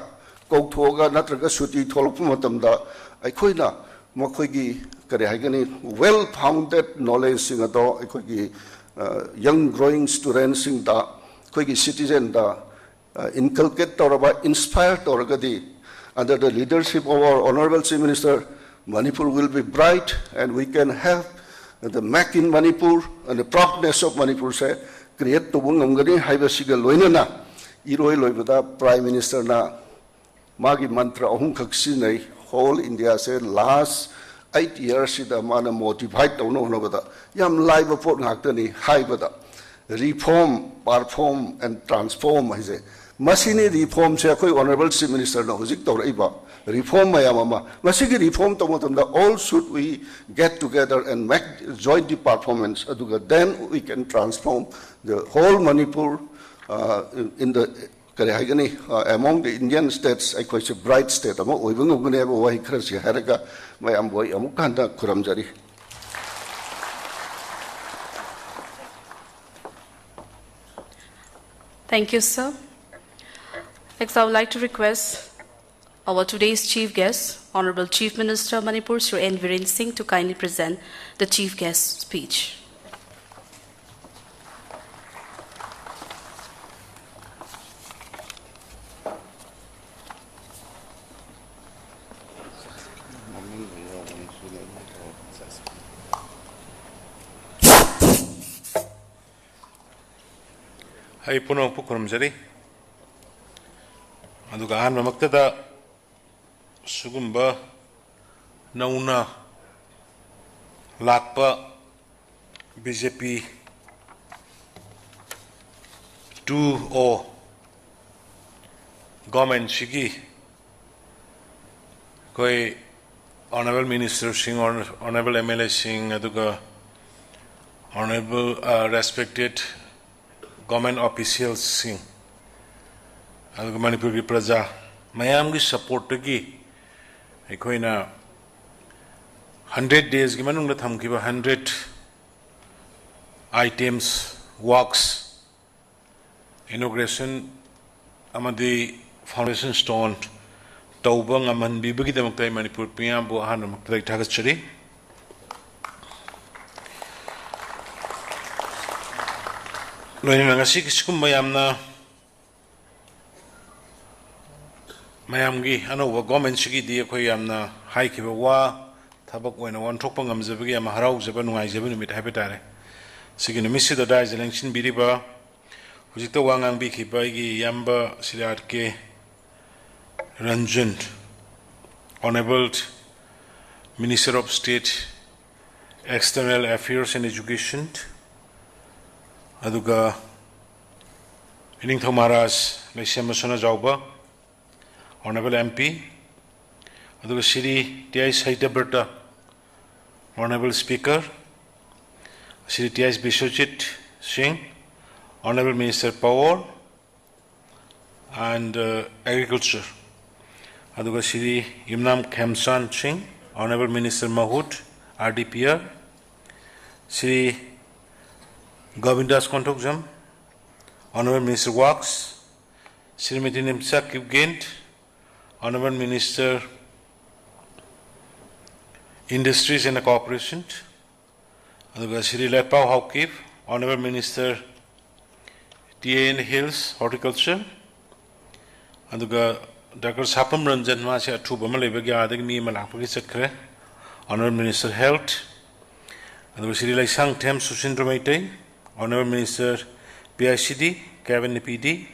koktoga natraga suti tholpu matamda aikoina makoigi kare hagani well founded knowledge singado aikogi young growing students sing da koigi citizen da inculcate Toraba, inspire Toragadi. Under the leadership of our Honorable Chief Minister, Manipur will be bright and we can have the Mac in Manipur and the proudness of Manipur say, create the Wungangani, Haibasiga Loinana, Iroi Loibada, Prime Minister na, Magi Mantra, Ohunkaksine, whole India said, last 8 years, the mana motivate to know about Yam live upon Haktani, Haibada, reform, perform, and transform, I say. masini reform se khoi honorable chief minister na hojik tor iba reform mayama masigi reform to matamda all should we get together and make joint performance aduga then we can transform the whole Manipur in the among the Indian states I quite a bright state amo oibung ogune abo wai khrasi haraga mayam boy amukanda kuramjari. Thank you, sir. Next, I would like to request our today's chief guest, Honorable Chief Minister of Manipur, Sri N. Biren Singh, to kindly present the chief guest speech. Hai puno pukurum jari. Aduga ahan mamaktada sugumba nauna lakpa BJP 2O government shigi koi Honorable Minister Singh, Honorable MLA Singh, aduga Honorable respected government officials Singh, aduga Manipur ki praja mayam ki support ki ekoina 100 days ki manungda thamkiba 100 items works inauguration amadi foundation stone tawbang aman bibagi damaktai Manipur piyam bu ahan maktai thagachari loina ngasi kiskum mayamna mayamgi anoba government sigi di khoi yamna haikiba wa thabak oina wan thokpa ngamjabagi ama harau jaba nungai jaba numit habetare sigi numisi da dai election biriba hujikta wangang bi khiba gi yamba silat ke RANJAN, Honorable Minister of State, External Affairs and Education, aduga Ining Thomaras, Leshamasona Jauba, Honorable MP, aduga Shri T.I.S. Haitaberta, Honorable Speaker, Shri T.I.S. BISWAJIT Singh, Honorable Minister Power and Agriculture. Aduga Shri KHEMCHAND Singh, Honorable Minister MAHUD, RD&PR, Shri GOVINDAS Kontokjam, Honorable Minister Works, Shrimati NEMCHA KIPGEN, Honorable Minister Industries and Cooperation, Aduga Shri LETPAO HAOKIP, Honorable Minister TAN Hills Horticulture, Aduga Dr. Sapam RANJAN Masya Tubama Lebagi Adag Mi Malapaki Sakre, Honorable Minister Health, and Shri Laisang Tem SUSINDRO MEITEI, Honorable Minister PHED, Cabinet PD,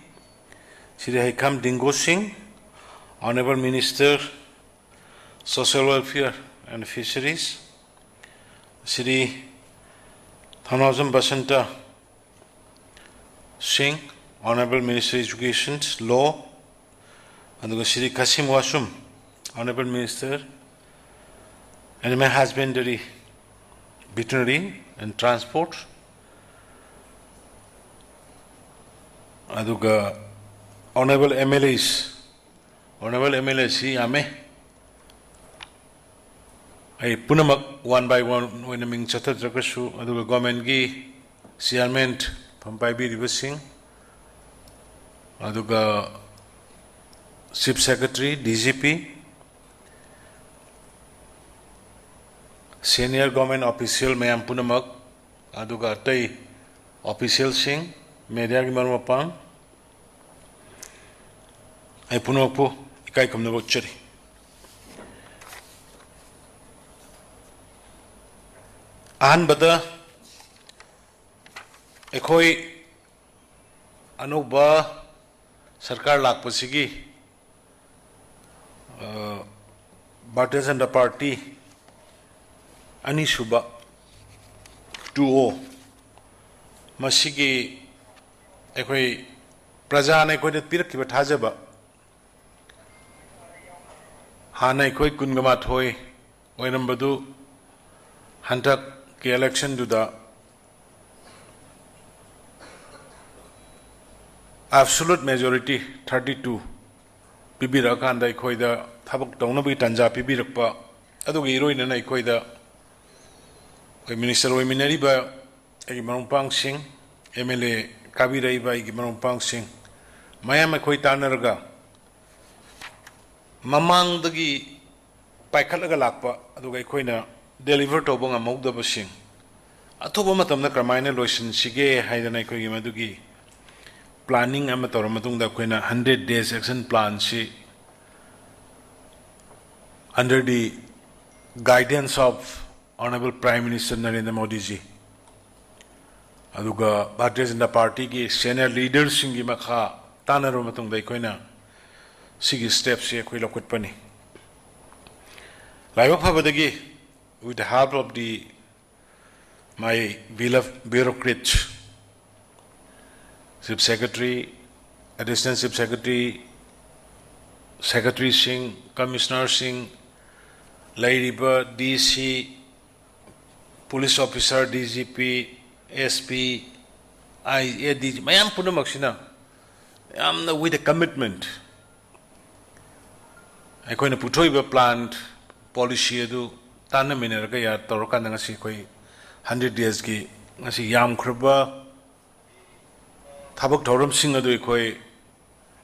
Shri Haikam Dingo Singh, Honorable Minister Social Welfare and Fisheries, Shri Thanazam Basanta Singh, Honorable Minister Education, Law, and Shri Kasim Wasum, Honorable Minister, Animal Husbandry, Veterinary and Transport, Aduga Honorable MLAs, Ame, I Punamak one by one when I mean Chatar Drakashu, Aduga Gomengi, Chairman from Paibi Reversing, Aduga Chief Secretary, DGP, Senior Government Official Mayam Punamak, Aduga Tai Official Singh, Media Gimarmapang, I Punapu, Ikai Kamnavochari. Ahan Bada Ekoi Anuba Sarkar Lakpasigi. Bharatiya Janata Party Anishuba 2O Masigi ekoi प्रजा ने कोई पीरक की बठाजब हाँ नहीं कोई कुंगमा थोई वही number दो हंटक के इलेक्शन दुदा absolute majority 32 पिबिरक कांदा इकोइदा थबक तौनबी तंजा पिबिरकपा अदुगी इरोइनना इकोइदा कोई मिनिस्टर ओइमिनरिबा एगी मरुंपांग सिंह एमएलए काबिराइबा एगी मरुंपांग सिंह मयाम अखोई तानरगा ममांगदगी पाइखलगा लाकपा अदुगा इकोइना डेलिवर तौबा ngamauदबा Singh अथोबा मतमना क्रमाइना लोइसन सिगे हाइदना इकोइगी मदुगी planning ama tor matungda koina 100 days action plan si under the guidance of Honorable Prime Minister Narendra Modi ji aduga Bharatiya Janata Party ki senior leaders singi makha tanaro matungda koina sigi steps se koi lokut pani laiwa phabadagi with the help of the my beloved bureaucrats Chief Secretary, Additional Chief Secretary, Secretary Singh, Commissioner Singh, Lairiba, DC, Police Officer, DGP, SP, IADG, Mayam Punamaksina, with a commitment. I coin a Putoiba plant, policy, do Tana Minerga, Torokanasi, 100 days, Nasi Yam Kruba. Thabak Thoram Singh adu ikoi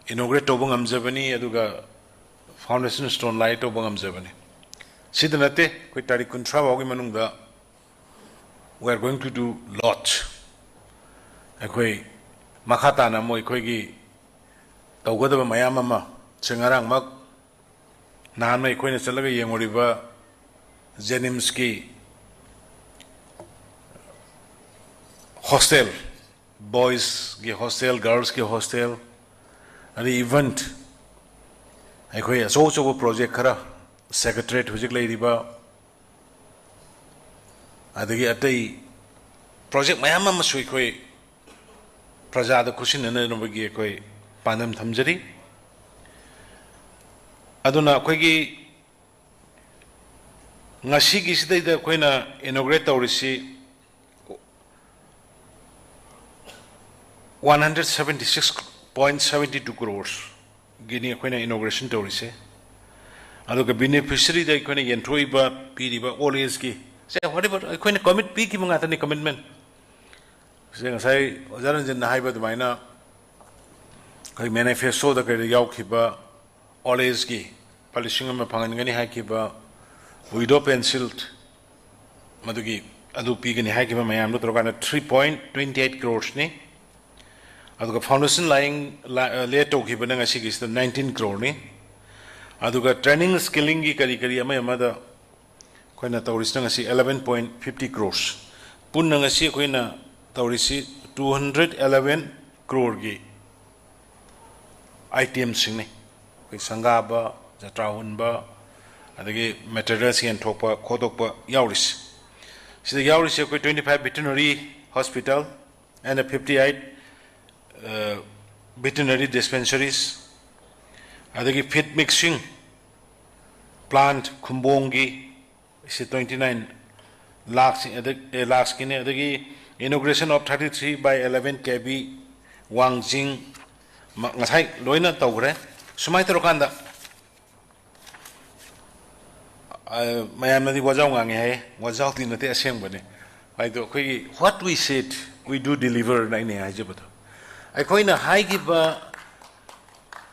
inaugurate tobang amjabani aduga foundation stone light tobang amjabani sidanate koi tarik kuntra wagi manungda we are going to do lot ikoi makhata na mo ikoi gi tawgadaba mayam ama chengarang mak nan ikoi na chalaga yengoriba Jenims ki hostel boys ki hostel, girls ki hostel, and the event. I go so project kara secretariat hujik lay riba. Adagi atai project mayama masui koi praja da kushin na no bagi koi panam thamjari. Aduna koi ki ngasi ki sidai da koi na inaugurate tawrisi 176.72 crores gini koina inauguration tawrise aduga beneficiary da koina yentroiba piriba always ki say whatever koina commit pi ki manga tani commitment se sai Ranjan na haiba dumaina kai manifesto da kai yaukhiba always ki palishing ma phangani haikiba widow pencil madugi adu pi gani haikiba mayam no torokana 3.28 crores ni aduga foundation lying late toki bananga sigis 19 crore ni aduga training skilling gi kari kari ama amada koina tawris nanga si 11.50 crores punna nga si koina tawrisi 211 crore gi item sing ni koi sangaba jatraunba adagi materials yan thokpa khodokpa yauris sida yauris koi 25 veterinary hospital and a 58 veterinary dispensaries, adagi feed mixing plant kumbongi is 29 lakhs kine adagi inauguration of 33 by 11 kb Wangjing ngasai loina tawre sumai torokanda mayam nadi wajau ngangi hai wajau tin nate aseng bane ai do koi what we said we do deliver nai ne ai jabata aikoina haigiba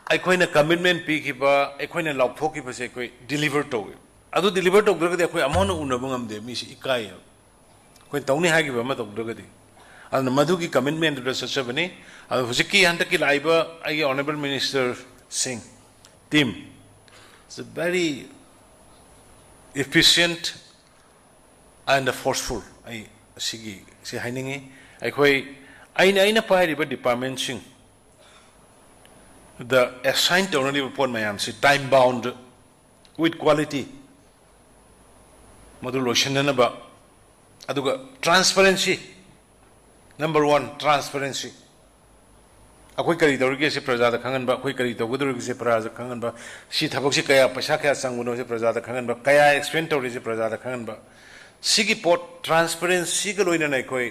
aikoina commitment pi giba aikoina lauphoki base koi deliver to adu deliver to grade akoi amon unabungam de mi ikai koi tawni haigiba ma to grade and madhugi commitment to sachabani adu hujiki handaki laiba ai honorable minister Singh team is a very efficient and forceful ai sigi si hainingi aikoi aina pairiba department sing the assigned only report mayam si time bound with quality modulation ba aduga transparency number 1 transparency अखोई करी तौरगे से प्रजा दा खंगनबा अखोई करी तौगदुरगे से प्रजा दा खंगनबा सी थबक से कया पैसा कया संगुनो से प्रजा दा खंगनबा कया एक्सपेंड तौरे से प्रजा दा खंगनबा सिगी पोर्ट ट्रांसपेरेंसी के लोइना नै खोई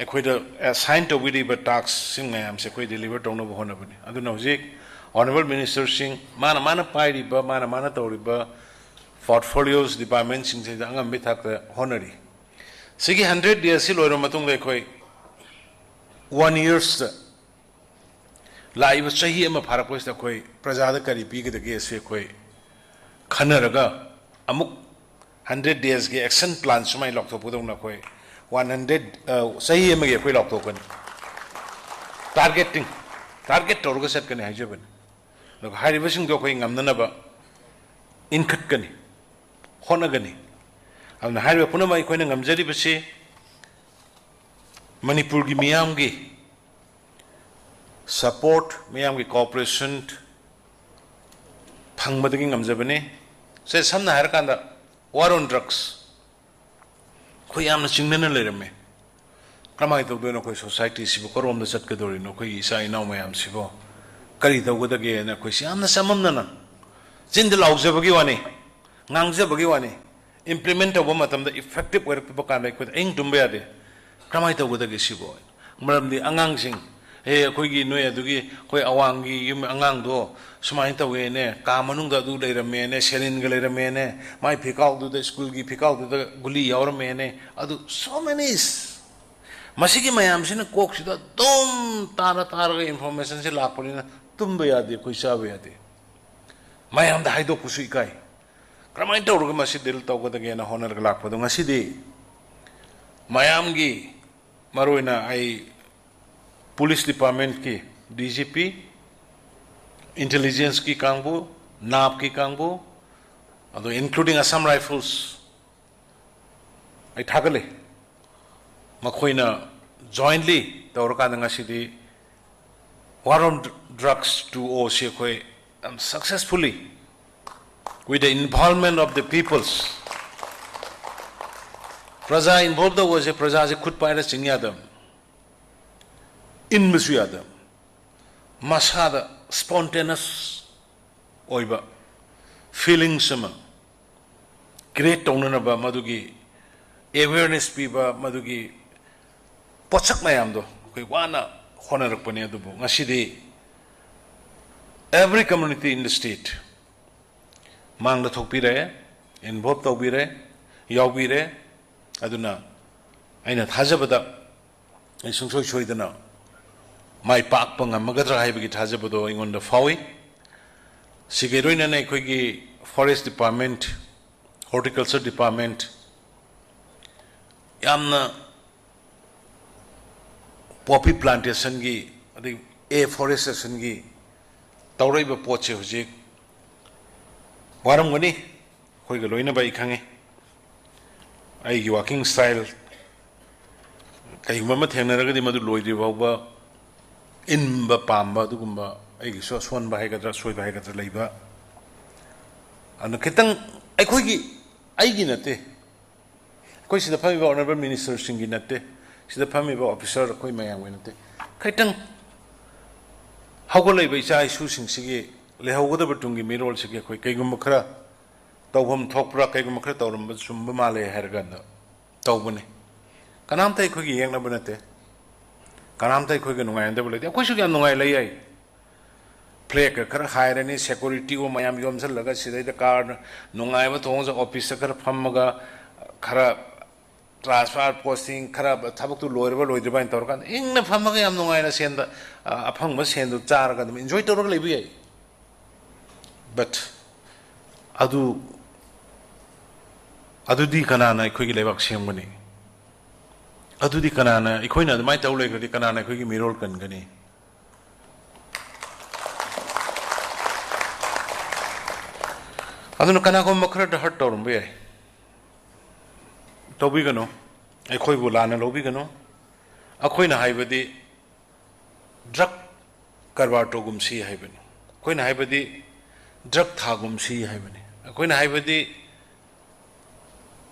अखोई दा असाइन तौगिरिबा टास्क सिंग मैम से खोई डिलीवर तौनबो होनबने अदुना हुजिक ऑनरेबल मिनिस्टर सिंह माना माना पाइरिबा माना माना तौरिबा portfolios department sing se angam bi thak honori sigi 100 days si loiro matung le khoi 1 years live chahi ama pharak pois da khoi praja da kari pi ge ge se khoi khanaraga amuk 100 days ge action plan sumai lok to pudong na khoi 100 chahi ama ge khoi lok to kan target torga set kan haijaban lok hari basing do khoi ngam na ba inkhat kan honagani amna haiba punama ikoina ngamjari basi manipur gi miyam gi support miyam gi cooperation phangmadagi ngamjabane se samna har kanda war on drugs khoi amna chingnana lerame kramai tawdono khoi society sibo korom da chat kadori no khoi isa inau mayam sibo kari tawgodage na khoi amna samamna na jindal aujabagi wani ngangjabagi wani implement of matam the effective work people can make with ing tumbe ade kramai tawgodage sibo maramdi angang sing he khoi gi noi adugi khoi awangi yum angang do sumai tawe ne ka manung da du leirame ne selin ga leirame ne mai phikau du the school gi phikau du the guli yaurame ne adu so many masigi mayam sina kok sida dum tara tara information se lakpani na tumbe ade khoi sabe ade mayam da haido kusui kai kramai tawrga masi dil tawgodage na honor ga lakpado ngasidi mayam gi maroina ai police department ki DGP intelligence ki kangbu NAP ki kangbu ado including Assam Rifles ai thagale makhoina jointly tawrka ngasidi war on drugs to o se khoi successfully with the involvement of the peoples praja involved was a praja se khud paira chingyadam in Misuyada Masada spontaneous oiba feeling sama great tonanaba madugi awareness piba madugi pochak mayamdo koi wana honarakpani adubu ngasidi every community in the state mangda thokpire involved tawbire yaubire aduna aina thajabada ai sungsoi soidana mai pak panga magadra haibagi thajabado ingonda fawi sigeroina na khoigi forest department horticulture department yamna poppy plantation gi adi afforestation gi tawraiba poche hujik waram gani khoiga loina bai khange ai gi walking style kai mama thengnaraga di madu loidri bawba in ba pamba dugumba ai gi so son ba haigadra soi ba haigadra leiba anu kitang ai khoi gi nate koi sida phami ba honorable minister singi nate sida phami ba officer koi mayang we nate kaitang hawgolai ba isa isu sing sigi le hawgoda batungi mirol sigi koi kaigum khara tawbam thokpra kaigum khara tawram sumba male herganda tawbune kanam tai khoi gi yengna banate kanam tai khoi ga nungai anda bole koi su ga nungai lai ai play ka khara khairani security o mayam yom sal laga sidai da card nungai ba thong ja office ka phammaga khara transfer posting khara thabuk tu loirba loidriba in torkan ingna phammaga yam nungai na senda aphang ba sendu char ga enjoy torga lebi ai but adu di kanana khoi gi lebak semgani adu di kanana ikhoina mai taw lei di kanana khoi gi mirol kan gani adunu kana ko makhra da hat torum be tobi gano khoi bu lana lobi gano akhoina haibadi drug karwa to gumsi haibani khoina haibadi drug tha gumsi haibani akhoina haibadi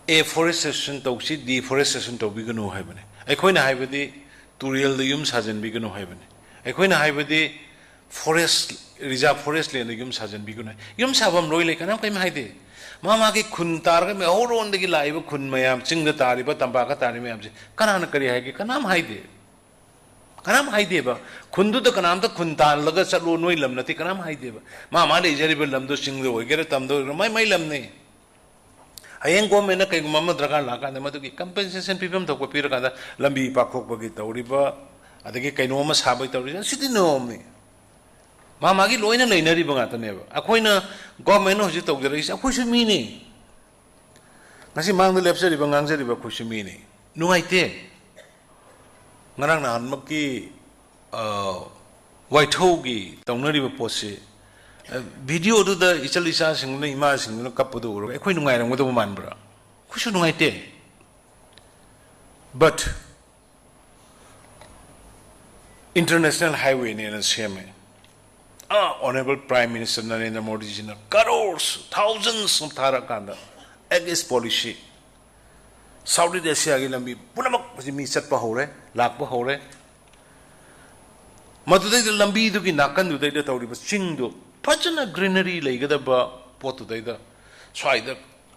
afforestation tawsi deforestation tobi gano haibani akhoina haibadi turial the yum sajen bi gano haibani ꯑꯩꯈꯣꯏꯅ ꯍꯥꯏꯕꯗꯤ forest reserve forest land yum sajan biguna yum sabam loi le kanam kaim haide mama ki khun tar ga me horon de gi laiba khun mayam ching da tari ba tamba ka tari mayam je kanana kari hai ki kanam haide ba khun du da kanam da khun tan laga chalo noi lam nati kanam haide ba mama le jari ba lam do ching do gere tam do mai lam ne ayeng ko me na kai mama draga la ka ma du ki compensation pibam to ko pir ka da lambi pa khok ba gi tawri ba adagi kaino ma sabai tawri sidi no me Mamagi loina lainari bangata neba. Akoina government no hojit tawjara is akoi sumini. Nasi mang the lepsa riba ngangsa riba akoi sumini. Nuaite. Ngarang na hanmaki white hogi tawnari ba pose. Video tu da isalisa singna ima singna kapudu uro. Akoi nungai rang mudo manbra. Kusu nuaite. But international highway ni na siyame. Honorable Prime Minister Narendra Modi ji na crores, thousands of Tharakanda against policy. Saudi Asia ki lambi punamak mi chat pa hore, lak pa hore. Madudai da lambi du ki nakan du dai da tawri ba ching du phajana greenery laigada ba pot dai da swaida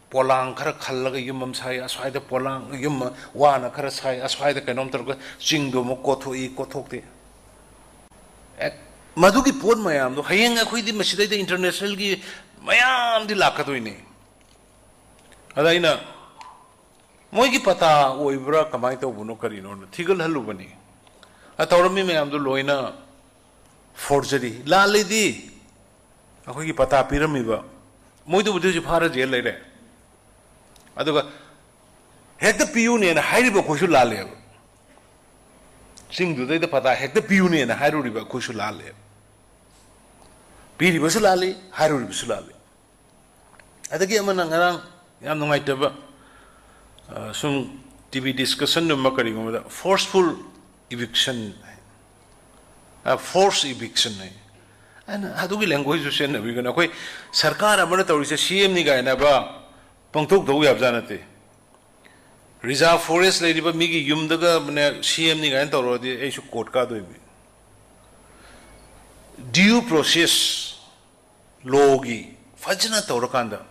polang khara khallaga yumam sai aswaida polang yum wana khara sai aswaida kanom tar ching du mo kothoi kothok te Maduki port mayam do hayeng akhui di masjid da international gi mayam di lakatoini adaina moi gi pata oibra kamai to buno karino thigal halu bani atawrami mayam do loina forgery la ledi akhui gi pata pirami ba moi do budu ji phara jail lai re aduga hekta piu ne na hairi ba khoshu la le sing du dai da pata hekta piu ne na hairu ri ba khoshu la le Piri basulali, haruri basulali. Ada ki amana ngarang yam nungai taba sum TV discussion numma kari ngomda forceful eviction, force eviction hai. And hadu ki language jo sen nabi gana koi sarkar amana tawri se CM ni ga na ba pangtok do yab janate. Reserve forest lai ba mi gi yum daga mane CM ni ga na tawro di ai su court ka do bi. Due process logi fajna tawrakanda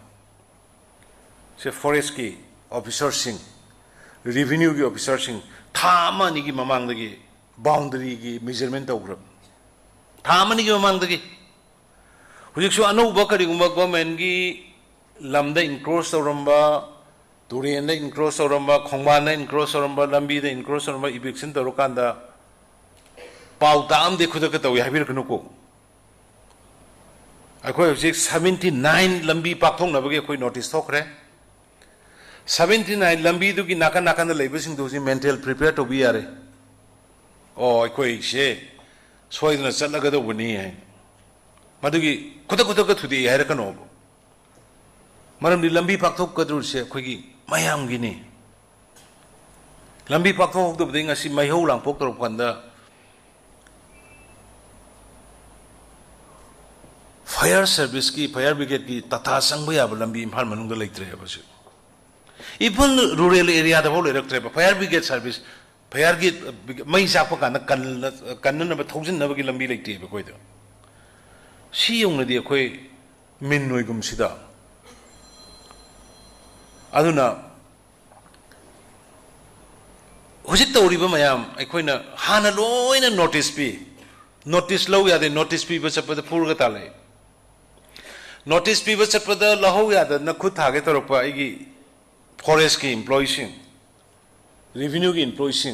se forest ki officer sing revenue ki officer sing thama ni gi mamang dagi boundary gi measurement tawgram thama ni gi mamang dagi hujik su anu ba kari gumba government gi lamda encroach tawramba turian da encroach tawramba khongban da encroach tawramba lambi da encroach tawramba eviction tawrakanda pau tam de khudaka tawi habir kanu ko akoi 79 lambi pakthong na bage koi notice thokre 79 lambi du ki nakan nakan da leiba sing du si mental prepare to be are o akoi she soidna chalaga do buni hai madugi kuta thudi hai rakano maram di lambi pakthok kadru se khoi gi mayam gi ni lambi pakthok du bding asi mai ho lang pok tor khanda Fire service ki fire brigade ki tata sangba ya lambi imphal manung da leitre ba se even rural area da bole raktre ba fire brigade service fire brigade mai sa pa kana kan na ba thousand na ba ki lambi leite ba koi da si yong na di khoi min noi gum sida aduna hojik tawri ba mayam ai khoi na hana loina notice low ya de notice pi ba chapa da pur ga ta lai Notice people chapada laho yada na khud thage torpa igi forest ki employees revenue ki employees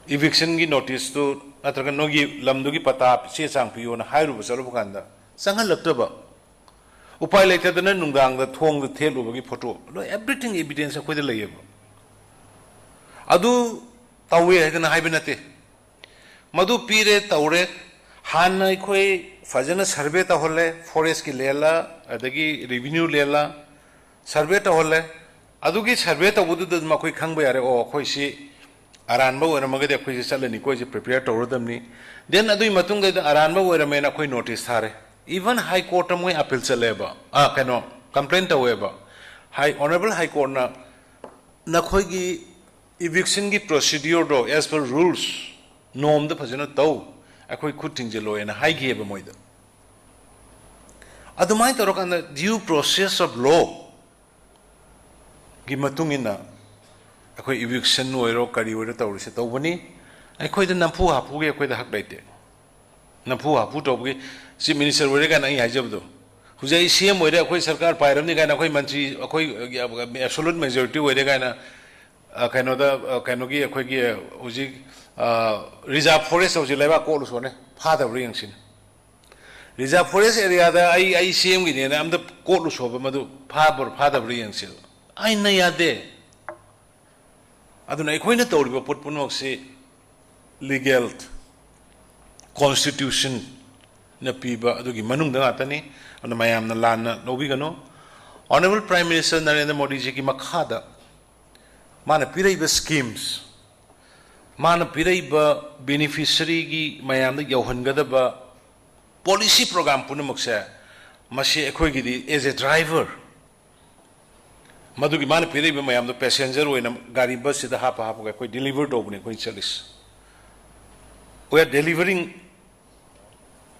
eviction ki notice to atraga nogi lamdu ki pata se chang piyo na hairu basaru bukanda sanghal laktaba upai laita dana nungdang da thong da thelu bagi photo lo everything evidence akhoi da layeba adu tawe hedana haibinate madu pire tawre hanna khoi fajana survey ta holle forest ki lela adagi revenue lela survey ta holle adugi survey ta budu da ma khoi khangba yare o khoi si aran ba wera magade khoi si salani khoi si prepare to rodamni then adui matung da aran ba wera mena khoi notice thare even high court moi appeal chaleba kano complaint ta weba honorable high court na khoi gi eviction ki procedure do as per rules norm the fazana tau akoi kuting jelo and high give moida adumai torokan the due process of law gimatungina akoi eviction oiro kari oiro tawrise tawbani akoi the nampu hapu ge akoi the hak daite nampu hapu tawgi chief minister oire ga nai hajabdo hujai CM oire akoi sarkar pairam ni ga akoi mantri akoi absolute majority oire ga na kaino da kaino gi akoi gi huji reserve forest hoji leba ko lu sone phada bri yangsin reserve forest area da ai CM gi ne am da ko lu so ba madu phada bri yangsil ai na yade aduna ikoi na tawriba put punok se legal constitution na piba adugi manung da atani ana mayam na lana nobi gano honorable prime minister Narendra Modi ji ki makhada mana piraiba schemes mana piraiba beneficiary gi mayam da yauhangada policy program punamuk se masi ekoi gi di as a driver Madugi mana piraiba mayam da passenger oina gari bus se da hapa ga koi deliver do bune koi chalis we are delivering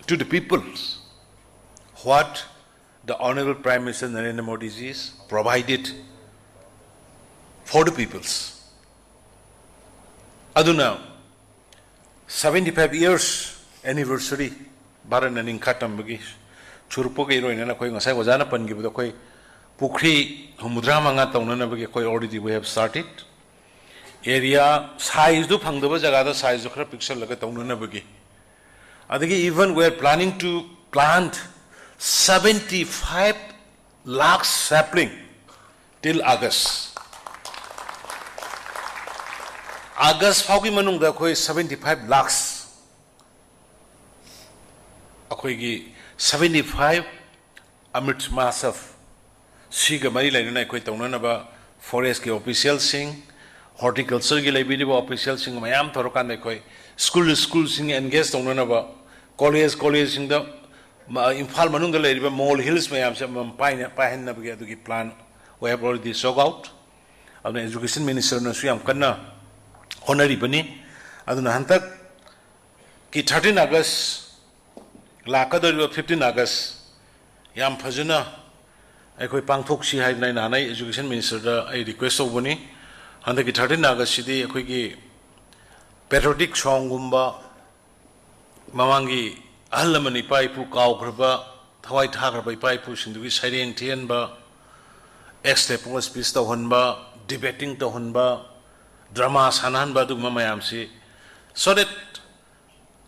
to the people what the honorable prime minister Narendra Modi ji is provided for the peoples aduna 75 years anniversary baran aning khatam bagi churpo ge roina na koi ngasai wajana pan gi bu koi pukri humudra manga taunana bagi koi already we have started area size do phangdaba jaga da size do khara pixel laga taunana bagi adagi even we are planning to plant 75 lakh sapling till August faugi manung da koi 75 lakhs akoi gi 75 amrit masaf siga mari laina koi taunana ba forest ke official sing horticulture gi library ba official sing mayam thorokan koi school sing engage taunana ba college sing da IMPHAL manung da leriba mall hills mayam se pahin na bagi adugi plan we have already sort out aduna education minister na suyam kanna honari bani aduna hantak ki 13 August lakadariba 15 August yam phajuna aikoi pangthok si hai nai nanai education minister da ai request obani handak ki 13 August sidi aikoi gi patriotic song gumba mamangi ahlamani paipu kaugraba thawai thagraba paipu sindugi saireng thienba extempore speech to honba debating to honba drama sanan ba dugma mayam si so that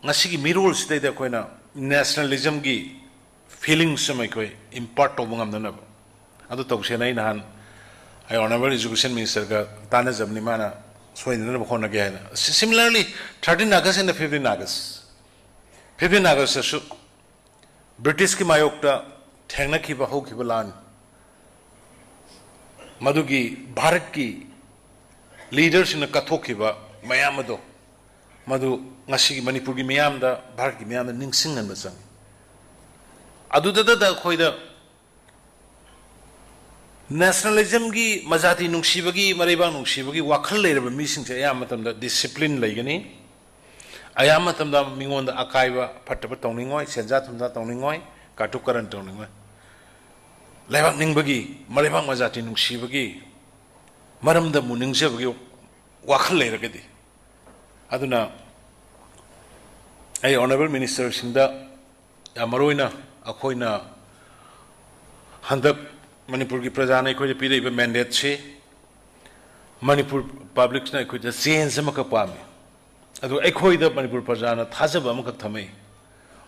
ngasi gi mirul side da koina nationalism gi feelings samai koi impart to bungam na adu to se nai nan ai honorable education minister ga tana jamni mana soina na khona ge na similarly 13 August and 15 August su British ki mayokta thengna ki ba ho ki balan madugi Bharat ki leaders in kathok ki ba mayam do madu ngasi Manipur gi mayam da Bharat ki mayam da ningsing nan ba sang adu da khoi da nationalism gi majati nungsibagi maribang nungsibagi wakhal leiraba mising se ayam matam da discipline leigani ayam matam da mingon da akaiba phattaba tongningoi senja thumda tongningoi katu karan tongningoi lebak ningbagi maribang majati nungsibagi maram da muningsebagi wakhal leiragadi aduna ai honorable minister singda amaroina akoina handak Manipur ki praja na ikoi pide iba mandate se Manipur public na ikoi change sama ka pami adu ikoi da Manipur praja na thajaba ma ka thamai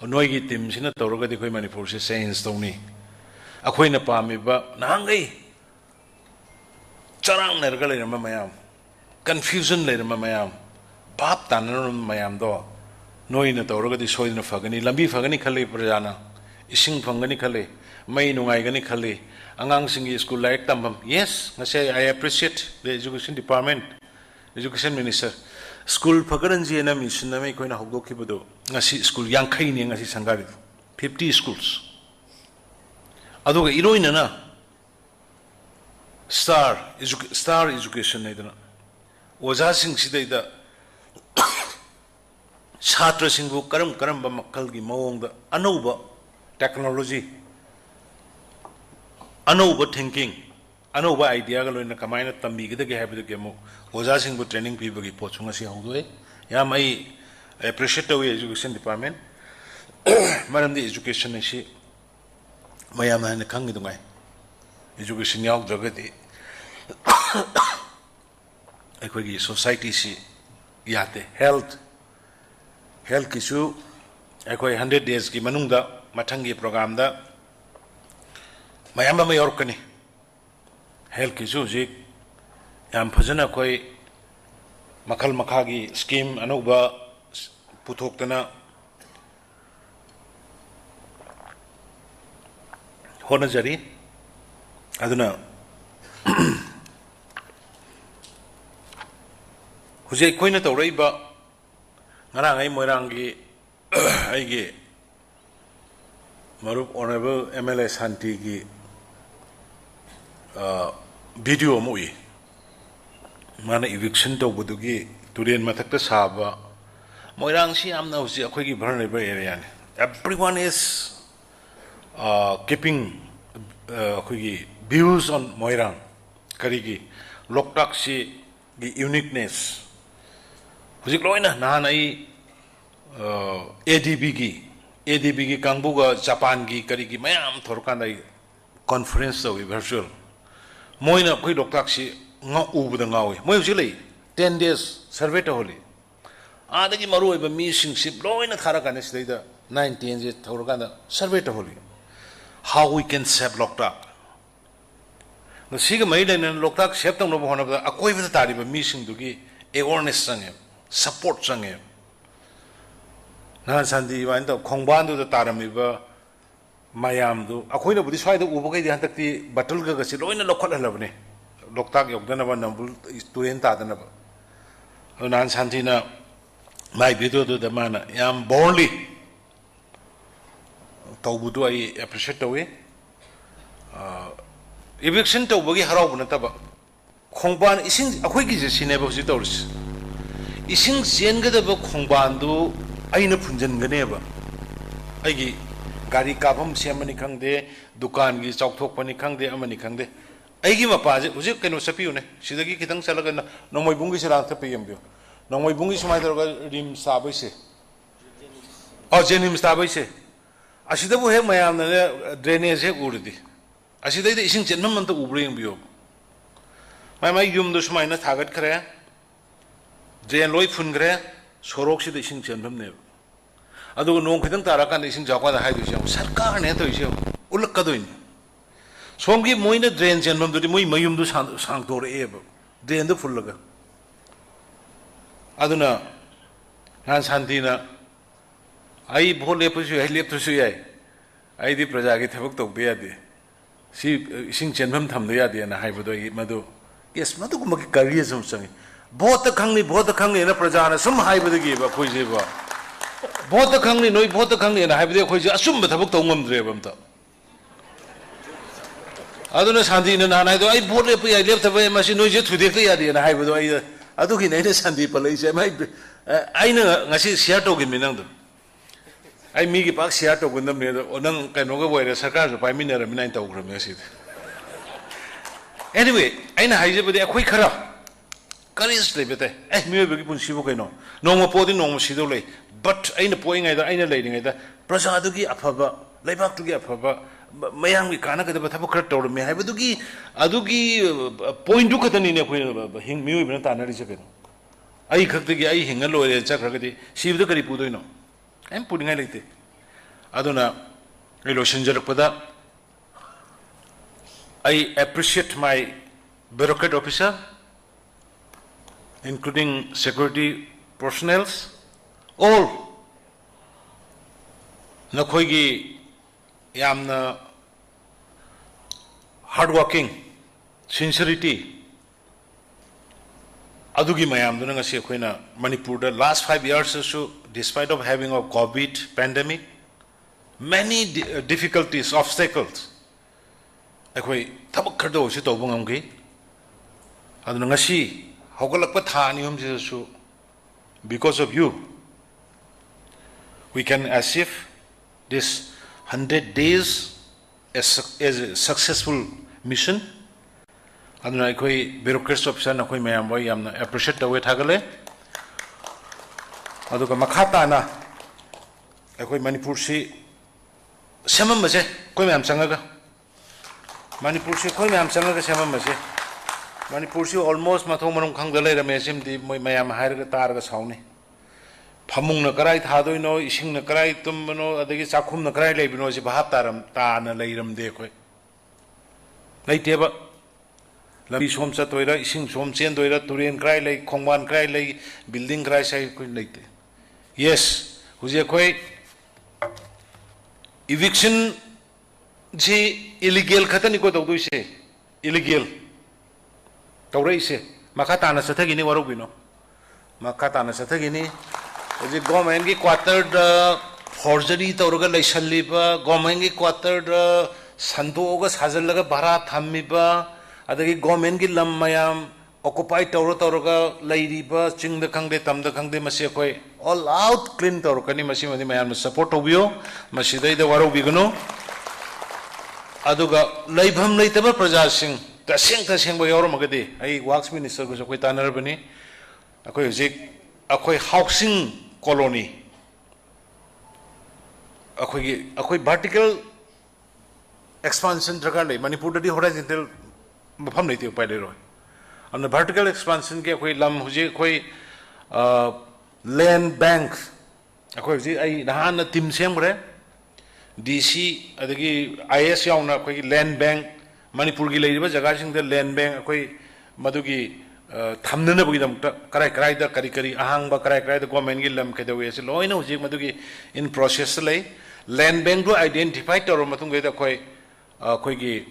noi gi team sina tawraga di koi Manipur se change tawni akoi na pami ba nangai charang nerga le ma mayam confusion le ma mayam bap tanar mayam do noi na tawraga di soi na fagani lambi fagani khale praja na ising phangani khale mai nungai gani khale angang singi school like tambam yes ngase I appreciate the education department education minister school phagaran ji na mission na mai koina hogdo ki bodo ngasi school yang khai ni ngasi sangari 50 schools aduga iroina na star education na idana oja sing sidai da छात्र सिंगु करम करम मखल की मौंग अनौब technology अनौब thinking अनौब idea का लोइना कमायना तंबीगदगे हैबदगे मो ओजा सिंगु training पीबगी पोचुंग असि हौदोय याम आई appreciate तवे education department मरमदी education असि मयाम हाने खंगी दुंगाय एजुकेशन यावद्रगदि अखोगी सोसाइटी सि याते हेल्थ किसु अखोई 100 days की मनुंगदा मथंगी प्रोग्राम दा मयाम मयोरकनी हेल्थ किसु जी याम फजना अखोई मखल मखागी स्कीम अनौबा पुथोक्तना होनजरी अदुना हुजे Koyna तौरइबा ngarang ai moirangi aige marup honorable MLA Santi gi video moi mana eviction to budugi turen mathakta saba moirang si amna husi akhoi gi vulnerable area ne everyone is keeping akhoi gi views on moirang kari gi loktak si gi uniqueness हुजिक लोइना naan I ADB की कांगबुगा Japan की करी की मयाम थोरकान आई conference तो virtual Moina कोई लोकताक सी nga ubda ngawe moi hujilei 10 days survey to holi adagi maru oiba mi sing sip loina thara kan is da 19 je thorgan survey to holi how we can save loktak no siga mai den loktak save tong no hona ba akoi ba tari ba mi sing dugi awareness sange support sange na sandi wan to khongban du tarami ba mayam du akoi na budi swai da ubu kai di hantak ti battle ga si loina lokhat halabne loktak yogdana ba nambul turen ta dana ba nan santi na mai video du da mana yam boldly tawbudu ai appreciate tawi eviction tawbagi harau buna ta ba khongban ising akoi gi je sine ba si tawris ising chen ga da ba khongban du aina phunjan ga ne ba ai gi gari kabam semani khangde dukan gi chauthok pani khangde amani khangde ai gi mapa je hujik keno sapiu ne sidagi kitang chalaga nongmoi bungi sirang ta pem bio nongmoi bungi sumai daga rim sabai se jenim sabai se asida bu he mayam na drainage he urdi asida de ising chen man ta ubring bio mai yum do sumai na thagat khare drain loi phun khare sorok si de ising chen bam ne adu nong khitang tara kan ising jakwa da hai du jam sarkar ne to ise ulak ka doin somgi moina drain chen bam du moi mayum du sang tor e drain du full laga aduna han santina ai bhole pusu ai lep tu su yai ai di praja gi thabuk to be ade si ising chen bam tham du ya de na hai bodo madu yes madu ko magi career sum sang bhot khangni na praja na sum hai bodo gi ba khoi je ba bhot khangni noi bhot khangni na hai bodo khoi je asum ba thabuk to ngam dre bam ta aduna sandi na na do ai bhot lep ai lep thabai ma si noi je thu dek ya de na hai bodo ai adu gi nei ne sandi palai se mai ai na ngasi share to gi minang do ai mi gi pak share to gundam ne onang kai no ga boire sarkar jo pai minera minain ta ugram ne si anyway ai na hai je bode akhoi khara courage le bete ai mi be gi pun si bo kai no ma podi no si do lei but ai na poing ai da ai na lei ding ai da praja du gi aphaba leibak tu gi aphaba mayang gi kana ka da thabu khara tawr me hai du gi adu gi point du khatani ne khoi hing mi be na ta na ri se ke ai khakti gi ai hinga loire chakra ga di si bu kari pu doi no em pudingai leite aduna relation jarakpada I appreciate my bureaucrat officer including security personnel all nakhoi gi yamna hard working sincerity adugi mayam duna ngasi khoina Manipur the last 5 years or so despite of having a COVID pandemic many difficulties obstacles akhoi thabak khado si to bungam gi aduna ngasi hogalakpa tha ni hum je su because of you we can achieve this 100 days as a successful mission. And I bureaucracy officer na mayam boy yamna appreciate the way thagale. Aduga makata na Manipur si samam base koi mayam sangaga. Manipur si koi mayam sangaga samam base. Manipur si almost mathong manong khangdalai ramesim di mayam hairaga taraga sauni. Phamung na karai thadoi no ising na karai tumbano adagi sakhum na karai leibino si bahap taram ta na leiram de koi. Leiteba Lambi som sa toira ising som chen toira turien karai lei khongwan karai lei building karai sai koi leite. Yes, huji koi eviction ji illegal khatani ko tawdoi se illegal tawrai se makata na sathagi ni warok bino makata na sathagi ni the government ki quarter forgery tawraga leisalliba government ki quarter sandoga sajallaga bhara thammiba adagi government ki lam mayam occupy tawraga leiriba chingda khangde tamda khangde masi koi all out clean tawrakani masi mani mayam support obio masi dai da waro bigno aduga leibham leitaba praja sing taseng bo yoro magadi ai works minister ko koi tanar bani akoi hojik akoi housing colony akoi vertical expansion draga le Manipur dadi horizontal mafam nei te pai le roi and the vertical expansion ke akoi lam hoji akoi land bank akoi hoji ai nahan tim semre DC adagi IS yauna akoi land bank Manipur gi leiriba jaga sing the land bank akoi madugi thamnana bagi damta karai da kari ahang ba karai da government gi lam kedawe se loina hoji madugi in process lei land bank do identify toro matung ge da koi gi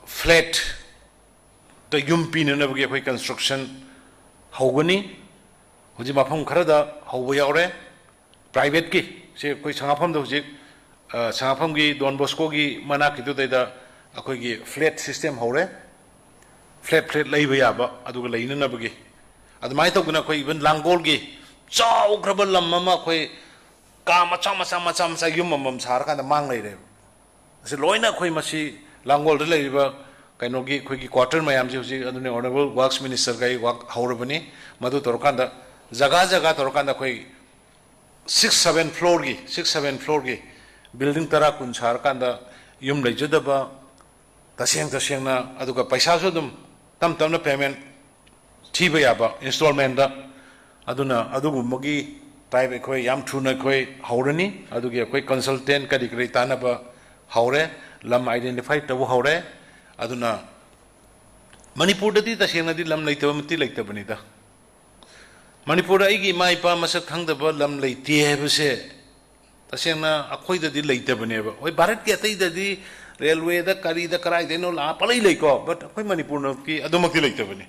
flat the yum pin na bagi koi construction hogani hoji mafam khara da hobo yaure private ki se koi sangafam da hoji sangafam gi Don Bosco gi mana ki do da akoi gi flat system hore flat leiba yaba aduga leina na bagi admai to guna koi even langol gi chaw grabal lam mama koi ka macha yum mam sar ka da mang lei re se loina koi masi langol de leiba kaino gi koi gi quarter mayam ji ji adune honorable works minister kai work haurabani madu torkanda jaga torkanda koi 6-7 floor gi building tara kun sar kanda yum leijadaba taseng na aduga paisa so dum tam na payment thiba yaba installment da aduna adugu magi type koi yam thuna koi haurani adugi koi consultant kadi tana ba haure lam identify tabu haure aduna Manipur dati taseng na di lam leitaba mati leitaba ni da Manipur ai gi mai pa masak khangdaba lam leiti hebse taseng na akhoi dadi leitaba ne ba oi bharat ki atai dadi railway da kari da karai de no la palai lei ko but akoi Manipur no ki adumakti leita bani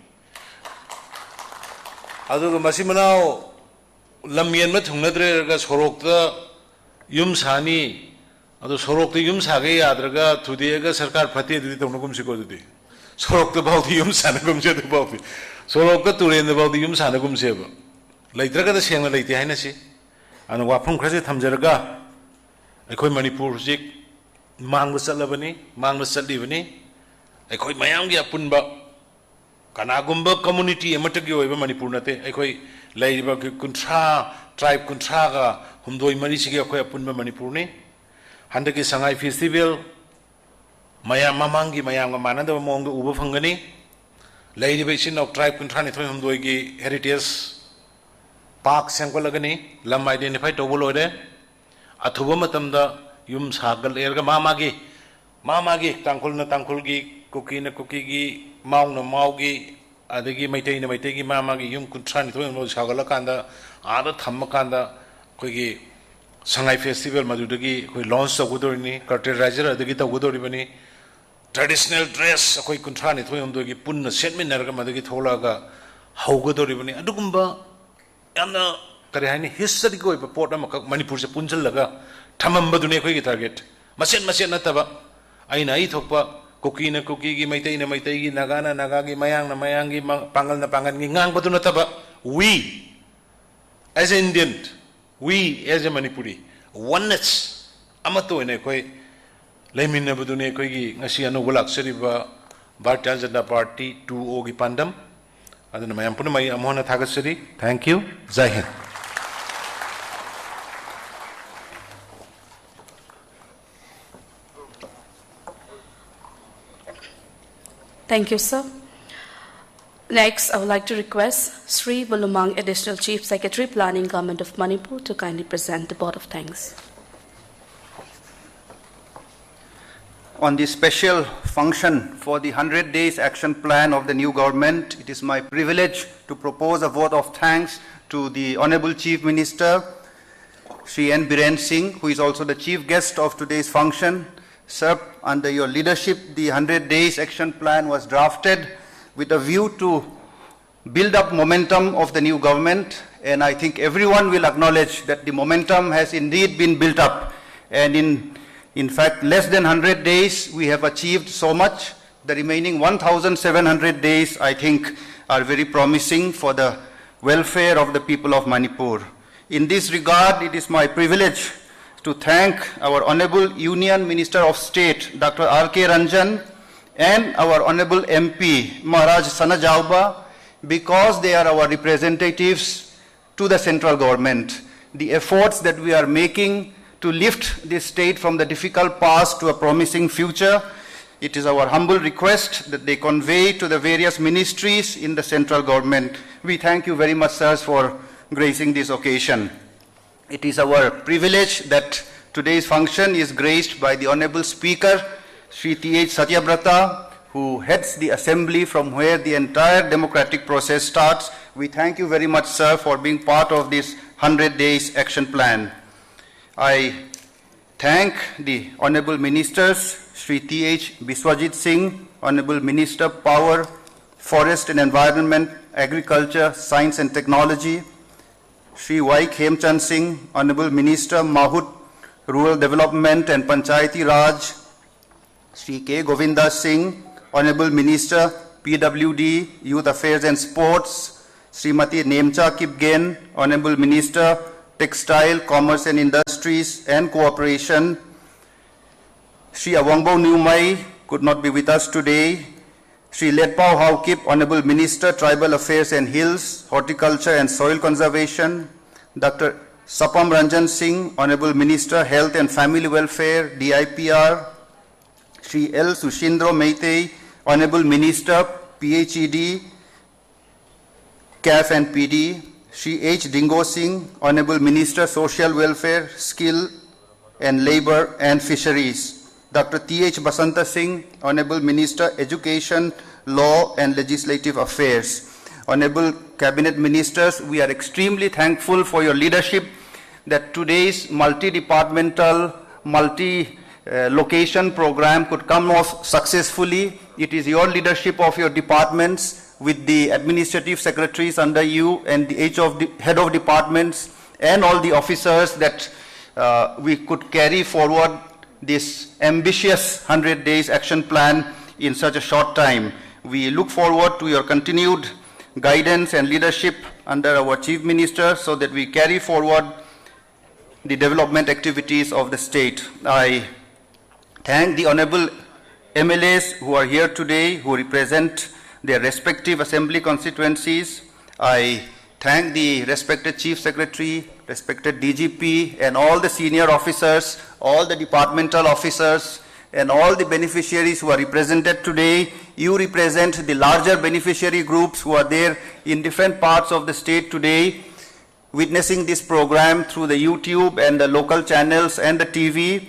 adu masi manao lamien ma thungnadre ga sorok da yum sani adu sorok da yum sage yadraga thudi ga sarkar phati di tonogum siko di sorok da bau di yum sanagum se da bau sorok ka turen da bau di yum sanagum se ba leitra ga da sengna leiti haina si anu wafam khase thamjaraga akoi Manipur jik mang salabani mang salibani aikoi mayam gi apunba kanagumba community ematagi oiba Manipur nate aikoi leiba kuntra tribe kuntra ga humdoi mari sigi akoi apunba Manipur ni handaki sangai festival mayam mamangi mayam ga mananda mong ga uba phangani leiba isin of tribe kuntra ni thoi humdoi gi heritage park sangkolagani lam identify tobulode athuba matamda yum sagal erga mamagi tangkul na tangkul gi kuki na kuki gi mau na mau gi adagi meitei gi mamagi yum kuntrani thoi no sagala kanda ada thamma kanda koi gi sangai festival madudagi koi launch tawudori curtain adagi tawudori bani traditional dress koi kuntrani thoi no gi punna setminar ga madagi thola ga haugodori bani adugumba yamna kare haini history ko report ma Manipur se punjal laga thamam badune koi gi target masen nataba aina ai thokpa kuki na kuki gi meitei gi naga gi mayang na mayang gi pangal gi ngang badu nataba we as Indian we as a Manipuri, oneness, amato in a koi, Lemina Budune Kogi, Nasiano Wulak Seriba, Bharatiya Janata Party, 2 Ogi Pandam, and then Mayampuna Amona Tagasiri. Thank you. Jai Hind. Thank you, sir. Next, I would like to request SHRI Bulumang, Additional Chief Secretary, Planning, Government of Manipur, to kindly present the Board of Thanks. On the special function for the 100 days action plan of the new government, it is my privilege to propose a vote of thanks to the Honorable Chief Minister, Shri N. Biren Singh, who is also the chief guest of today's function. Sir, under your leadership, the 100 days action plan was drafted with a view to build up momentum of the new government, and I think everyone will acknowledge that the momentum has indeed been built up, and in fact less than 100 days we have achieved so much. The remaining 1,700 days I think are very promising for the welfare of the people of Manipur. In this regard, it is my privilege to thank our Honorable Union Minister of State, Dr. R.K. Ranjan, and our Honorable MP, Maharaj Sanajauba, because they are our representatives to the central government. The efforts that we are making to lift this state from the difficult past to a promising future, it is our humble request that they convey to the various ministries in the central government. We thank you very much, sirs, for gracing this occasion. It is our privilege that today's function is graced by the Honorable Speaker, Shri T.H. Satyabrata, who heads the assembly from where the entire democratic process starts. We thank you very much, sir, for being part of this 100 days action plan. I thank the Honorable Ministers, Shri T.H. Biswajit Singh, Honorable Minister, Power, Forest and Environment, Agriculture, Science and Technology, Shri Y. KHEMCHAND Singh, Honorable Minister, MAHUD, Rural Development and Panchayati Raj, Shri K. Govindas Singh, Honorable Minister, PWD, Youth Affairs and Sports, Srimati NEMCHA KIPGEN, Honorable Minister, Textile, Commerce and Industries and Cooperation, Shri AWANGBOW NEWMAI could not be with us today, Shri LETPAO HAOKIP, Honorable Minister, Tribal Affairs and Hills, Horticulture and Soil Conservation, Dr. Sapam Ranjan Singh, Honorable Minister, Health and Family Welfare, DIPR, Shri L. SUSINDRO MEITEI, Honorable Minister, PHED, CAF and PD, Shri H. Dingo Singh, Honorable Minister, Social Welfare, Skill and Labor and Fisheries, Dr. T.H. Basanta Singh, Honorable Minister, Education, Law and Legislative Affairs. Honorable Cabinet Ministers, we are extremely thankful for your leadership that today's multi-departmental, multi-location program could come off successfully. It is your leadership of your departments with the administrative secretaries under you and the head of departments and all the officers that we could carry forward this ambitious 100 days action plan in such a short time. We look forward to your continued guidance and leadership under our Chief Minister so that we carry forward the development activities of the state. I thank the Honorable MLAs who are here today, who represent their respective assembly constituencies. I thank the respected Chief Secretary, respected DGP, and all the senior officers, all the departmental officers, and all the beneficiaries who are represented today. You represent the larger beneficiary groups who are there in different parts of the state today, witnessing this program through the YouTube and the local channels and the TV.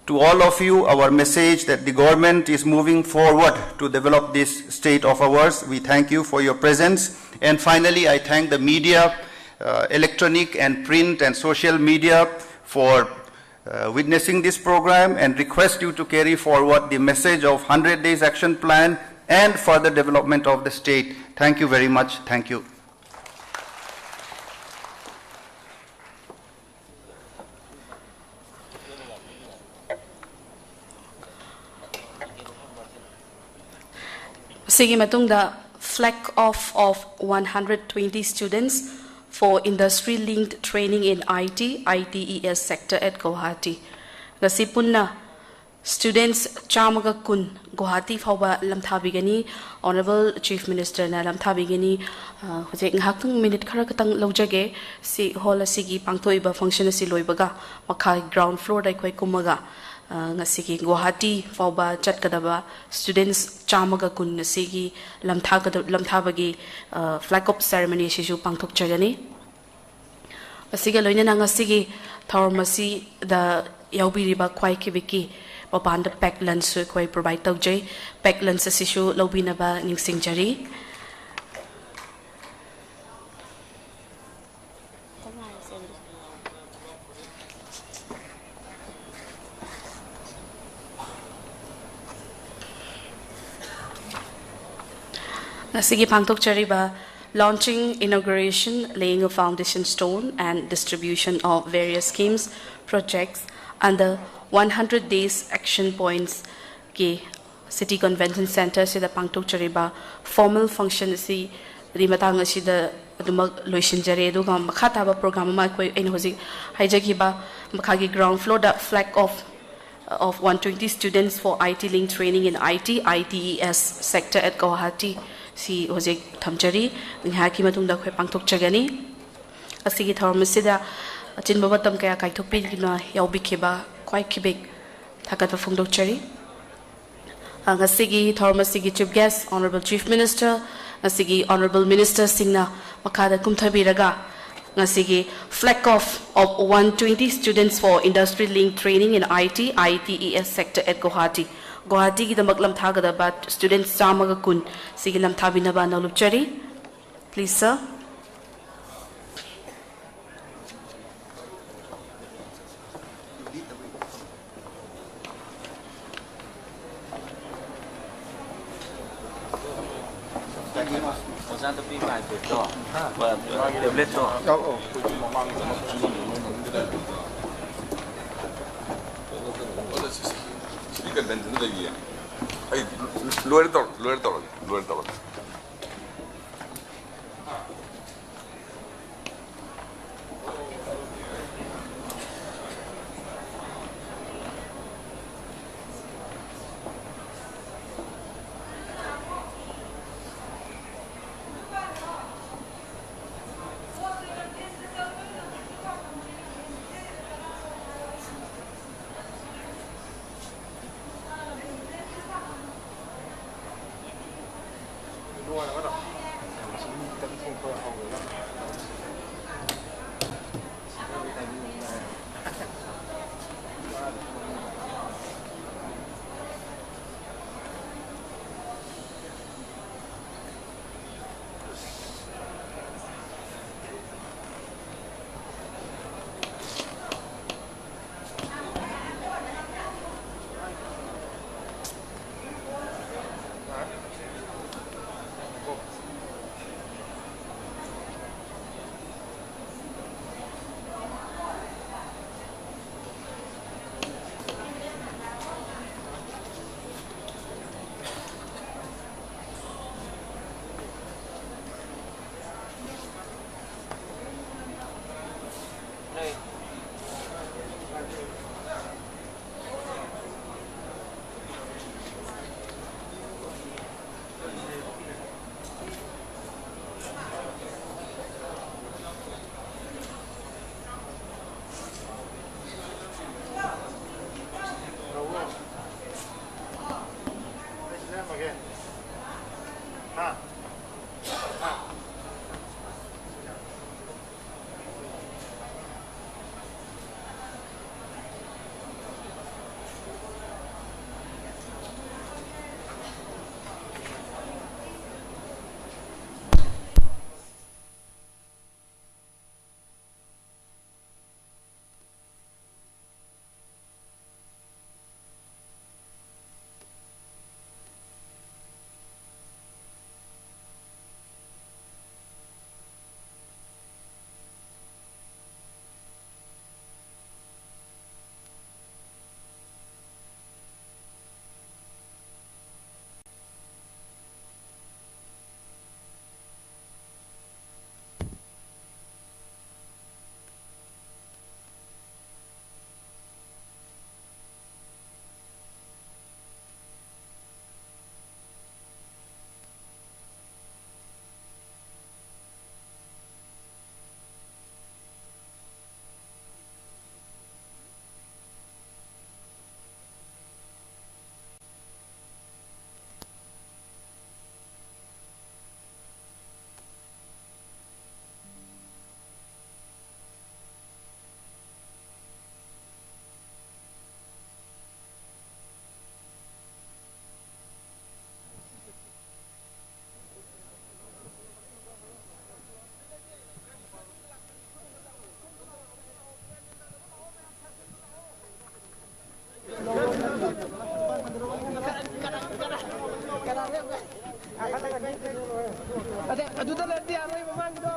To all of you, our message that the government is moving forward to develop this state of ours. We thank you for your presence. And finally, I thank the media, electronic and print and social media for witnessing this program and request you to carry forward the message of 100 Days Action Plan and further development of the state. Thank you very much. Thank you. Sige matungda flag off of 120 students for industry-linked training in IT, ITES sector at Guwahati. Ngasi punna students chamaga kun Guwahati fauba lamthabigani Honorable Chief Minister na lamthabigani hojek ngahaktung minute khara katang lojage si hall asigi pangthoiba function asi loibaga makha ground floor dai khoi kumaga ngasigi Guwahati fauba chatkadaba students chamaga kun asigi lamthabagi flag up ceremony sisu pangthok chagani asiga loinana ngasigi thormasi da yaubiriba kwai kibiki Panda pack lunch koi provide taujay pack lunch sishu lobina ba ningsing jari Nasigi pangtok jari ba launching inauguration, laying a foundation stone and distribution of various schemes, projects under 100 days action points ke City Convention Center sida pangtok chariba formal function si rimatang sida adumag loishin jare do gam khata ba program ma koi en hoji haijagi ba makhagi ground floor da flag off of 120 students for IT link training in IT ITES sector at Guwahati si hoji thamjari ngha ki matung da khoi pangtok chagani asigi thormasida chinba batam kaya kai thokpi na yaubikeba quite kibik Takata Fungdok Cherry. Ngasigi, Thormasigi Chief Guest, Honorable Chief Minister, Ngasigi, Honorable Minister Singna, Makada Kumtabiraga, Ngasigi, flag off of 120 students for industry linked training in IT, ITES sector at Guwahati. Guwahati the Maklam Tagada, but students Samagakun, Sigilam Tabinaba Nalup Cherry. Please, sir. ꯑꯗꯨꯗ ꯂꯩꯔꯗꯤ ꯌꯥꯔꯣꯏ ꯃꯃꯥꯡꯒꯤꯗꯣ